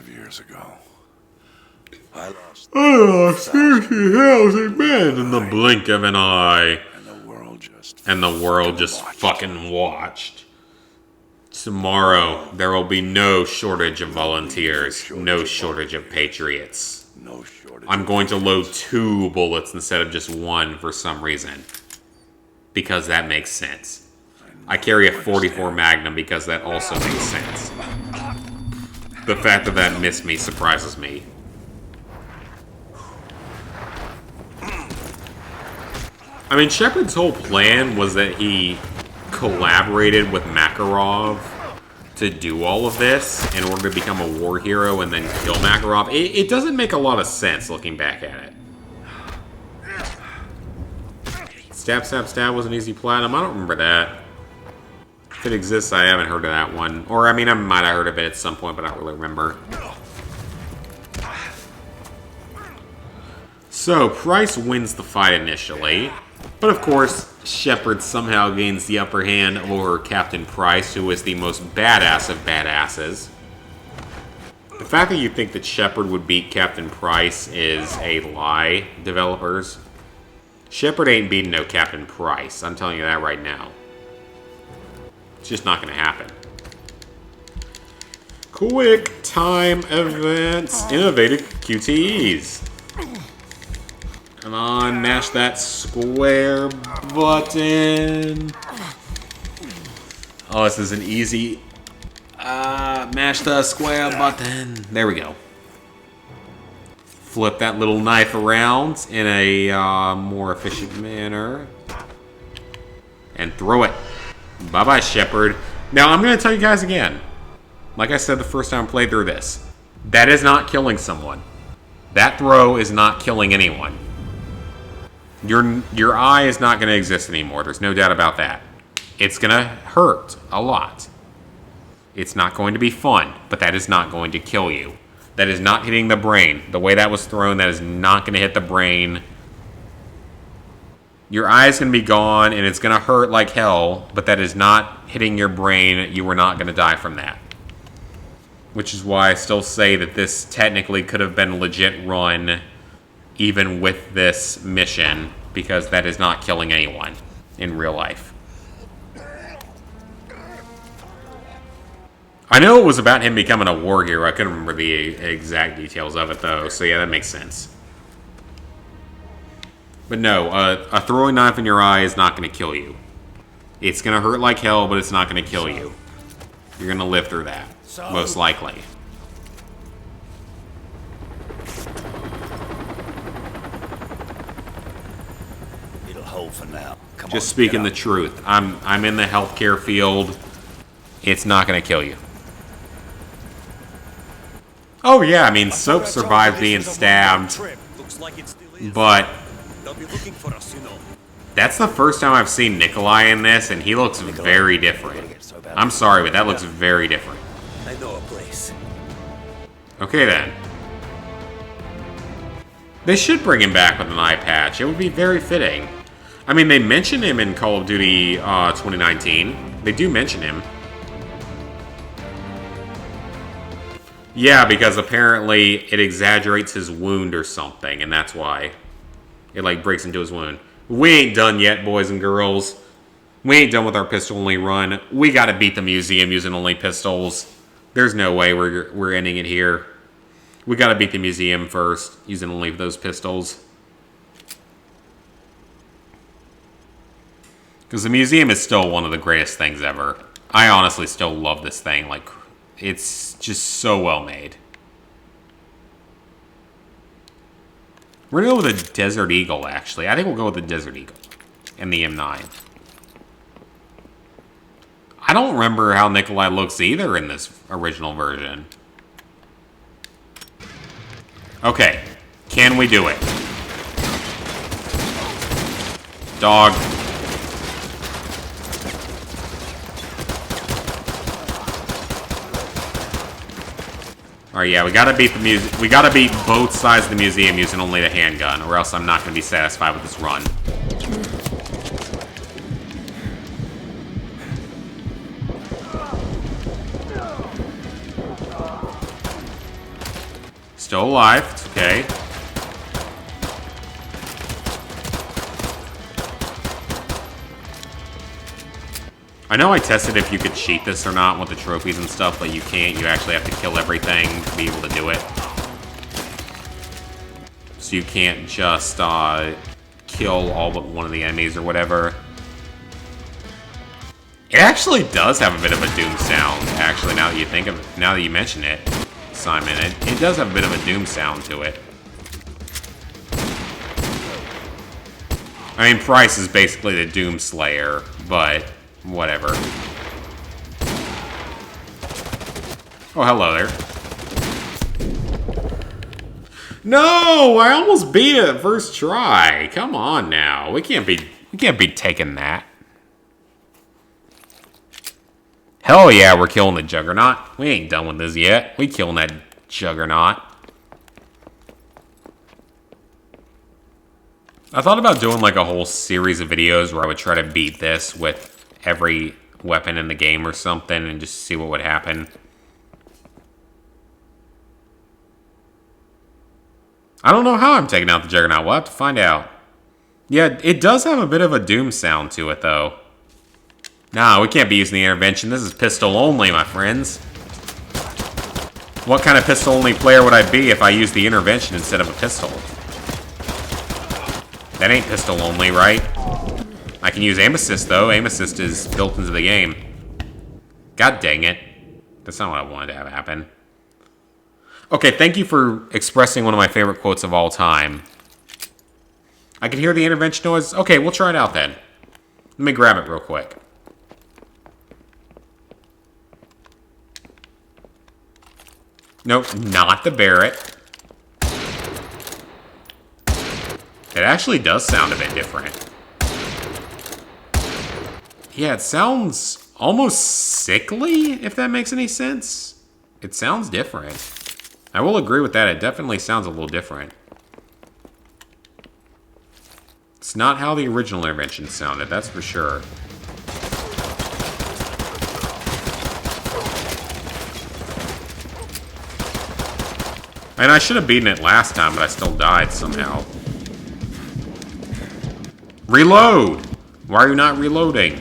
Years ago, I lost 50,000 men in the blink of an eye. and the world just fucking watched. Tomorrow, there will be no shortage of volunteers, no shortage of patriots. no shortage. I'm going to load 2 bullets instead of just 1 for some reason. Because that makes sense. I carry a 44 Magnum because that also makes sense. The fact that that missed me surprises me. I mean, Shepard's whole plan was that he collaborated with Makarov to do all of this in order to become a war hero and then kill Makarov. It doesn't make a lot of sense looking back at it. Stab, stab, stab was an easy platinum. I don't remember that. If it exists, I haven't heard of that one. Or, I mean, I might have heard of it at some point, but I don't really remember. So, Price wins the fight initially. But, of course, Shepard somehow gains the upper hand over Captain Price, who is the most badass of badasses. The fact that you think that Shepard would beat Captain Price is a lie, developers. Shepard ain't beating no Captain Price. I'm telling you that right now. It's just not going to happen. Quick time events. Innovative QTEs. Come on, mash that square button. Oh, this is an easy... mash the square button. There we go. Flip that little knife around in a more efficient manner. And throw it. Bye-bye, Shepard. Now, I'm going to tell you guys again. Like I said the first time I played through this. That is not killing someone. That throw is not killing anyone. Your eye is not going to exist anymore. There's no doubt about that. It's going to hurt a lot. It's not going to be fun, but that is not going to kill you. That is not hitting the brain. The way that was thrown, that is not going to hit the brain. Your eye's going to be gone, and it's going to hurt like hell, but that is not hitting your brain. You are not going to die from that. Which is why I still say that this technically could have been a legit run, even with this mission, because that is not killing anyone in real life. I know it was about him becoming a war hero. I couldn't remember the exact details of it, though, so yeah, that makes sense. But no, a throwing knife in your eye is not going to kill you. It's going to hurt like hell, but it's not going to kill you. You're going to live through that, most likely. It'll hold for now. Come Just on, speaking get the up. truth. I'm in the healthcare field. It's not going to kill you. Oh yeah, I mean, Soap survived being stabbed, Looks like it still is. but They'll be looking for us, you know. that's the first time I've seen Nikolai in this, and he looks very different. I'm sorry, but that looks very different. I know a place. Okay then. They should bring him back with an eye patch. It would be very fitting. I mean, they mention him in Call of Duty 2019. They do mention him. Yeah, because apparently it exaggerates his wound or something, and that's why. It, like, breaks into his wound. We ain't done yet, boys and girls. We ain't done with our pistol-only run. We gotta beat the museum using only pistols. There's no way we're ending it here. We gotta beat the museum first, using only those pistols. Because the museum is still one of the greatest things ever. I honestly still love this thing. Like, it's just so well made. We're gonna go with the Desert Eagle, actually. I think we'll go with the Desert Eagle and the M9. I don't remember how Nikolai looks either in this original version. Okay, can we do it? Dog. Alright, yeah, we gotta beat the music. We gotta beat both sides of the museum using only the handgun, or else I'm not gonna be satisfied with this run. Still alive, it's okay. I know I tested if you could cheat this or not with the trophies and stuff, but you can't. You actually have to kill everything to be able to do it. So you can't just kill all but one of the enemies or whatever. It actually does have a bit of a Doom sound, actually, now that you think of it, now that you mention it, Simon. It does have a bit of a Doom sound to it. I mean, Price is basically the Doom Slayer, but whatever. Oh, hello there. No, I almost beat it first try. Come on now. We can't be taking that. Hell yeah, we're killing the Juggernaut. We ain't done with this yet. We killing that Juggernaut. I thought about doing like a whole series of videos where I would try to beat this with every weapon in the game or something and just see what would happen. I don't know how I'm taking out the Juggernaut. We'll have to find out. Yeah, it does have a bit of a Doom sound to it, though. Nah, we can't be using the intervention. This is pistol only, my friends. What kind of pistol only player would I be if I used the intervention instead of a pistol? That ain't pistol only, right? I can use aim assist, though. Aim assist is built into the game. God dang it. That's not what I wanted to have happen. Okay, thank you for expressing one of my favorite quotes of all time. I can hear the intervention noise. Okay, we'll try it out then. Let me grab it real quick. Nope, not the Barrett. It actually does sound a bit different. Yeah, it sounds almost sickly, if that makes any sense. It sounds different. I will agree with that. It definitely sounds a little different. It's not how the original intervention sounded, that's for sure. And I should have beaten it last time, but I still died somehow. Reload! Why are you not reloading?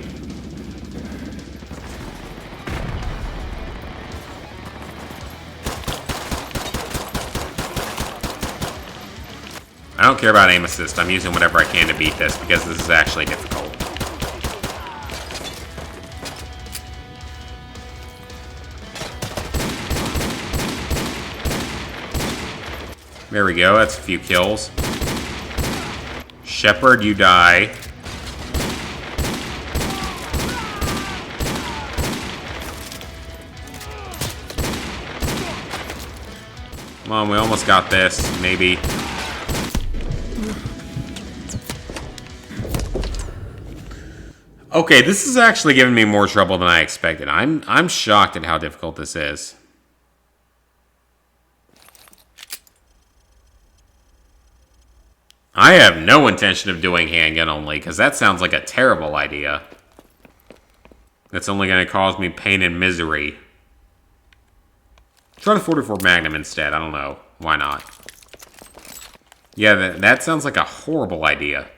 I don't care about aim assist. I'm using whatever I can to beat this because this is actually difficult. There we go. That's a few kills. Shepard, you die. Come on, we almost got this. Maybe. Okay, this is actually giving me more trouble than I expected. I'm shocked at how difficult this is. I have no intention of doing handgun only, because that sounds like a terrible idea. That's only going to cause me pain and misery. Try the 44 Magnum instead. I don't know. Why not? Yeah, that sounds like a horrible idea.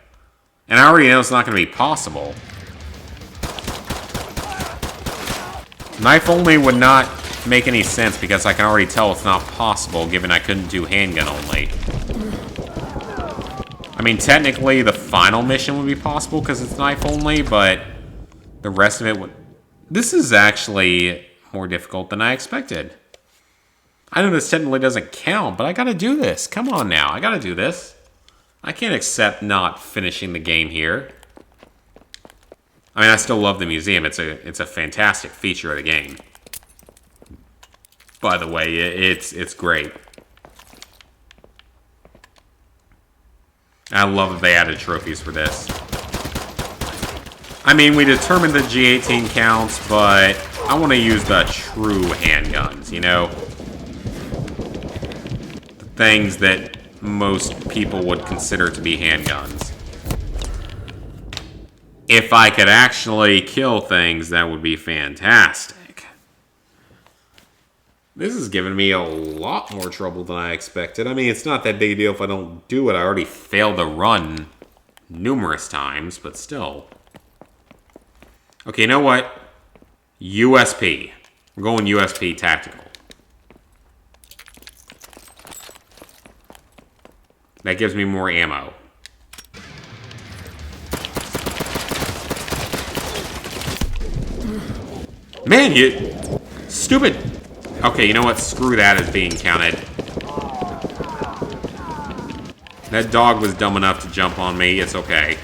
And I already know it's not going to be possible. Knife only would not make any sense because I can already tell it's not possible given I couldn't do handgun only. I mean, technically the final mission would be possible because it's knife only, but the rest of it would... This is actually more difficult than I expected. I know this technically doesn't count, but I gotta do this. Come on now, I gotta do this. I can't accept not finishing the game here. I mean, I still love the museum. It's a fantastic feature of the game. By the way, it's great. I love that they added trophies for this. I mean, we determined the G18 counts, but I want to use the true handguns, you know? The things that most people would consider to be handguns. If I could actually kill things, that would be fantastic. This is giving me a lot more trouble than I expected. I mean, it's not that big a deal if I don't do it. I already failed the run numerous times, but still. Okay, you know what? USP. We're going USP Tactical. That gives me more ammo. Man, you... Stupid... Okay, you know what? Screw that as being counted. That dog was dumb enough to jump on me. It's okay.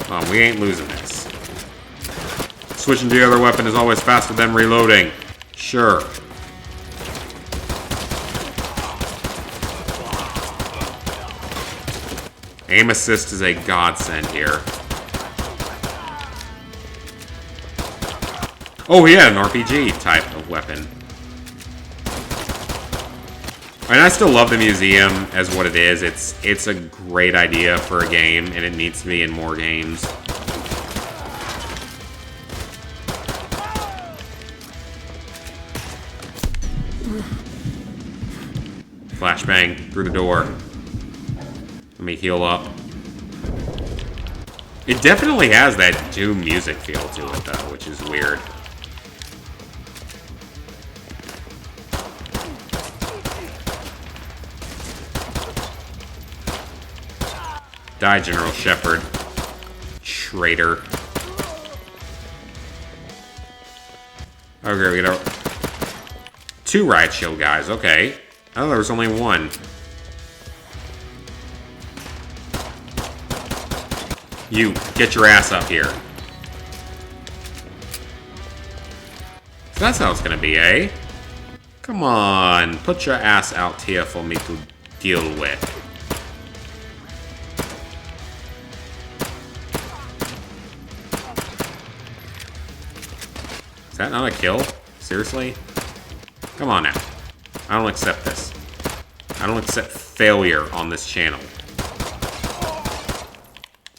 Oh, we ain't losing this. Switching to the other weapon is always faster than reloading. Sure. Aim assist is a godsend here. Oh, he had an RPG type of weapon. And I still love the museum as what it is. It's a great idea for a game, and it needs to be in more games. Flashbang through the door. Let me heal up. It definitely has that Doom music feel to it, though, which is weird. Die, General Shepard. Traitor. Okay, we got 2 riot shield guys. Okay. I thought there was only 1. You, get your ass up here. So that's how it's gonna be, eh? Come on, put your ass out here for me to deal with. Is that not a kill? Seriously? Come on now. I don't accept this. I don't accept failure on this channel.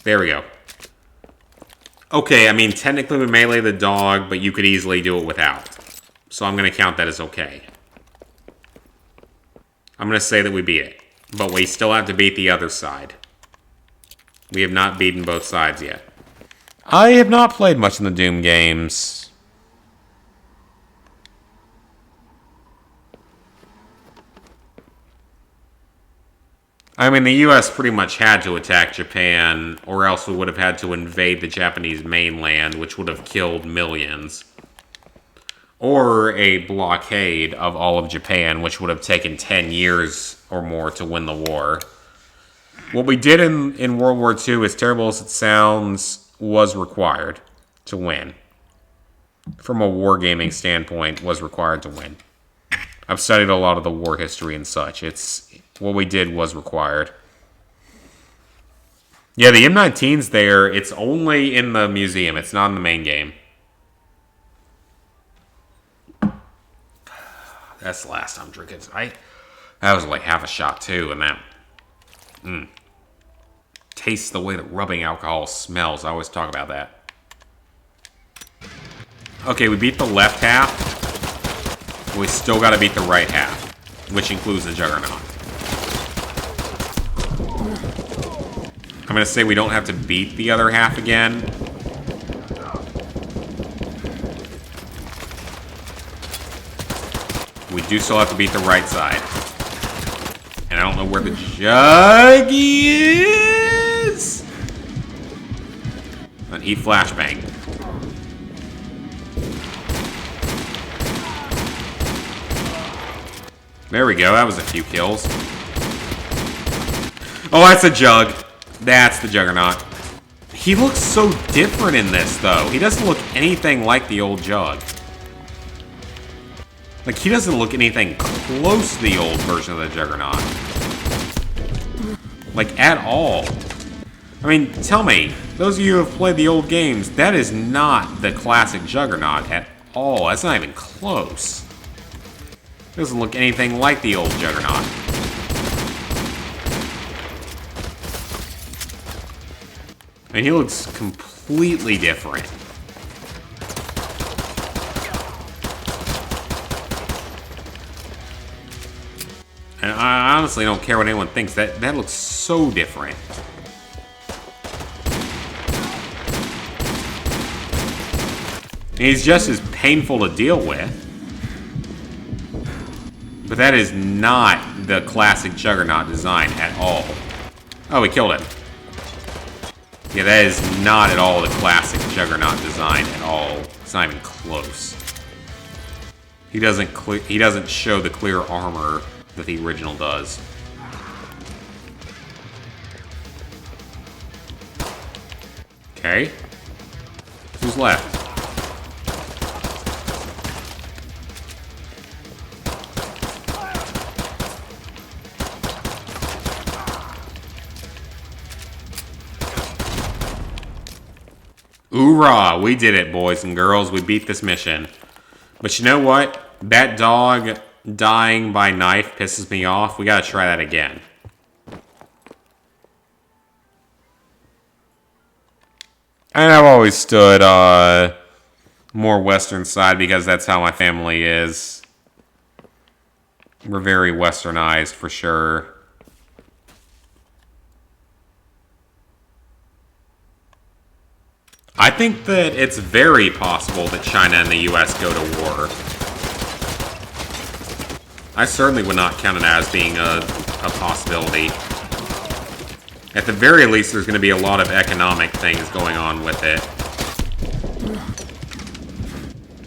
There we go. Okay, I mean, technically we melee the dog, but you could easily do it without. So I'm going to count that as okay. I'm going to say that we beat it. But we still have to beat the other side. We have not beaten both sides yet. I have not played much in the Doom games. I mean, the US pretty much had to attack Japan, or else we would have had to invade the Japanese mainland, which would have killed millions. Or a blockade of all of Japan, which would have taken 10 years or more to win the war. What we did in World War II, as terrible as it sounds, was required to win. From a wargaming standpoint, was required to win. I've studied a lot of the war history and such. What we did was required. Yeah, the M19's there. It's only in the museum. It's not in the main game. That's the last I'm drinking. That was like half a shot too, and that tastes the way that rubbing alcohol smells. I always talk about that. Okay, we beat the left half. We still got to beat the right half, which includes the Juggernaut. I'm going to say we don't have to beat the other half again. We do still have to beat the right side. And I don't know where the Juggy is. And he flashbang. There we go. That was a few kills. Oh, that's a Jug. That's the Juggernaut. He looks so different in this, though. He doesn't look anything like the old Jug. Like, he doesn't look anything close to the old version of the Juggernaut. Like, at all. I mean, tell me, those of you who have played the old games, that is not the classic Juggernaut at all. That's not even close. It doesn't look anything like the old Juggernaut. I mean, he looks completely different. And I honestly don't care what anyone thinks. That looks so different. He's just as painful to deal with. But that is not the classic Juggernaut design at all. Oh, we killed him. Yeah, that is not at all the classic Juggernaut design at all. It's not even close. He doesn't show the clear armor that the original does. Okay. Who's left? Hoorah! We did it, boys and girls. We beat this mission. But you know what? That dog dying by knife pisses me off. We gotta try that again. And I've always stood more western side because that's how my family is. We're very westernized for sure. I think that it's very possible that China and the US go to war. I certainly would not count it as being a possibility. At the very least, there's going to be a lot of economic things going on with it.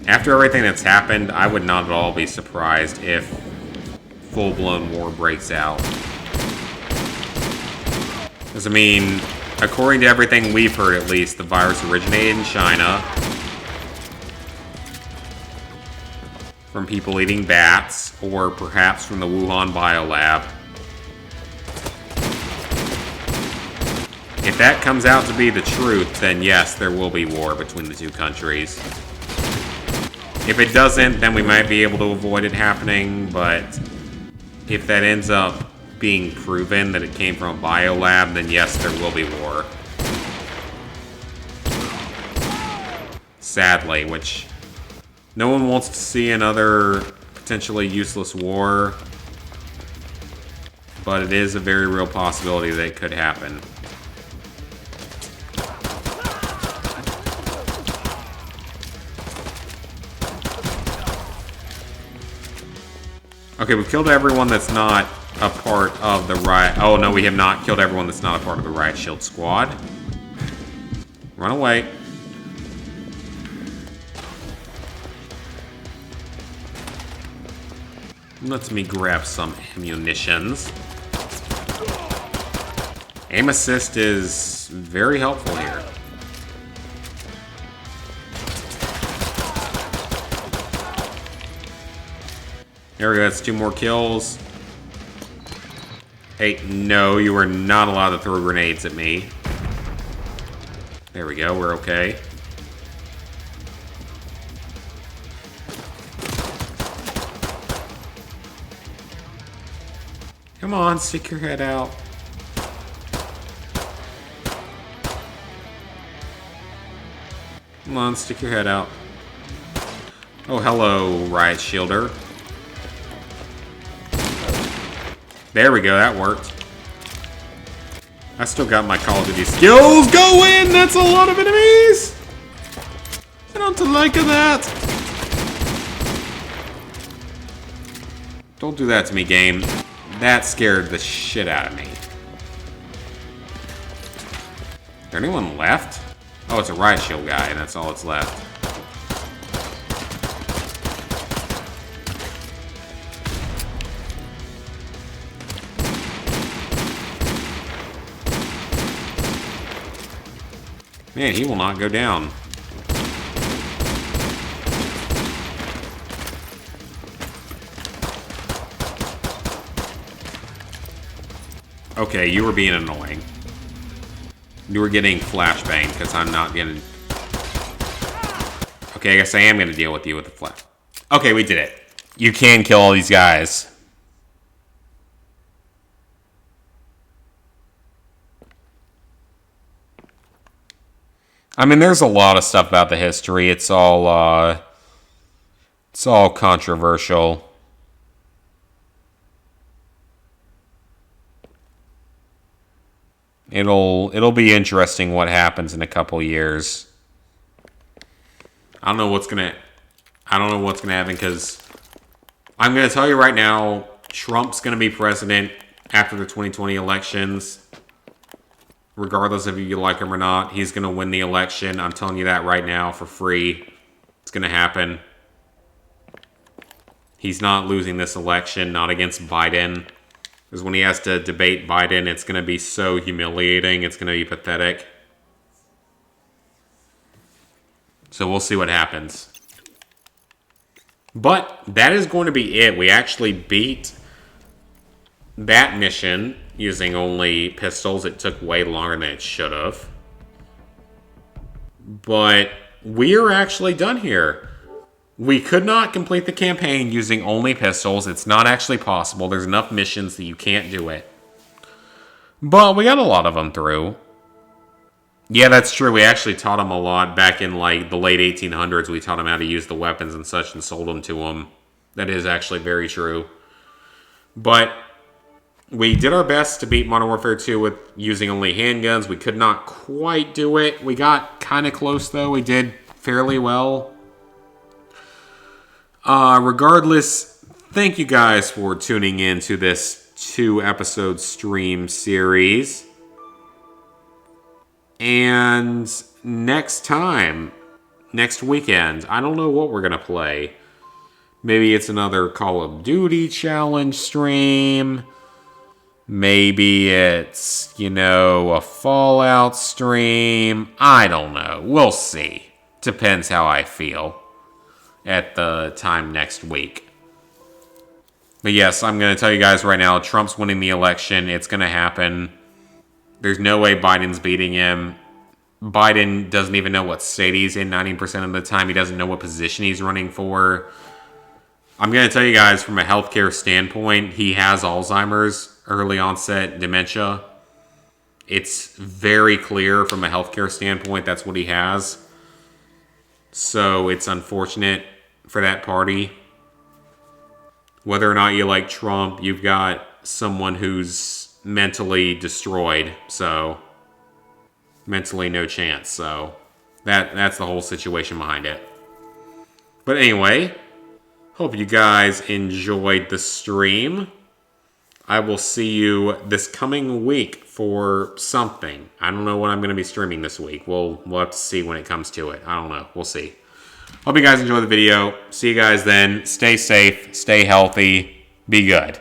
After everything that's happened, I would not at all be surprised if full-blown war breaks out. Because, I mean, according to everything we've heard at least, the virus originated in China. From people eating bats, or perhaps from the Wuhan biolab. If that comes out to be the truth, then yes, there will be war between the two countries. If it doesn't, then we might be able to avoid it happening, but if that ends up being proven that it came from a biolab, then yes, there will be war. Sadly, which no one wants to see another potentially useless war, but it is a very real possibility that it could happen. Okay, we've killed everyone that's not a part of the riot. Oh, no, we have not killed everyone that's not a part of the riot shield squad. Run away. Let me grab some ammunitions. Aim assist is very helpful here. There we go, that's 2 more kills. Hey, no, you are not allowed to throw grenades at me. There we go, we're okay. Come on, stick your head out. Come on, stick your head out. Oh, hello, riot shielder. There we go, that worked. I still got my Call of Duty skills going! That's a lot of enemies! I don't like that. Don't do that to me, game. That scared the shit out of me. Is there anyone left? Oh, it's a riot shield guy, and that's all that's left. Man, he will not go down. Okay, you were being annoying. You were getting flashbanged because I'm not getting... Okay, I guess I am going to deal with you with the flash. Okay, we did it. You can kill all these guys. I mean, there's a lot of stuff about the history. It's all controversial. It'll be interesting what happens in a couple years. I don't know what's gonna happen because I'm gonna tell you right now, Trump's gonna be president after the 2020 elections. Regardless of if you like him or not, he's going to win the election. I'm telling you that right now for free. It's going to happen. He's not losing this election, not against Biden. Because when he has to debate Biden, it's going to be so humiliating. It's going to be pathetic. So we'll see what happens. But that is going to be it. We actually beat that mission using only pistols. It took way longer than it should have. But we are actually done here. We could not complete the campaign using only pistols. It's not actually possible. There's enough missions that you can't do it. But we got a lot of them through. Yeah, that's true. We actually taught them a lot back in like the late 1800s. We taught them how to use the weapons and such and sold them to them. That is actually very true. But we did our best to beat Modern Warfare 2 with using only handguns. We could not quite do it. We got kind of close, though. We did fairly well. Regardless, thank you guys for tuning in to this 2-episode stream series. And next time, next weekend, I don't know what we're going to play. Maybe it's another Call of Duty challenge stream. Maybe it's, a Fallout stream. I don't know. We'll see. Depends how I feel at the time next week. But yes, I'm going to tell you guys right now, Trump's winning the election. It's going to happen. There's no way Biden's beating him. Biden doesn't even know what state he's in 90% of the time. He doesn't know what position he's running for. I'm going to tell you guys from a healthcare standpoint, he has Alzheimer's. early onset dementia. It's very clear from a healthcare standpoint that's what he has. So it's unfortunate for that party. Whether or not you like Trump, you've got someone who's mentally destroyed. So mentally no chance. So that's the whole situation behind it. But anyway, hope you guys enjoyed the stream. I will see you this coming week for something. I don't know what I'm going to be streaming this week. We'll have to see when it comes to it. I don't know. We'll see. Hope you guys enjoy the video. See you guys then. Stay safe. Stay healthy. Be good.